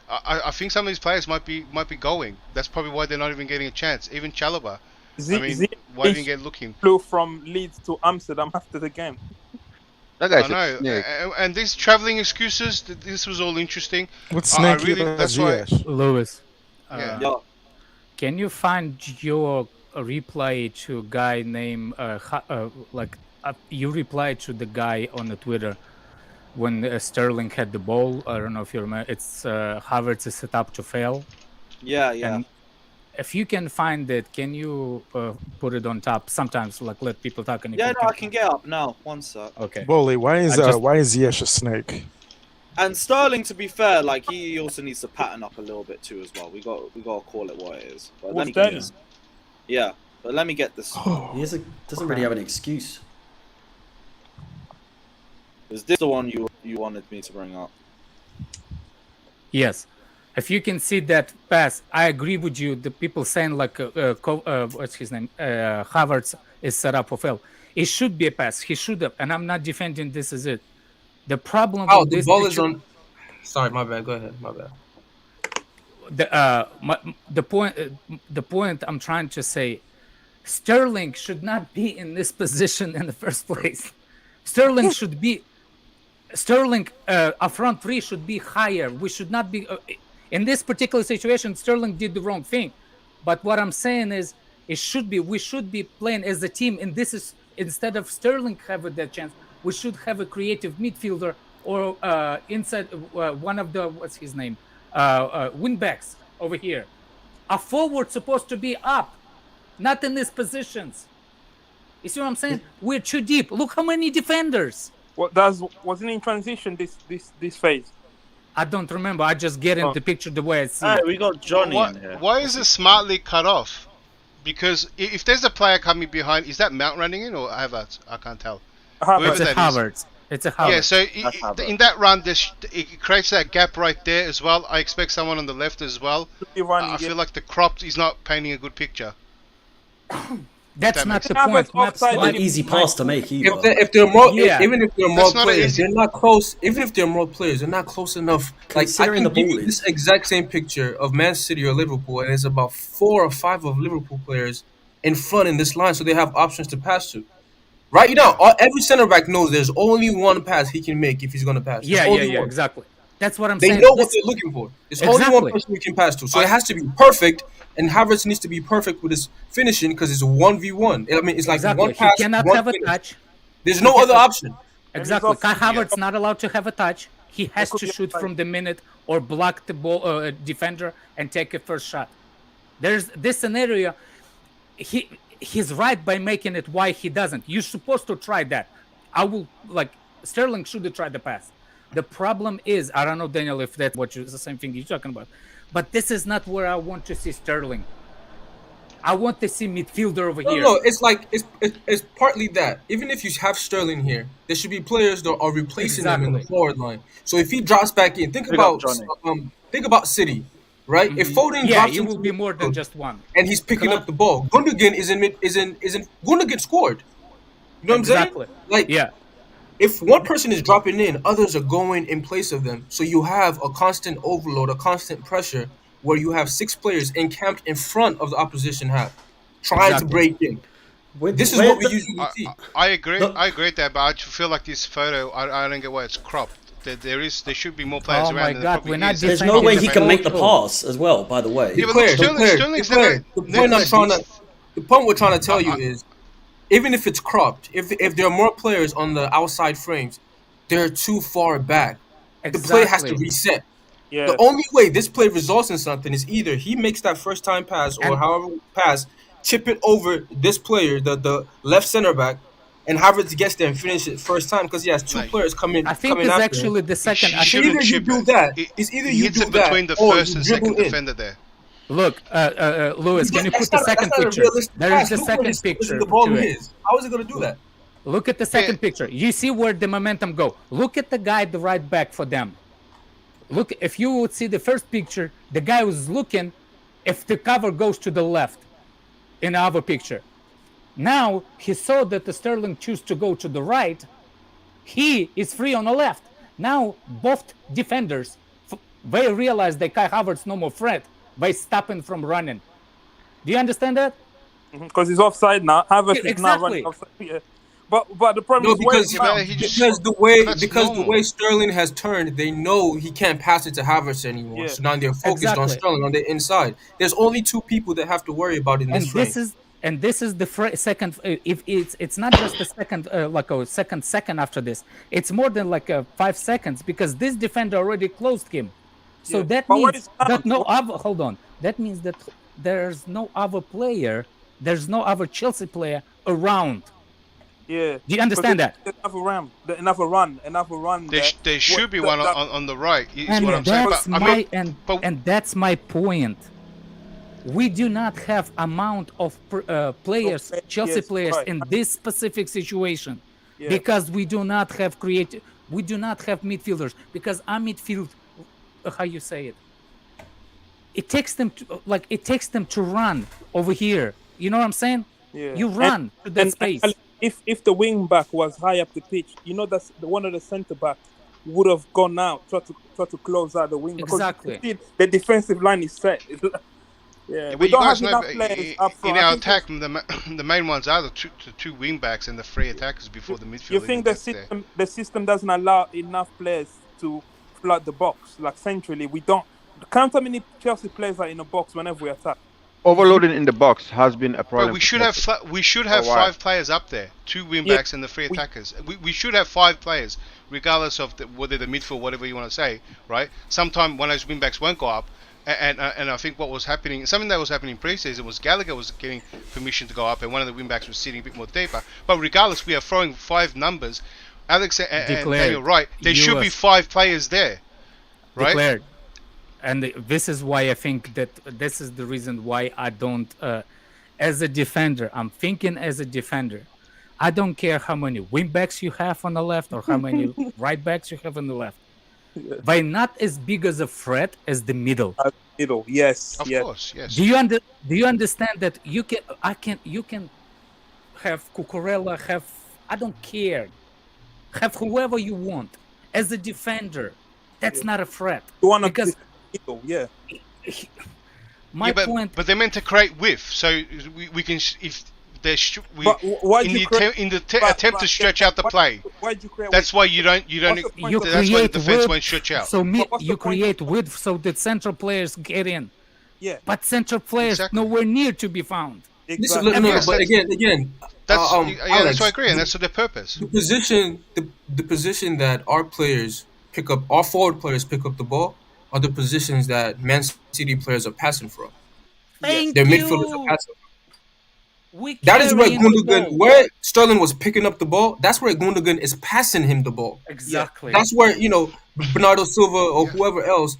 I think some of these players might be going. That's probably why they're not even getting a chance. Even Chalobah. I mean, why didn't he get looking? Flew from Leeds to Amsterdam after the game. That I guy's a know, snake. and these traveling excuses. This was all interesting. What's I snaky really, about that's why. Ziyech? Lewis, Yeah. Yeah. can you find your reply to guy named you replied to the guy on the Twitter when Sterling had the ball? I don't know if you remember. It's Havertz is set up to fail. Yeah, yeah. And if you can find it, can you put it on top? Sometimes, like let people talk. And Yeah, no, I can get up now. One sec. Okay. Bully, why is Ziyech a snake? And Sterling, to be fair, like he also needs to pattern up a little bit too as well. We got to call it what it is. But let me get this. Yeah, but let me get this. He doesn't really have an excuse. Is this the one you wanted me to bring up? Yes. If you can see that pass, I agree with you. The people saying like, what's his name? Havertz is set up for fail. It should be a pass. He should have. And I'm not defending this as it. The problem with the this ball is on. Sorry, my bad. Go ahead. My bad. The point I'm trying to say, Sterling should not be in this position in the first place. Sterling should be. A front three should be higher. We should not be in this particular situation. Sterling did the wrong thing, but what I'm saying is, we should be playing as a team. And this is instead of Sterling having that chance, we should have a creative midfielder or inside one of the wingbacks over here. A forward supposed to be up, not in these positions. You see what I'm saying? We're too deep. Look how many defenders. Wasn't in transition this phase? I don't remember. I just get in the picture the way I see it. We got Johnny in here. Why is it smartly cut off? Because if there's a player coming behind, is that Mount running in or Havertz? I can't tell. It's a Havertz. It's a Havertz. Yeah, so in that run, it creates that gap right there as well. I expect someone on the left as well. I feel like the crop is not painting a good picture. That's not the point. It's not an easy pass to make either. If there are more, even if there are more players, they're not close. Even if there are more players, they're not close enough. Like I can give you this exact same picture of Man City or Liverpool, and there's about 4 or 5 of Liverpool players in front in this line, so they have options to pass to. Right now, every center back knows there's only one pass he can make if he's going to pass. Yeah, exactly. That's what I'm saying. They know what they're looking for. There's only one person we can pass to, so it has to be perfect. And Havertz needs to be perfect with his finishing because it's a 1v1. I mean, it's like one pass. He cannot have a touch. There's no other option. Exactly. Kai Havertz not allowed to have a touch. He has to shoot from the minute or block the ball defender and take a first shot. There's this scenario. He's right by making it why he doesn't. You're supposed to try that. Sterling should have tried the pass. The problem is, I don't know, Daniel, if that's the same thing you're talking about. But this is not where I want to see Sterling. I want to see midfielder over here. No, it's like it's partly that. Even if you have Sterling here, there should be players that are replacing him in the forward line. So if he drops back in, think about City, right? If Foden drops it will be more than just one. And he's picking up the ball. Gundogan isn't Gundogan scored. You know what I'm saying? Like if one person is dropping in, others are going in place of them. So you have a constant overload, a constant pressure where you have 6 players encamped in front of the opposition half, trying to break in. This is what we usually see. I agree there, but I feel like this photo, I don't get why it's cropped. There should be more players around. Oh my God, we're not. There's no way he can make the pass as well. By the way, The point we're trying to tell you is, even if it's cropped, if there are more players on the outside frames, they're too far back. The play has to reset. Yeah. The only way this play results in something is either he makes that first time pass or however pass, chip it over this player, the left center back, and Havertz gets there and finish it first time because he has 2 players coming. I think it's actually the second. Either you do that, between the first and second defender there. Look, Lewis, can you put the second picture? There is the second picture. How is it going to do that? Look at the second picture. You see where the momentum go. Look at the guy at the right back for them. Look, if you would see the first picture, the guy was looking if the cover goes to the left in our picture. Now, he saw that the Sterling choose to go to the right. He is free on the left. Now, both defenders, they realize that Kai Havertz no more threat by stopping from running. Do you understand that? Because he's offside now. Havertz is now running offside. Yeah. But the problem is the way Sterling has turned, they know he can't pass it to Havertz anymore. Yeah. So now they're focused on Sterling on the inside. There's only 2 people that have to worry about it in this frame. And this is the second. If it's not just the second, like a second after this. It's more than like 5 seconds because this defender already closed him. So that means that hold on. That means that there's no other player, there's no other Chelsea player around. Yeah. Do you understand that? Another run. There should be one on the right. Is And what I'm saying. that's But my and that's my point. We do not have amount of players, Chelsea players, in this specific situation, because we do not have we do not have midfielders. Because our midfield, how you say it? It takes them to run over here. You know what I'm saying? Yeah. You run to that space. If the wing back was high up the pitch, you know that's one of the centre back would have gone out, try to close out the wing. Exactly. Because the defensive line is set. Yeah, but you guys know in our attack, the main ones are the two wing backs and the three attackers before the midfield. You think the system doesn't allow enough players to flood the box? Like centrally, we don't. Count how many Chelsea players are in the box whenever we attack. Overloading in the box has been a problem. But we should have 5 players up there, 2 wing backs and the 3 attackers. We should have 5 players, regardless of whether the midfield, whatever you want to say, right? Sometime one of those wing backs won't go up, and I think what was happening, something that was happening pre-season was Gallagher was getting permission to go up, and one of the wing backs was sitting a bit more deeper. But regardless, we are throwing 5 numbers. Alex and Daniel, right? There should be 5 players there, right? Declared. And this is why I think that this is the reason why I don't, as a defender, I'm thinking as a defender. I don't care how many wing backs you have on the left or how many right backs you have on the left. They're not as big as a threat as the middle. Yes. Of course, yes. Do you understand that you can have Cucurella, I don't care. Have whoever you want. As a defender, that's not a threat. Because my point, but they're meant to create width, so we can if they attempt to stretch out the play. That's why you don't. That's why the defense won't stretch out. So you create width so that central players get in. Yeah. But central players nowhere near to be found. Exactly. But again, that's Alex, that's what I agree, and that's their purpose. The position that our players pick up, our forward players pick up the ball, are the positions that Man City players are passing from. Their midfielders are passing from. That is where Gundogan, where Sterling was picking up the ball, that's where Gundogan is passing him the ball. Exactly. That's where, Bernardo Silva or whoever else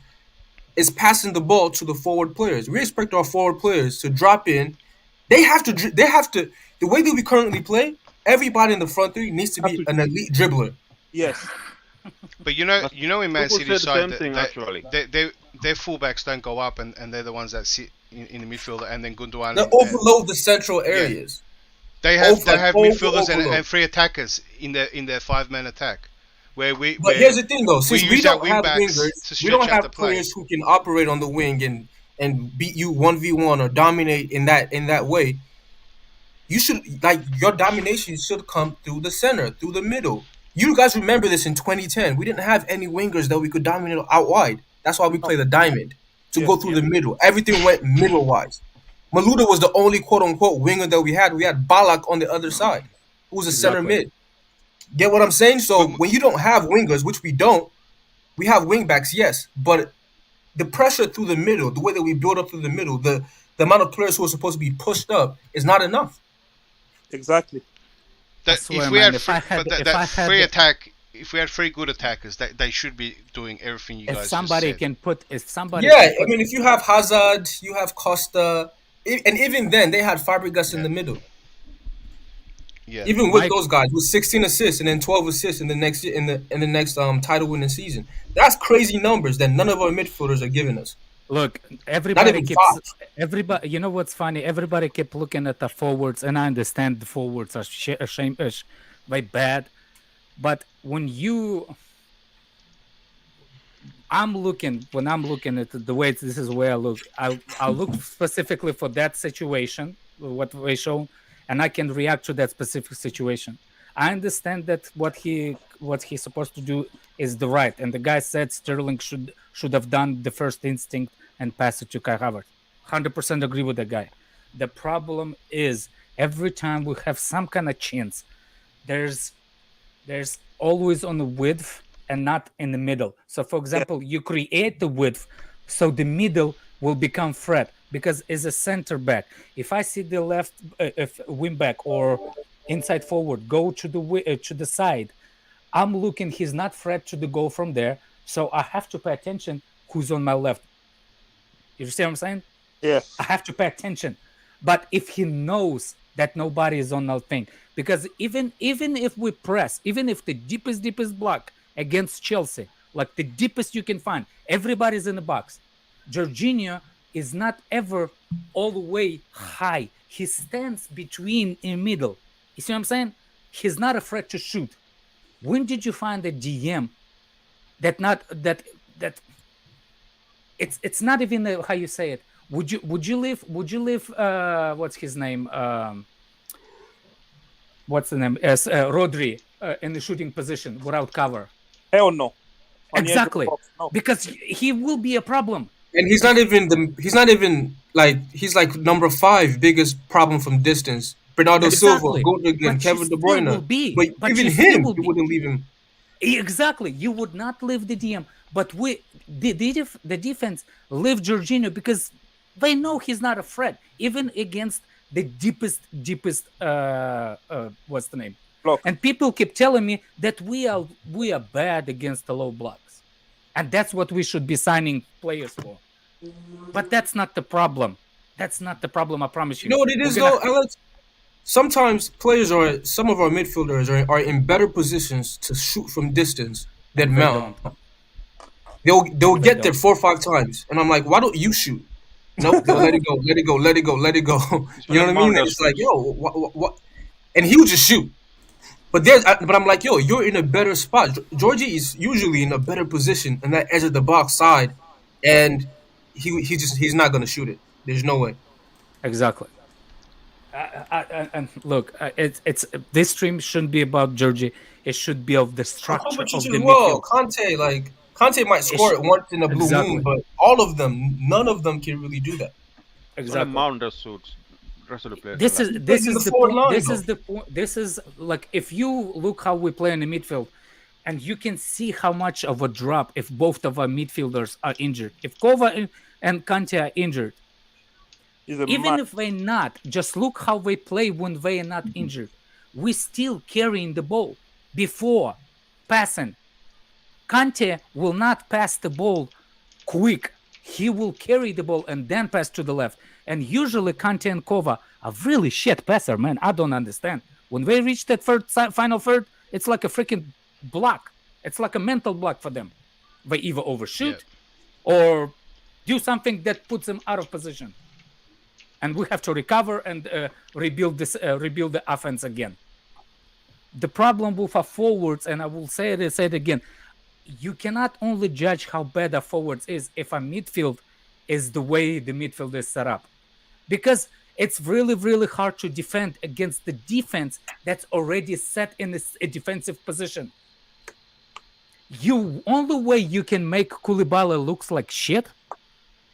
is passing the ball to the forward players. We expect our forward players to drop in. They have to, the way that we currently play, everybody in the front three needs to be an elite dribbler. Yes. But in Man City side, their fullbacks don't go up, and they're the ones that sit in the midfield, and then Gundogan. They overload the central areas. Yeah. They have midfielders and 3 attackers in their 5-man attack. But here's the thing, though, since we don't have wingers, we don't have players who can operate on the wing and beat you 1v1 or dominate in that way. You should your domination should come through the center, through the middle. You guys remember this in 2010. We didn't have any wingers that we could dominate out wide. That's why we played the diamond to go through the middle. Everything went middle-wise. Maluda was the only quote-unquote winger that we had. We had Balak on the other side, who was a center mid. Get what I'm saying? So when you don't have wingers, which we don't, we have wingbacks, yes. But the pressure through the middle, the way that we build up through the middle, the amount of players who are supposed to be pushed up is not enough. Exactly. If we had 3 good attackers, they should be doing everything you guys just said. If you have Hazard, you have Costa, and even then they had Fabregas in the middle. Yeah. Even with those guys, with 16 assists and then 12 assists in the next title winning season, that's crazy numbers that none of our midfielders are giving us. Look, everybody keeps. You know what's funny? Everybody kept looking at the forwards, and I understand the forwards are very bad, but when I'm looking at the way this is where I look. I'll look specifically for that situation, what they show, and I can react to that specific situation. I understand that what he's supposed to do is the right, and the guy said Sterling should have done the first instinct and pass it to Kai Havertz. 100% agree with the guy. The problem is every time we have some kind of chance, there's always on the width and not in the middle. So, for example, you create the width, so the middle will become threat. because as a center back, if I see the left wing back or inside forward go to the side, I'm looking. He's not threat to the goal from there, so I have to pay attention who's on my left. You see what I'm saying? Yeah. I have to pay attention. But if he knows that nobody is on our thing, because even if we press, even if the deepest block against Chelsea, like the deepest you can find, everybody's in the box. Jorginho is not ever all the way high. He stands between in middle. You see what I'm saying? He's not afraid to shoot. When did you find a DM that it's not even how you say it? Would you leave what's his name? What's the name? Rodri in the shooting position without cover? Hell no. Exactly. No. Because he will be a problem. And he's not even like number 5 biggest problem from distance. Bernardo Silva, Gundogan, Kevin De Bruyne. But even him, you wouldn't leave him. Exactly. You would not leave the DM. But the defense leave Jorginho because they know he's not a threat, even against the deepest what's the name? Block. And people keep telling me that we are bad against the low blocks, and that's what we should be signing players for. But that's not the problem. That's not the problem. I promise you. You know what it is though, Alex? Sometimes some of our midfielders are in better positions to shoot from distance than Mount. They'll get there 4 or 5 times, and I'm like, why don't you shoot? Nope, let it go. You know what I mean? It's like, yo, what? And he would just shoot. But I'm like, yo, you're in a better spot. Georgie is usually in a better position in that edge of the box side, and he's not gonna shoot it. There's no way. Exactly. And look, it's this stream shouldn't be about Georgie. It should be of the structure of the midfield. Conte might score it once in a blue moon, but none of them can really do that. Exactly. Mount suits. This is the point. This is like, if you look how we play in the midfield, and you can see how much of a drop if both of our midfielders are injured. If Kova and Kante are injured, even if they're not, just look how they play when they are not injured. We still carrying the ball before passing. Kante will not pass the ball quick. He will carry the ball and then pass to the left. And usually Kante and Kova are really shit passer, man. I don't understand. When they reach that final third, it's like a freaking block. It's like a mental block for them. They either overshoot or do something that puts them out of position. And we have to recover and rebuild the offense again. The problem with our forwards, and I will say it again, you cannot only judge how bad our forwards is if our midfield is the way the midfield is set up. Because it's really, really hard to defend against the defense that's already set in a defensive position. Only way you can make Koulibaly looks like shit,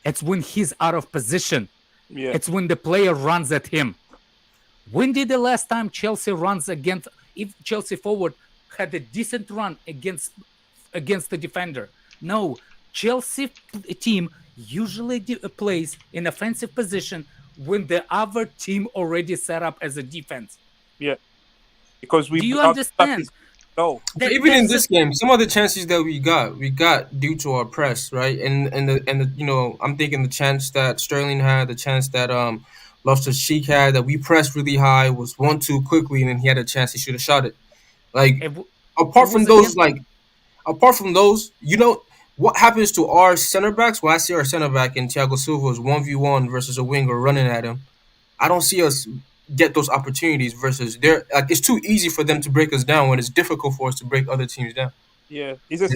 it's when he's out of position. Yeah. It's when the player runs at him. When did the last time Chelsea runs against, if Chelsea forward had a decent run against the defender? No, Chelsea team usually plays in offensive position when the other team already set up as a defense. Yeah, because do you understand? No, even in this game, some of the chances that we got due to our press, right? And the you know, I'm thinking the chance that Sterling had, the chance that Loftus-Cheek had, that we pressed really high, was 1-2 quickly, and then he had a chance he should have shot it. Like apart from those, you know what happens to our center backs? Well, I see our center back in Thiago Silva is 1v1 versus a winger running at him. I don't see us get those opportunities versus it's too easy for them to break us down when it's difficult for us to break other teams down. Yeah,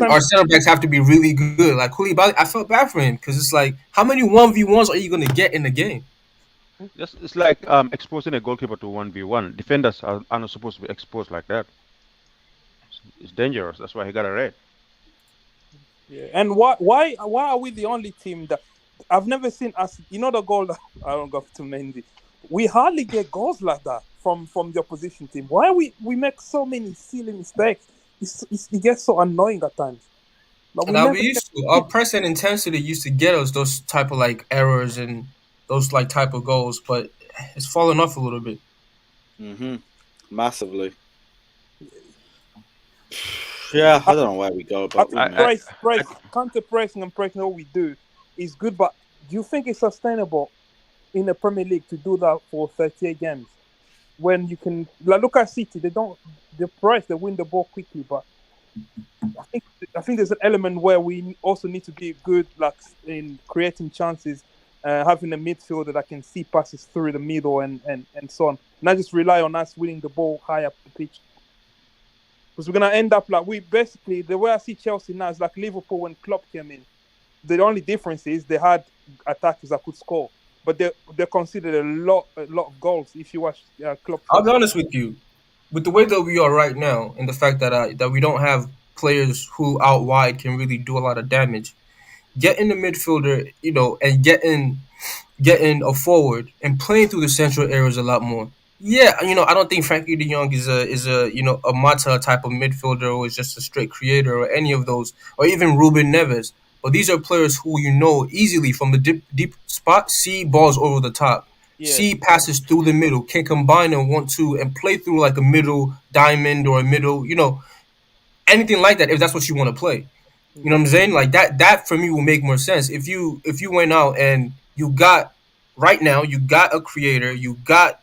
our center backs have to be really good. Like Koulibaly, I felt bad for him because it's like, how many 1v1s are you going to get in the game? It's like exposing a goalkeeper to 1v1. Defenders are not supposed to be exposed like that. It's dangerous. That's why he got a red. Yeah, and why are we the only team that I've never seen us? You know the goal that I don't go to Mendy. We hardly get goals like that from the opposition team. Why we make so many silly mistakes? It gets so annoying at times. But we used to. Our press and intensity used to get us those type of like errors and those like type of goals, but it's fallen off a little bit. Massively. Yeah, I don't know where we go, but counter pressing and pressing all we do is good, but do you think it's sustainable in the Premier League to do that for 38 games? When you can look at City, they win the ball quickly, but I think there's an element where we also need to be good, like in creating chances, having a midfielder that can see passes through the middle and so on. Not just rely on us winning the ball high up the pitch, because we're gonna end up like the way I see Chelsea now is like Liverpool when Klopp came in. The only difference is they had attackers that could score, but they considered a lot of goals. If you watch Klopp, I'll be honest with you, with the way that we are right now, and the fact that we don't have players who out wide can really do a lot of damage. Getting the midfielder, and getting a forward and playing through the central areas a lot more. Yeah, I don't think Frankie de Jong is a Mata type of midfielder or is just a straight creator or any of those, or even Ruben Neves. But these are players who easily from the deep spot see balls over the top, see passes through the middle, can combine in 1-2 and play through like a middle diamond or a middle, anything like that if that's what you want to play. You know what I'm saying? Like that for me will make more sense. If you went out and you got a creator, you got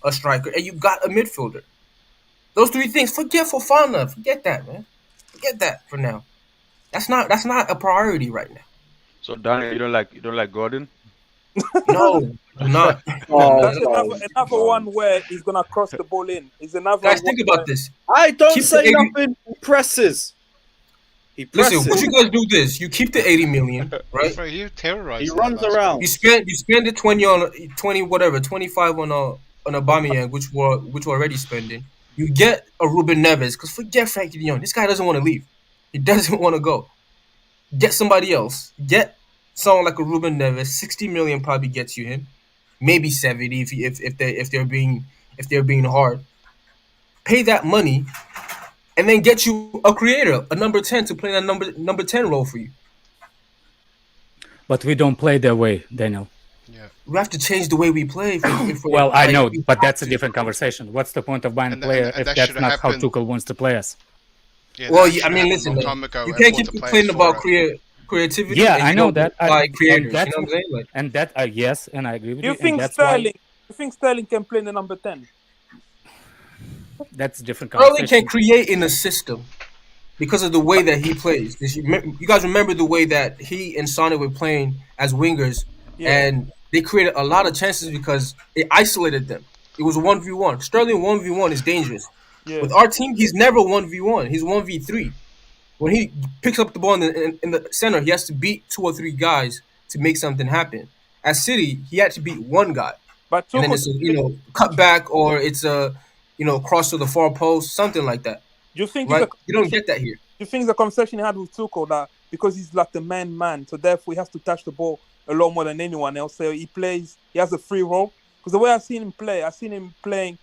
a striker, and you got a midfielder. Those three things, forget Fofana. Forget that, man. Forget that for now. That's not a priority right now. So Daniel, you don't like Gordon? No, I'm not. That's another one where he's gonna cross the ball in. Is another. Guys, think about this. I don't say nothing. He presses. Listen, what you guys do this? You keep the 80 million, right? You terrorize. He runs around. You spend the 25 on Aubameyang, which we're already spending. You get a Ruben Neves, because forget Frankie de Jong. This guy doesn't want to leave. He doesn't want to go. Get somebody else. Get someone like a Ruben Neves. 60 million probably gets you him. Maybe 70 if they're being hard. Pay that money, and then get you a creator, a number 10 to play that number 10 role for you. But we don't play that way, Daniel. Yeah. We have to change the way we play. Well, I know, but that's a different conversation. What's the point of buying a player if that's not how Tuchel wants to play us? Yeah, well, I mean, listen, you can't keep complaining about creativity. Yeah, I know that. Creators, you know what I'm saying? Like, and that, yes, and I agree with you. You think Sterling can play in the number 10? That's a different conversation. Sterling can create in a system because of the way that he plays. You guys remember the way that he and Sonny were playing as wingers, and they created a lot of chances because it isolated them. It was 1v1. Sterling 1v1 is dangerous. Yeah. With our team, he's never 1v1. He's 1v3. When he picks up the ball in the center, he has to beat 2 or 3 guys to make something happen. At City, he had to beat one guy. But and then it's a cut back, or it's a cross to the far post, something like that. You think right? You don't get that here. You think the conversation he had with Tuchel that because he's like the man, so therefore he has to touch the ball a lot more than anyone else. So he has a free role. Because the way I've seen him playing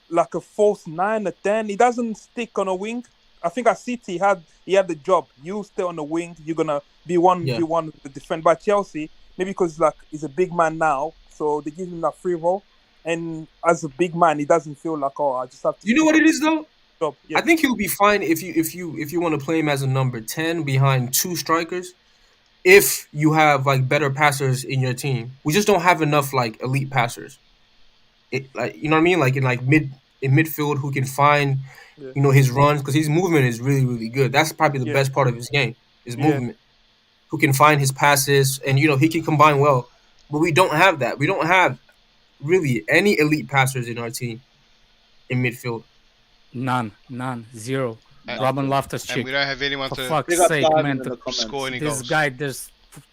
like a false 9, a 10. He doesn't stick on a wing. I think at City he had the job. You stay on the wing, you're gonna be 1v1 with the defense. But Chelsea, maybe because he's a big man now, so they give him that free role. And as a big man, he doesn't feel like, I just have to. You know what it is though? Job. Yeah. I think he'll be fine if you want to play him as a number 10 behind 2 strikers. If you have like better passers in your team, we just don't have enough like elite passers. You know what I mean? Like in midfield, who can find his runs, because his movement is really, really good. That's probably the best part of his game, his movement. Who can find his passes, and he can combine well. But we don't have that. We don't have really any elite passers in our team in midfield. None, zero. Robin Loftus-Cheek. And we don't have anyone for to fuck's sake, man, to score any goals. This guy,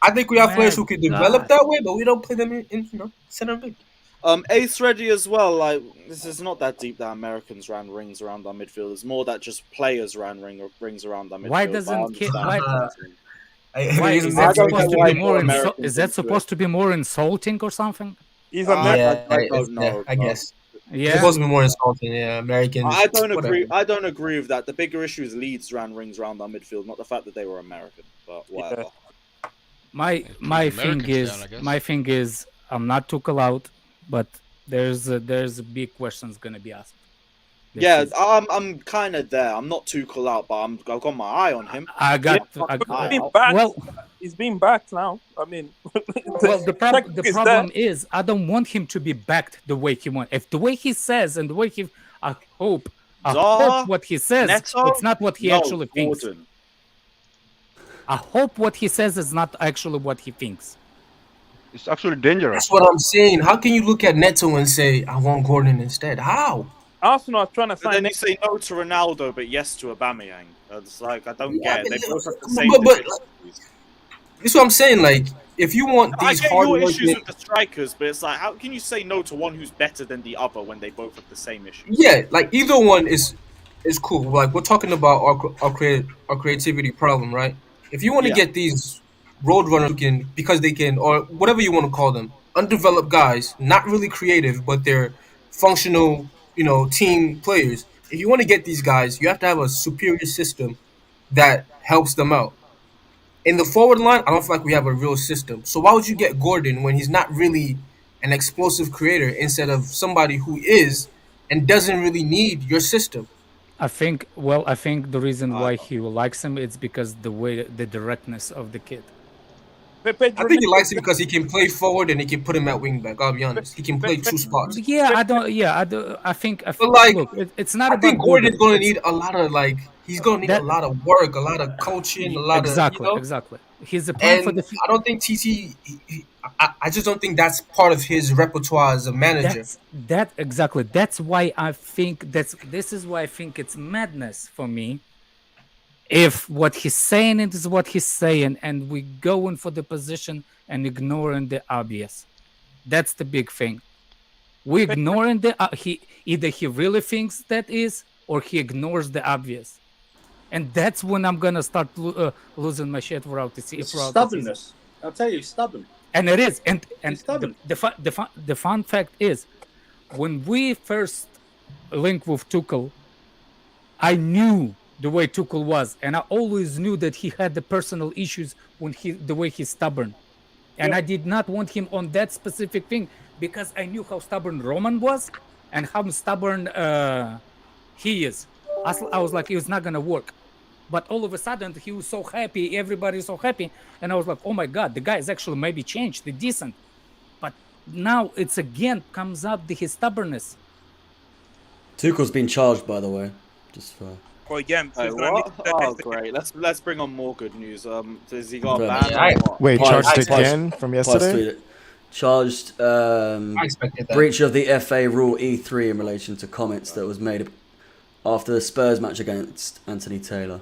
I think we have players who can develop that way, but we don't play them in center mid. Ace ready as well. Like, this is not that deep that Americans ran rings around our midfield. It's more that just players ran rings around our midfield. Why doesn't is that supposed to be more insulting or something? He's American. I don't know. I guess. Yeah, it's supposed to be more insulting. Yeah, Americans. I don't agree. I don't agree with that. The bigger issue is Leeds ran rings around our midfield, not the fact that they were American. But whatever. My thing is I'm not Tuchel out, but there's a big questions gonna be asked. Yeah, I'm kind of there. I'm not Tuchel out, but I've got my eye on him. He's being backed now. I mean, the problem is I don't want him to be backed the way he wants. If the way he says and the way I hope what he says, it's not what he actually thinks. I hope what he says is not actually what he thinks. It's actually dangerous. That's what I'm saying. How can you look at Neto and say, I want Gordon instead? How? Arsenal are trying to sign. Then you say no to Ronaldo, but yes to Aubameyang. It's like, I don't get it. They both have the same That's what I'm saying. Like, if you want these I get your issues with the strikers, but it's like, how can you say no to one who's better than the other when they both have the same issues? Yeah, like either one is cool. Like, we're talking about our creativity problem, right? If you want to get these roadrunners because they can, or whatever you want to call them, undeveloped guys, not really creative, but they're functional, team players. If you want to get these guys, you have to have a superior system that helps them out. In the forward line, I don't feel like we have a real system. So why would you get Gordon when he's not really an explosive creator instead of somebody who is and doesn't really need your system? I think the reason why he likes him is because the directness of the kid. I think he likes it because he can play forward and he can put him at wingback. I'll be honest, he can play two spots. I think. But like, look, it's not. I think Gordon's going to need a lot of He's going to need a lot of work, a lot of coaching, a lot of exactly. He's a plan for the. I don't think TT. I just don't think that's part of his repertoire as a manager. Exactly. That's why I think this is why I think it's madness for me. If what he's saying is what he's saying, and we going for the position and ignoring the obvious, that's the big thing. We ignoring either he really thinks that is, or he ignores the obvious, and that's when I'm gonna start losing my shit throughout the season. Stubbornness. I'll tell you, stubborn. And it is, and the fun fact is, when we first linked with Tuchel, I knew the way Tuchel was, and I always knew that he had the personal issues the way he's stubborn, and I did not want him on that specific thing because I knew how stubborn Roman was and how stubborn he is. I was like, it's not gonna work. But all of a sudden, he was so happy, everybody's so happy, and I was like, oh my god, the guy is actually maybe changed, they're decent. But now it's again comes up his stubbornness. Tuchel's been charged, by the way, just for. Oh, again, great. Let's bring on more good news. Has he got a ban? Wait, charged again from yesterday? Charged breach of the FA Rule E3 in relation to comments that was made after the Spurs match against Anthony Taylor.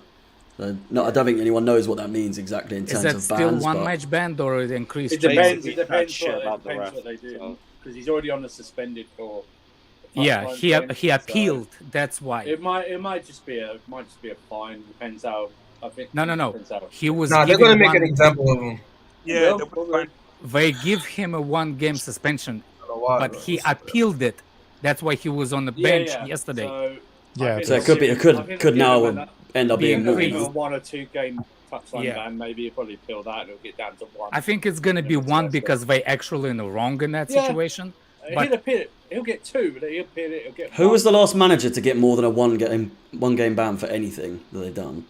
So, no, I don't think anyone knows what that means exactly in terms of bans. Is that still one match ban or it increased? It depends what they do. Because he's already on the suspended for. Yeah, he appealed. So that's why. It might just be a fine. Depends how. I think. No. He was. They're going to make an example of him. Yeah, they give him a 1-game suspension, but he appealed it. That's why he was on the bench yesterday. So it could now end up being more. 1 or 2 game touchline ban. Maybe he'll probably appeal that. It'll get down to 1. I think it's going to be 1 because they actually in the wrong in that situation. He'll appeal it. He'll get 2, but he'll appeal it. He'll get. Who was the last manager to get more than a one game ban for anything that they've done?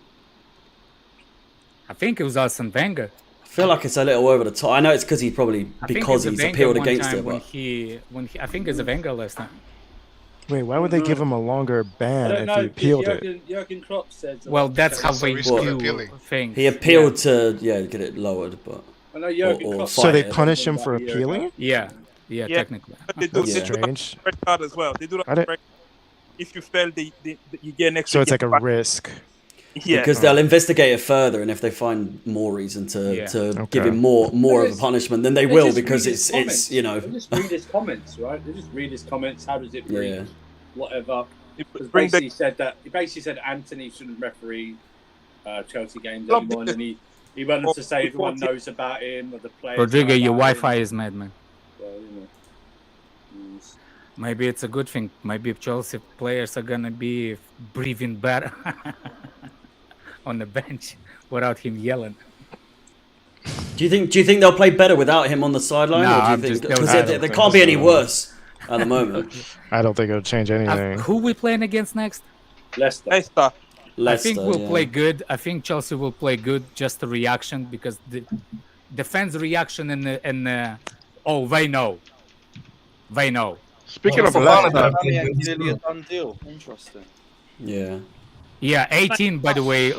I think it was Arsene Wenger. I feel like it's a little over the top. I know it's because he's appealed against it. When he, I think it's a Wenger last time. Wait, why would they give him a longer ban if he appealed it? Jurgen Klopp said. Well, that's how they do things. He appealed to get it lowered, but. So they punish him for appealing? Yeah, technically. That's strange. As well. They do that. If you fail, you get an extra. So it's like a risk. Yeah. Because they'll investigate it further, and if they find more reason to give him more of a punishment, then they will, because it's They just read his comments, right? They just read his comments. How does it read? Yeah. Whatever. He basically said Anthony shouldn't referee Chelsea games anymore, and he went on to say everyone knows about him or the players. Rodrigo, your Wi-Fi is mad, man. So, maybe it's a good thing. Maybe Chelsea players are gonna be breathing better on the bench without him yelling. Do Do you think they'll play better without him on the sideline? No, or do you I'm think just- because I they don't can't be any worse at the moment? I don't think it'll change anything. Who we playing against next? Leicester. I think we'll yeah. play good. I think Chelsea will play good. Just the reaction because the fans' reaction and they know. Speaking of Leicester, Leicester, nearly a done deal. Interesting. Yeah. Yeah, 18 by the way,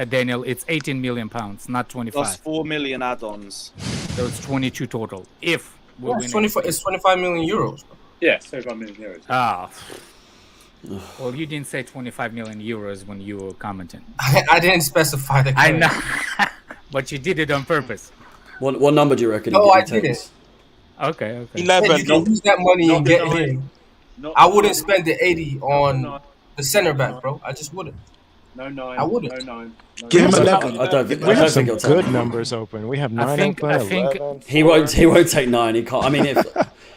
Daniel. It's 18 million pounds, not 25. Plus 4 million add-ons. So it's 22 total. If we win. It's 25 million euros. Yeah, 25 million euros. Ah. Well, you didn't say 25 million euros when you were commenting. I didn't specify the. I know, but you did it on purpose. What number do you reckon? No, I takes? didn't. Okay. 11. You can use that money and get him. I wouldn't spend the 80 on the center back, bro. I just wouldn't. No 9. I wouldn't. No 9. No Give him 9. 11. I don't We think have some he'll take good nine. numbers open. We have 9 I think- open. I think- 11, He won't take 9. He can't. I mean, if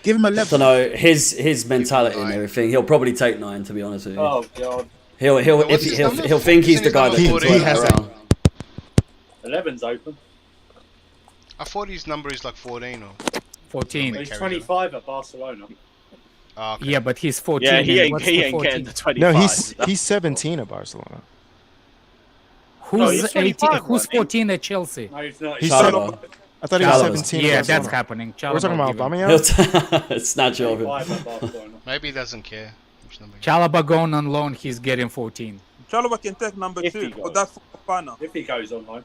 Give him I 11. don't know his mentality and everything, he'll probably take 9. To be honest with you, Oh god. he'll think he's the guy that can turn it around. 11's open. I thought his number is like 14 or 14. He's 25 at Barcelona. Ah, okay. Yeah, but he's 14. Yeah, he and ain't, what's he the ain't 14? getting the 25. No, he's 17 at Barcelona. Who's he's 18? 25, Who's wasn't he? 14 at Chelsea? No, he's not. He's Chalobah. I thought he was Chalobah. 17. Yeah, at that's Barcelona. happening. We're talking about He'll Aubameyang. snatch it off him. 25 at Barcelona. Maybe he doesn't care. Which number? Chalobah going on loan, he's getting 14. Chalobah can take number If 2, he but goes. that's for Fofana. If he goes on loan.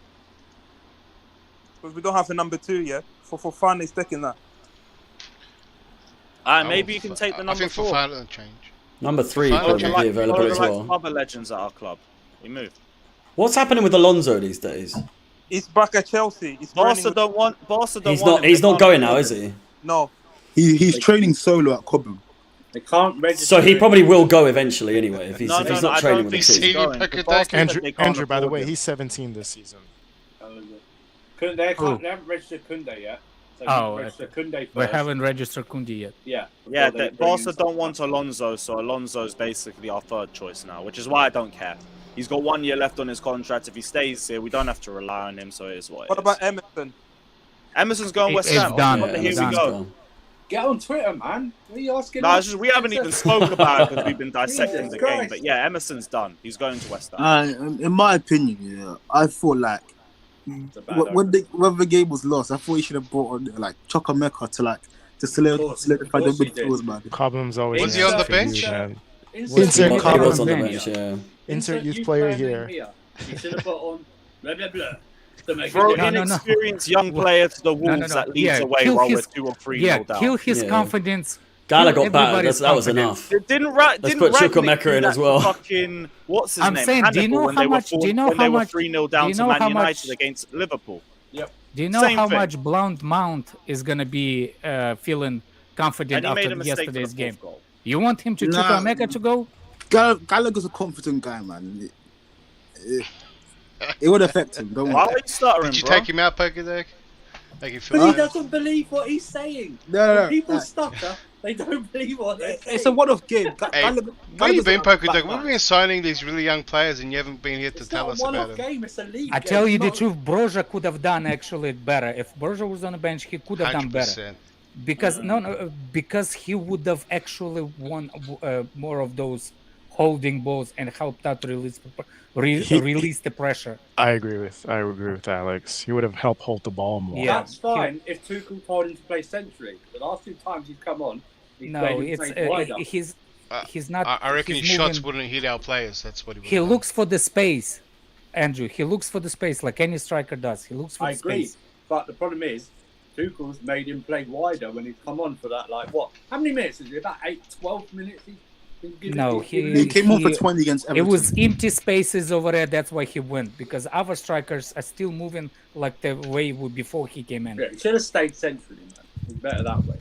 Because we don't have a number 2 yet. For Fofana is taking that. Maybe you can take the I number think 4. Fofana will change. Number 3 Fine, probably okay. be available as like well. other legends at our club. We move. What's happening with Alonso these days? He's back at Chelsea. He's training Barca with- don't want. He's not. He's not going now, is he? No. He's training solo at Cobham. They can't register. So he probably will go eventually anyway if he's No, if he's no, not I training don't with the think team. he's going. The Barca said they can't Andrew, by the afford way, him. he's 17 this season. They haven't registered Kunde yet. So Oh, register Kunde first. We haven't registered Kundi yet. Yeah. Yeah, before they bring Barca in don't want Alonso, so Alonso's basically our third choice now, which is why I don't care. He's got 1 year left on his contract. If he stays here, we don't have to rely on him, so it is what it What is. about Emerson? Emerson's going West It's Ham. done. Here It's we done. go. Get on Twitter, man. What are you asking? No, us? it's just, we haven't even spoke about it because we've been dissecting Jesus the game. Christ. But yeah, Emerson's done. He's going to West Ham. In my opinion, yeah, I thought like It's a bad when the game was lost, I thought he should have brought on like Chukwuemeka to solidify the course he did. midfield, man. Cobham's always Was an he on the asset for bench? you, man. Insert Insert He Cobham was on the bench. bench. Yeah. Insert youth player here. You should have put on blah blah blah. To make Throw it No, no, no. inexperienced young player to the No, Wolves no, no. that leads Yeah, away kill while his- we're 2 or 3 Yeah, down. kill his Yeah. confidence. Gala Kill got battered. everybody's That was confidence. enough. Didn't put Rangnick Chukwuemeka do in that as well. to Fucking what's his I'm name? saying, do you Hannibal know when how they were much? Do you know when how they were much? 3-0 do down you to know Man how United much? against Liverpool. Yep. Do you know Same how thing. much Blount Mount is gonna be feeling confident And he made a after mistake for yesterday's the game? fourth goal. You want him to Nah. Chukwuemeka to go? Gallagher's a confident guy, man. It would affect him. Don't Why worry. are you stuttering, Did you bro? take him out, Pokédeck? Make him feel But he bad? doesn't believe what he's saying. No, When people stutter, they don't believe what they're saying. It's a one-off game. Hey, where you been, Pokédeck? We've been signing these really young players and you haven't been here to It's tell not us a about one-off it. game. It's a league I game. tell you the It's truth, Broja could have done actually better. If Broja was on the bench, he could have done better. 100%. Because because he would have actually won more of those holding balls and helped out to release the pressure. I agree with Alex. He would have helped hold the ball more. Yeah. That's fine if Tuchel told him to play centrally. The last 2 times he's come on, he's No, played it's wider. he's not. I reckon his he's shots moving- wouldn't hit our players. That's what he would He looks for the space, Andrew. He looks for the space like any striker does. He looks for I the agree, space. but the problem is, Tuchel's made him play wider when he's come on for that. Like what? How many minutes is it? About 12 minutes. No, He came on for 20 against It Everton. was empty spaces over there. That's why he went, because other strikers are still moving like the way before he came in. Yeah, he should have stayed centrally, man. It's better that way.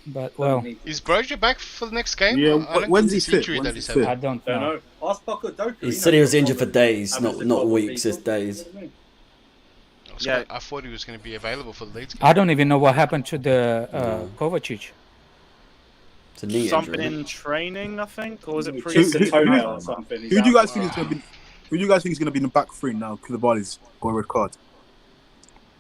But well, Is Broja back for the next game? Yeah, I don't when's think he this fit? injury When's that he he's fit? I having. don't Don't know. know. Ask Pochettino. He said he was injured for days, not weeks. Just days. Yeah. I thought he was going to be available for the Leeds game. I don't even know what happened to the Kovacic. It's a knee Something injury. in training, I think, or was it Who pre-season? toenail or something. do you guys think is going to be? Who do you guys think is going to be in the back three now? Koulibaly's got a red card.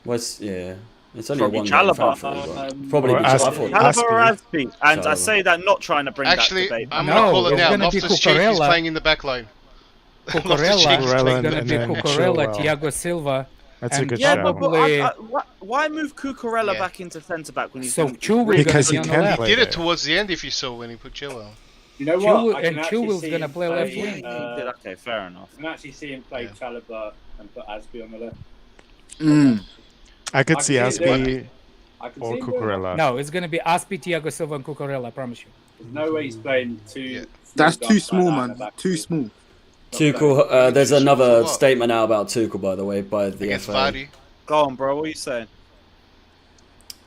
Yeah. It's only Probably one game Chalobah. factually, but probably Or be Aspi. Chalobah or Aspi. Aspi. And I Chalobah. say that not trying to bring Actually, that debate. I'm going to call it it's now. gonna be Loftus-Cheek is Cucurella. playing in the back line. Cucurella is Cucurella going to and be then Cucurella, Chilwell. Thiago Silva. That's a and good Yeah, shout. but why move Cucurella back into centre back when he's So been- Chilwell Because gonna he be on the can left. play Did it there. towards the end if you saw when he put Chilwell. You know Chilwell- what? I can and actually Chilwell's see gonna him play left play, wing. Okay, fair enough. I can actually see him play Chalobah and put Aspi on the left. I could I see can see him Aspi I can or see him doing that. Cucurella. No, it's going to be Aspi, Thiago Silva, and Cucurella, I promise you. There's no way he's playing two. That's two too guys small, like that in man. the back. Too small. Tuchel, there's For another what? statement now about Tuchel, by the way, by the Against FA. Vardy. Go on, bro. What are you saying?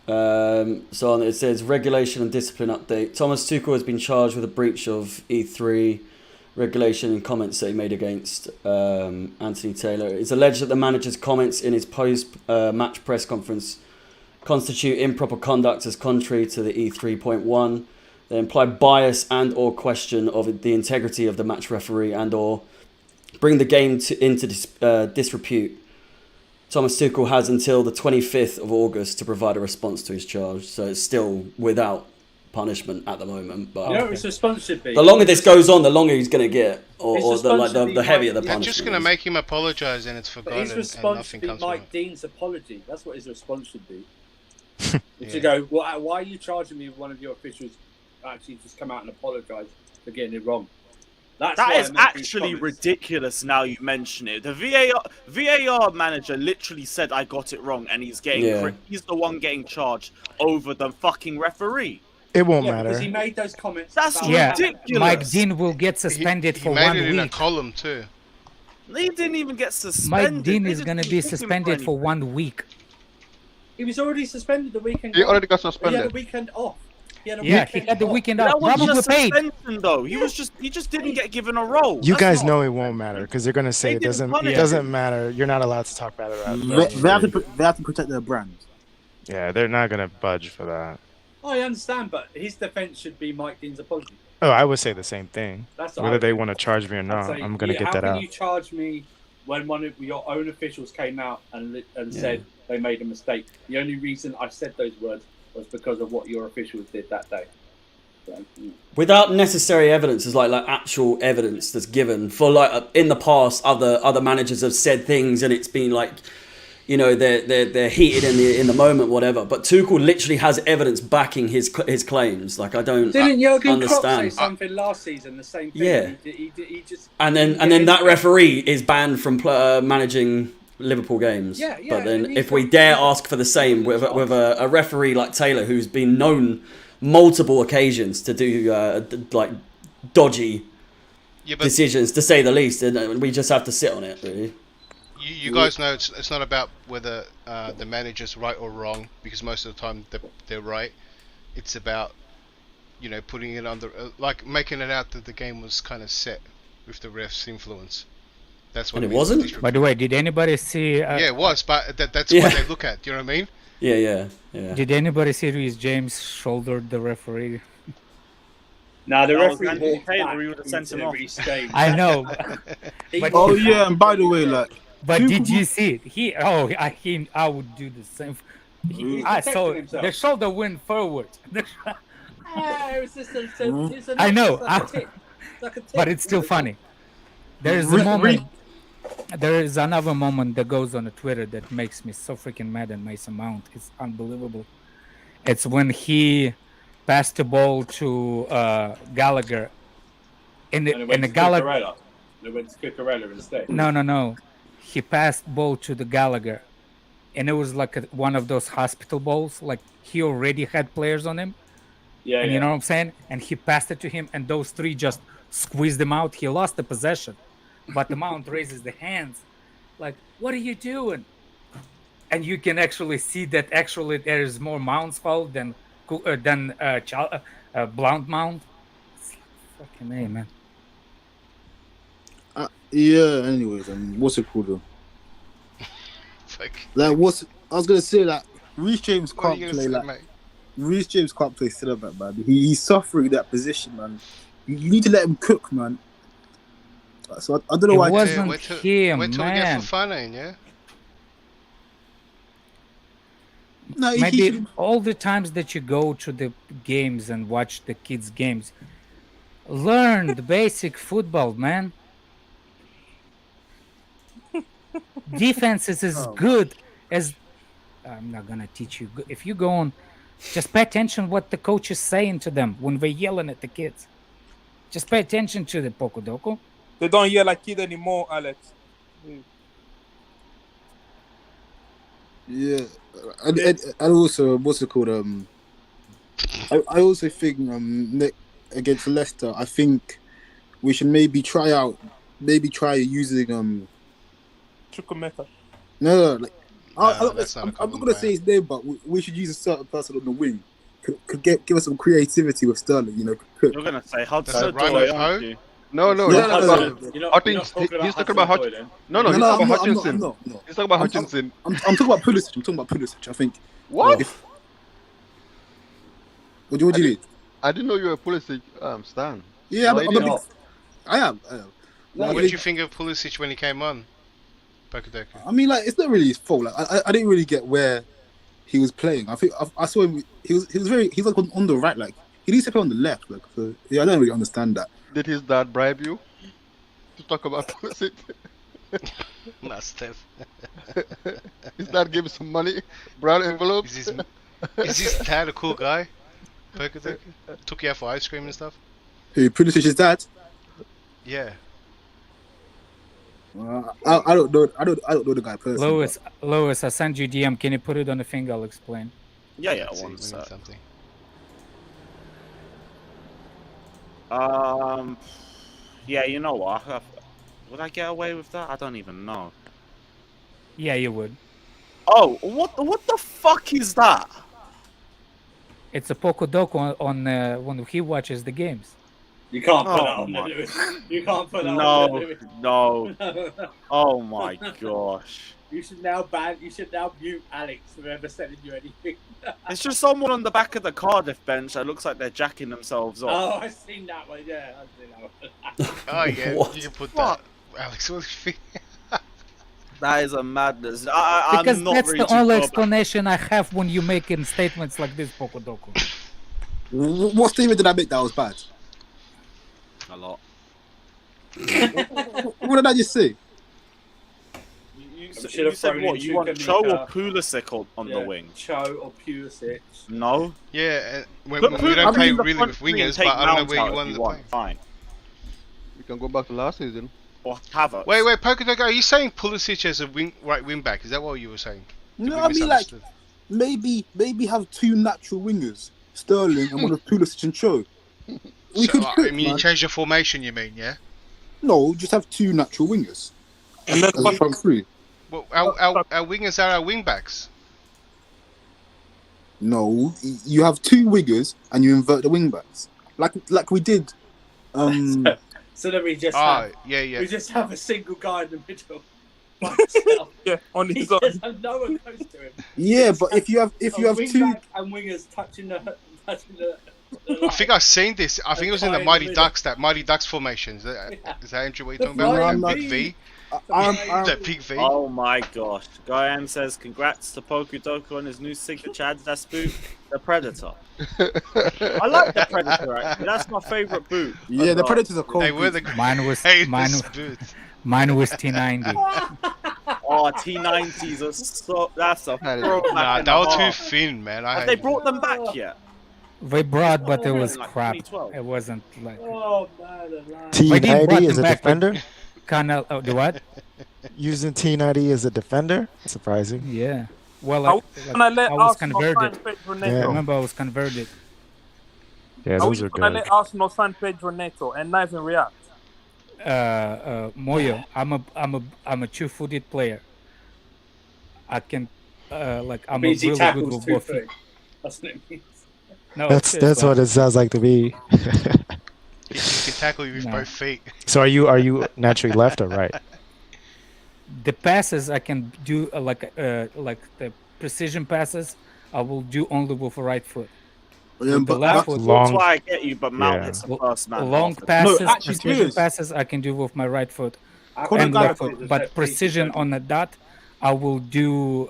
So it says regulation and discipline update. Thomas Tuchel has been charged with a breach of E3 regulation in comments that he made against Anthony Taylor. It's alleged that the manager's comments in his post-match press conference constitute improper conduct as contrary to the E3.1. They imply bias and or question of the integrity of the match referee and or bring the game into disrepute. Thomas Tuchel has until the 25th of August to provide a response to his charge, so it's still without punishment at the moment. But You know what his response should be? the longer this goes on, the longer he's going to get, or His the response should be the heavier the Mike- punishment. They're just going to is. make him apologise and it's But forgotten his and response nothing should be comes from it. Mike Dean's apology. That's what his response should be. To go, well, why are you charging me with one of your officials actually just come out and apologise for getting it wrong? That's That why is I make these actually comments. ridiculous now you mention it. The VAR manager literally said I got it wrong and he's getting Yeah. he's the one getting charged over the fucking referee. It won't Yeah, because matter. he made those comments. That's about- Yeah, ridiculous. Mike Dean will get suspended He for made 1 it in a week. column too. He didn't even get suspended. Mike Dean They is just going to didn't be pick him suspended for anything. 1 week. He was already suspended the weekend. He already got He had suspended. a weekend off. Yeah, he had the off. weekend That off. wasn't Probably a paid. suspension though. He just didn't get given a role. You That's guys not- know it won't matter because they're gonna say They it didn't doesn't. punish It him. doesn't matter. You're not allowed to talk bad about it. They have to protect their brand. Yeah, they're not gonna budge for that. I understand, but his defence should be Mike Dean's apology. Oh, I would say the same thing. That's what Whether I they would. want to charge me or not, I'd say, I'm gonna yeah, get that How out. can you charge me when one of your own officials came out and said they made a mistake? The only reason I said those words was because of what your officials did that day. So, Without necessary evidence, is like actual evidence that's given for in the past, other managers have said things and it's been like, you know, they're heated in the moment, whatever. But Tuchel literally has evidence backing his claims. Like I don't Didn't Jurgen Klopp understand. say something last season? The same thing. Yeah. He just. And then that referee is banned from managing Liverpool games. Yeah, yeah, But then and if we dare ask for the same with a referee like Taylor, who's been known multiple occasions to do like dodgy decisions, to say the least, and we just have to sit on it, really. You guys know it's not about whether the manager's right or wrong, because most of the time they're right. It's about, you know, putting it under, like making it out that the game was kind of set with the ref's influence. That's what And it means wasn't? disrespect. By the way, did anybody see... Yeah, it was, but that's Yeah. what they look at. Do you know what I mean? Yeah. Did anybody see Reece James shouldered the referee? Nah, the That was referee Anthony walked Taylor, back he would have sent him into off. Reece James. I know. He But- Oh walked yeah, back. and by the way, like, But Tuchel- did you see it? I would do the same. I saw protecting himself. the shoulder went forward. It was just a I know, Like a tick. Like a tick. But it's still funny. There is a Re- moment. There is another moment that goes on Twitter that makes me so freaking mad at Mason Mount. It's unbelievable. It's when he passed the ball to Gallagher. And it went to Gallagher. Cucurella. It went to Cucurella instead. No. He passed ball to the Gallagher, and it was like one of those hospital balls. Like he already had players on him. Yeah, And yeah. you know what I'm saying? And he passed it to him, and those three just squeezed him out. He lost the possession, but the Mount raises the hands, like, "What are you doing?" And you can actually see that actually there is more Mount's fault than Blount Mount. It's like, fucking A, man. yeah. Anyways, what's it called though? Like, I was gonna say that Reece James What are can't you play gonna say, like mate? Reece James can't play centre back, man. He's suffering that position, man. You need to let him cook, man. So I don't know It why. wasn't Wait till him, we get man. Fofana in, yeah? No, he maybe should- all the times that you go to the games and watch the kids' games, learn the basic football, man. Defense is as good as I'm not gonna teach you. If you go on, just pay attention what the coach is saying to them when they're yelling at the kids. Just pay attention to the Pokodoko. They don't yell like kid anymore, Alex. Yeah, and also what's it called? I also think against Leicester, I think we should maybe try using Chukwemeka. no, like No, I'm not gonna say his name, but we should use a certain person on the wing. Could give us some creativity with Sterling, you know. You're gonna say Hudson Odoi, aren't you? No. I think he's talking about Hutchinson. No, he's talking about Hutchinson. No. He's talking about Hutchinson. I'm talking about Pulisic. I think. What? What do you need? I didn't know you were a Pulisic stan. Yeah, No, I am. What did you think of Pulisic when he came on? Pokodoko. I mean, like, it's not really his fault. Like, I didn't really get where he was playing. I think I saw him. He was like on the right. Like, he needs to play on the left. Like, so, yeah, I don't really understand that. Did his dad bribe you to talk about Pulisic? Must have. His dad gave him some money, brown envelopes. Is his dad a cool guy? Pokodoko? Took you out for ice cream and stuff? Who, Pulisic's dad? Yeah. I don't know. I don't know the guy personally. Lewis, I send you DM. Can you put it on the thing? I'll explain. Yeah, See, one we need sec. something. Yeah, you know what? Would I get away with that? I don't even know. Yeah, you would. Oh, what the fuck is that? It's a Pokodoko on when he watches the games. You can't put Oh that on my- there, Lewis. You can't put that on there, Lewis. No. Oh my gosh. You should now mute Alex for ever sending you anything. It's just someone on the back of the Cardiff bench that looks like they're jacking themselves Oh, off. I've seen that one. Yeah, I've seen that one. Oh yeah, What? you can put What? that. Alex, what do you think? That is a madness. I'm Because not that's really the only too sure explanation I have when you making statements like this, Pokodoko. What statement did I make that was bad? about a lot. What did I just say? You should have said thrown what? in You want Chukwemeka. Cho or Pulisic on the wing? Cho or Pulisic. No. Yeah, we Put don't play in the really front with three and wingers, take but I don't know Mount where out you if want you to play. Fine. We can go back to last season. Or Havertz. Wait, Pokodoko, are you saying Pulisic as a right wing back? Is that what you were saying? Did No, we I mean, like, misunderstood? maybe have two natural wingers, Sterling and one of Pulisic and Cho. We So, could I cook, mean, man. change your formation, you mean, yeah? No, just have two natural wingers. And then As a front three. Well, our wingers are our wing backs. No, you have two wingers and you invert the wing backs, like we did. So then we just yeah. we just have a single guy in the middle. Yeah, on He his own. just have no one close to him. Yeah, but if you have wing two, back and wingers touching the I think I've seen this. I think it was in the guy Mighty in the Ducks, that Mighty Ducks formation. Is that Andrew, what you're talking The about? flying That big V. V? I'm That big V? Oh my gosh. Guyan says, congrats to Pokodoko on his new signature Adidas boot, the Predator. I like the Predator, actually. That's my favourite boot. yeah, the Predators are cold. They were the Mine was greatest boots. mine was T90. Oh, T90s are so... That's a throwback Nah, and they a were too half. thin, man. I Have hate they them. brought them back yet? They brought, but it was Like crap. 2012. It wasn't like. Oh man, alive. They didn't brought T90 as them a back, but defender? Kinda, the what? Using T90 as a defender? Surprising. Yeah. Well, Are we gonna let I was Arsenal converted. sign Pedro Yeah. Neto? Remember, I was converted. Yeah, Are those we are gonna good. let Arsenal sign Pedro Neto and not even react? Moyo, I'm a two-footed player. I can, I'm a Means he really good tackles with 2 both feet. feet. That's what it means. No, That's what it sounds like to me. You can tackle you with No. both feet. So are you naturally left or right? The passes I can do like the precision passes. I will do only with the right foot. Yeah, With the but left foot, That's why I get you, but Mount Yeah. hits the first man. long after. passes, No, actually, precision Piers. passes I can do with my right foot Conor and left Gallagher- foot. But precision on the dot, I will do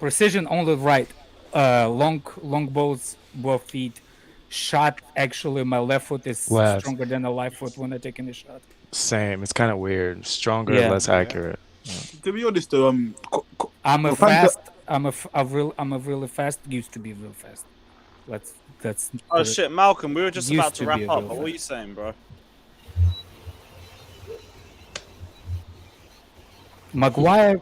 precision only right. Long balls, both feet. Shot, actually, my left foot is stronger than the right foot when I take any shot. Same. It's kind of weird. Stronger, Yeah. less accurate. To be honest, though, I'm a fast. I'm a really fast. Used to be real fast. That's. Oh shit, Malcolm, we were just used about to to wrap be up. real What were fast. you saying, bro? Maguire,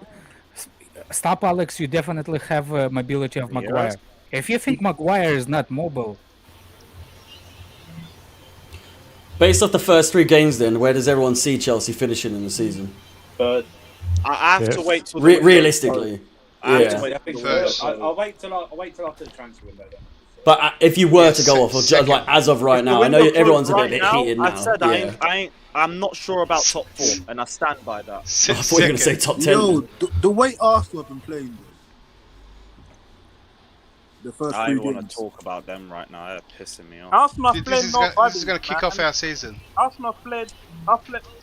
stop Alex. You definitely have mobility of Maguire. If you think Maguire is not mobile, Based off the first 3 games, then where does everyone see Chelsea finishing in the season? But I have to wait till realistically. I'll wait till after the transfer window. Then. But if you were to go off, or just like as of right now, I know everyone's a bit heated now. I said I'm not sure about top 4, and I stand by that. I thought you were going to say top 10. Yo, the way Arsenal have been playing, the first I 3 don't want games. to talk about them right now. They're pissing me off. Arsenal This played is nobody. going to kick off our season. Arsenal played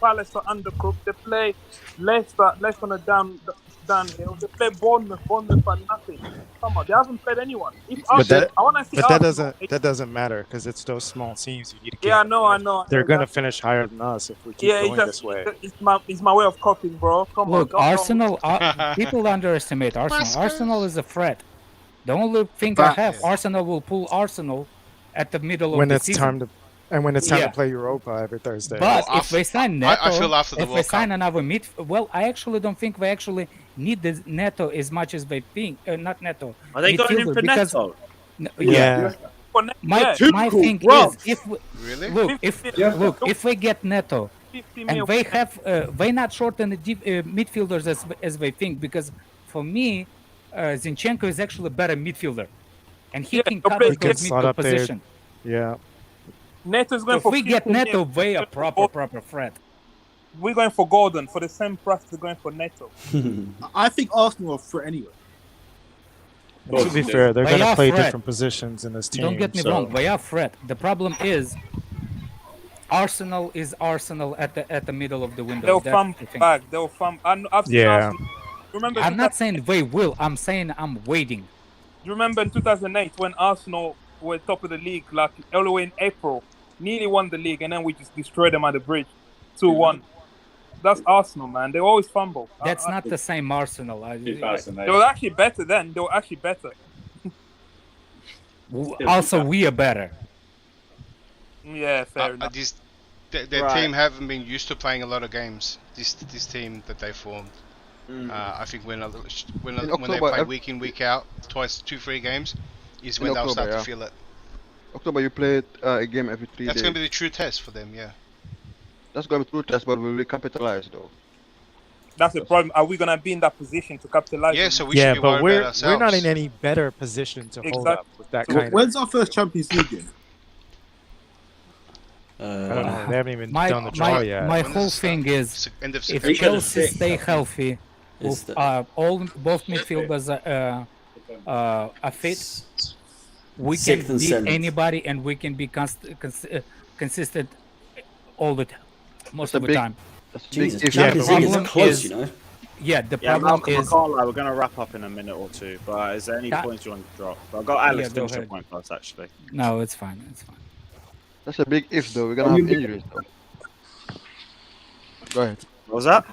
Palace are undercooked. They play Leicester on a downhill. They play Bournemouth for nothing. Come on, they haven't played anyone. That doesn't matter because it's those small teams you need to keep. Yeah, I know. They're gonna finish higher than us if we keep going this way. It's my way of coping, bro. Come look, on. Arsenal. People underestimate Arsenal. Arsenal is a threat. The only thing I have, Arsenal will pull Arsenal at the middle of the season. When it's time to play Europa every Thursday. But if they sign Neto, I feel after the if World they sign Cup. another well, I actually don't think they actually need the Neto as much as they think. Not Neto. Are they going in midfielder, for because- Neto? Yeah. My thing is, if we, Really? if we get Neto, and they have, they not shorten the midfielders as they think, because for me, Zinchenko is actually a better midfielder, and he can cover He can those slot midfield up there. position. Yeah. Neto's going If for we get 15 Neto, million. they a proper threat. We're going for Gordon for the same price we're going for Neto. I think Arsenal are a threat anyway. To be fair, they're They gonna are play threat. different positions in this team. Don't get me so- wrong, they are threat. The problem is, Arsenal is Arsenal at the middle of the window. They'll That's farm the thing. back. They'll farm. I've seen Yeah. Arsenal. Remember, I'm not saying they will. I'm saying I'm waiting. you remember in 2008 when Arsenal were top of the league, like all the way in April, nearly won the league, and then we just destroyed them at the bridge, 2-1. That's Arsenal, man. They always fumble. That's not the same Arsenal. They were actually better then. They were actually better. Also, we are better. Yeah, fair enough. Their Right. team haven't been used to playing a lot of games. This team that they formed. I think when they October, play week in, week out, 2-3 games, is when In they'll October, start to yeah. feel it. October, you played a game every 3 That's days. going to be the true test for them, yeah. That's going to be true test, but will we capitalize though? That's the problem. Are we gonna be in that position to capitalize? Yeah, on so it? we should be but worried about we're not ourselves. in any better position to hold up with that So kind of. when's our first Champions League game? I don't know. They haven't even My done the draw yet. my whole thing is, End of if September. Chelsea stay healthy, It's with, the- both midfielders are fit, we can Sixth and beat seventh. anybody, and we can be consistent all the time, most of the time. Jesus, if- Champions Yeah, League problem is close, is- you know. Yeah, the Yeah, problem Malcolm, I is, can't lie. We're going to wrap up in a minute or two. But is there any That- points you want to drop? But I've got Alex go finish your ahead. point first, actually. no, it's fine, it's fine. That's a big if though. We're gonna have injuries though. Go ahead. What was that?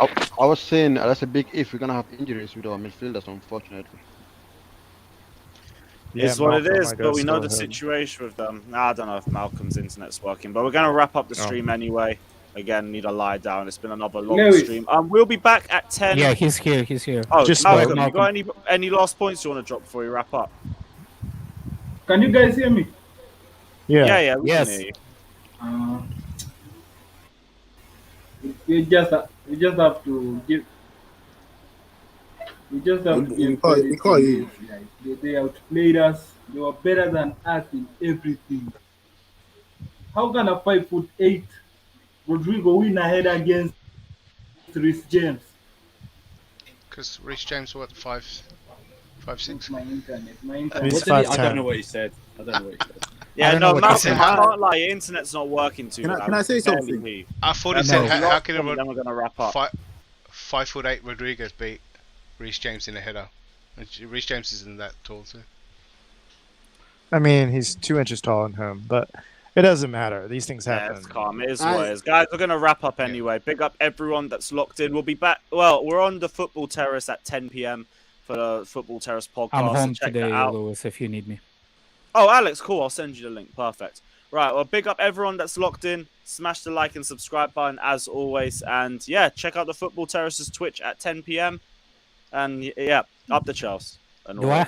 I was saying that's a big if. We're gonna have injuries with our midfielders, unfortunately. It's what it Malcolm, is, I but guess, we know go the ahead. situation with them. I don't know if Malcolm's internet's working, but we're going to wrap up the Oh. stream anyway. Again, need to lie down. It's been another long Lewis. stream. We'll be back at 10. Yeah, he's here. Oh, Just Malcolm, like- you got any last points you want to drop before we wrap up? Can you guys hear me? Yeah, we Yes. can hear you. We just have to give. We just have to give. We can't hear you. They outplayed us. They were better than us in everything. How can a 5'8" Rodrigo win ahead against Rhys James? Because Rhys James, what, 5'6"? My internet. He's What did he, I 5'10". don't know what he said. I don't know what he said. Yeah, don't know no, what Malcolm, to I say. can't lie. Your internet's not working too Can I- well. can I say can barely something? hear you. I thought he That's said, the how last can one, then we're going to wrap up. 5'8" Rodriguez beat Reece James in a header. Reece James isn't that tall, too. I mean, he's 2 inches taller than him, but it doesn't matter. These things happen. It's calm. It is what it is. Guys, we're going to wrap up anyway. Big up everyone that's locked in. We'll be back. Well, we're on the Football Terrace at 10 p.m. for the Football Terrace podcast. I'm home Check today, that out. Lewis, if you need me. Oh, Alex, cool. I'll send you the link. Perfect. Right, well, big up everyone that's locked in. Smash the like and subscribe button as always. And yeah, check out the Football Terrace's Twitch at 10 p.m. And yeah, up the Chels. Do I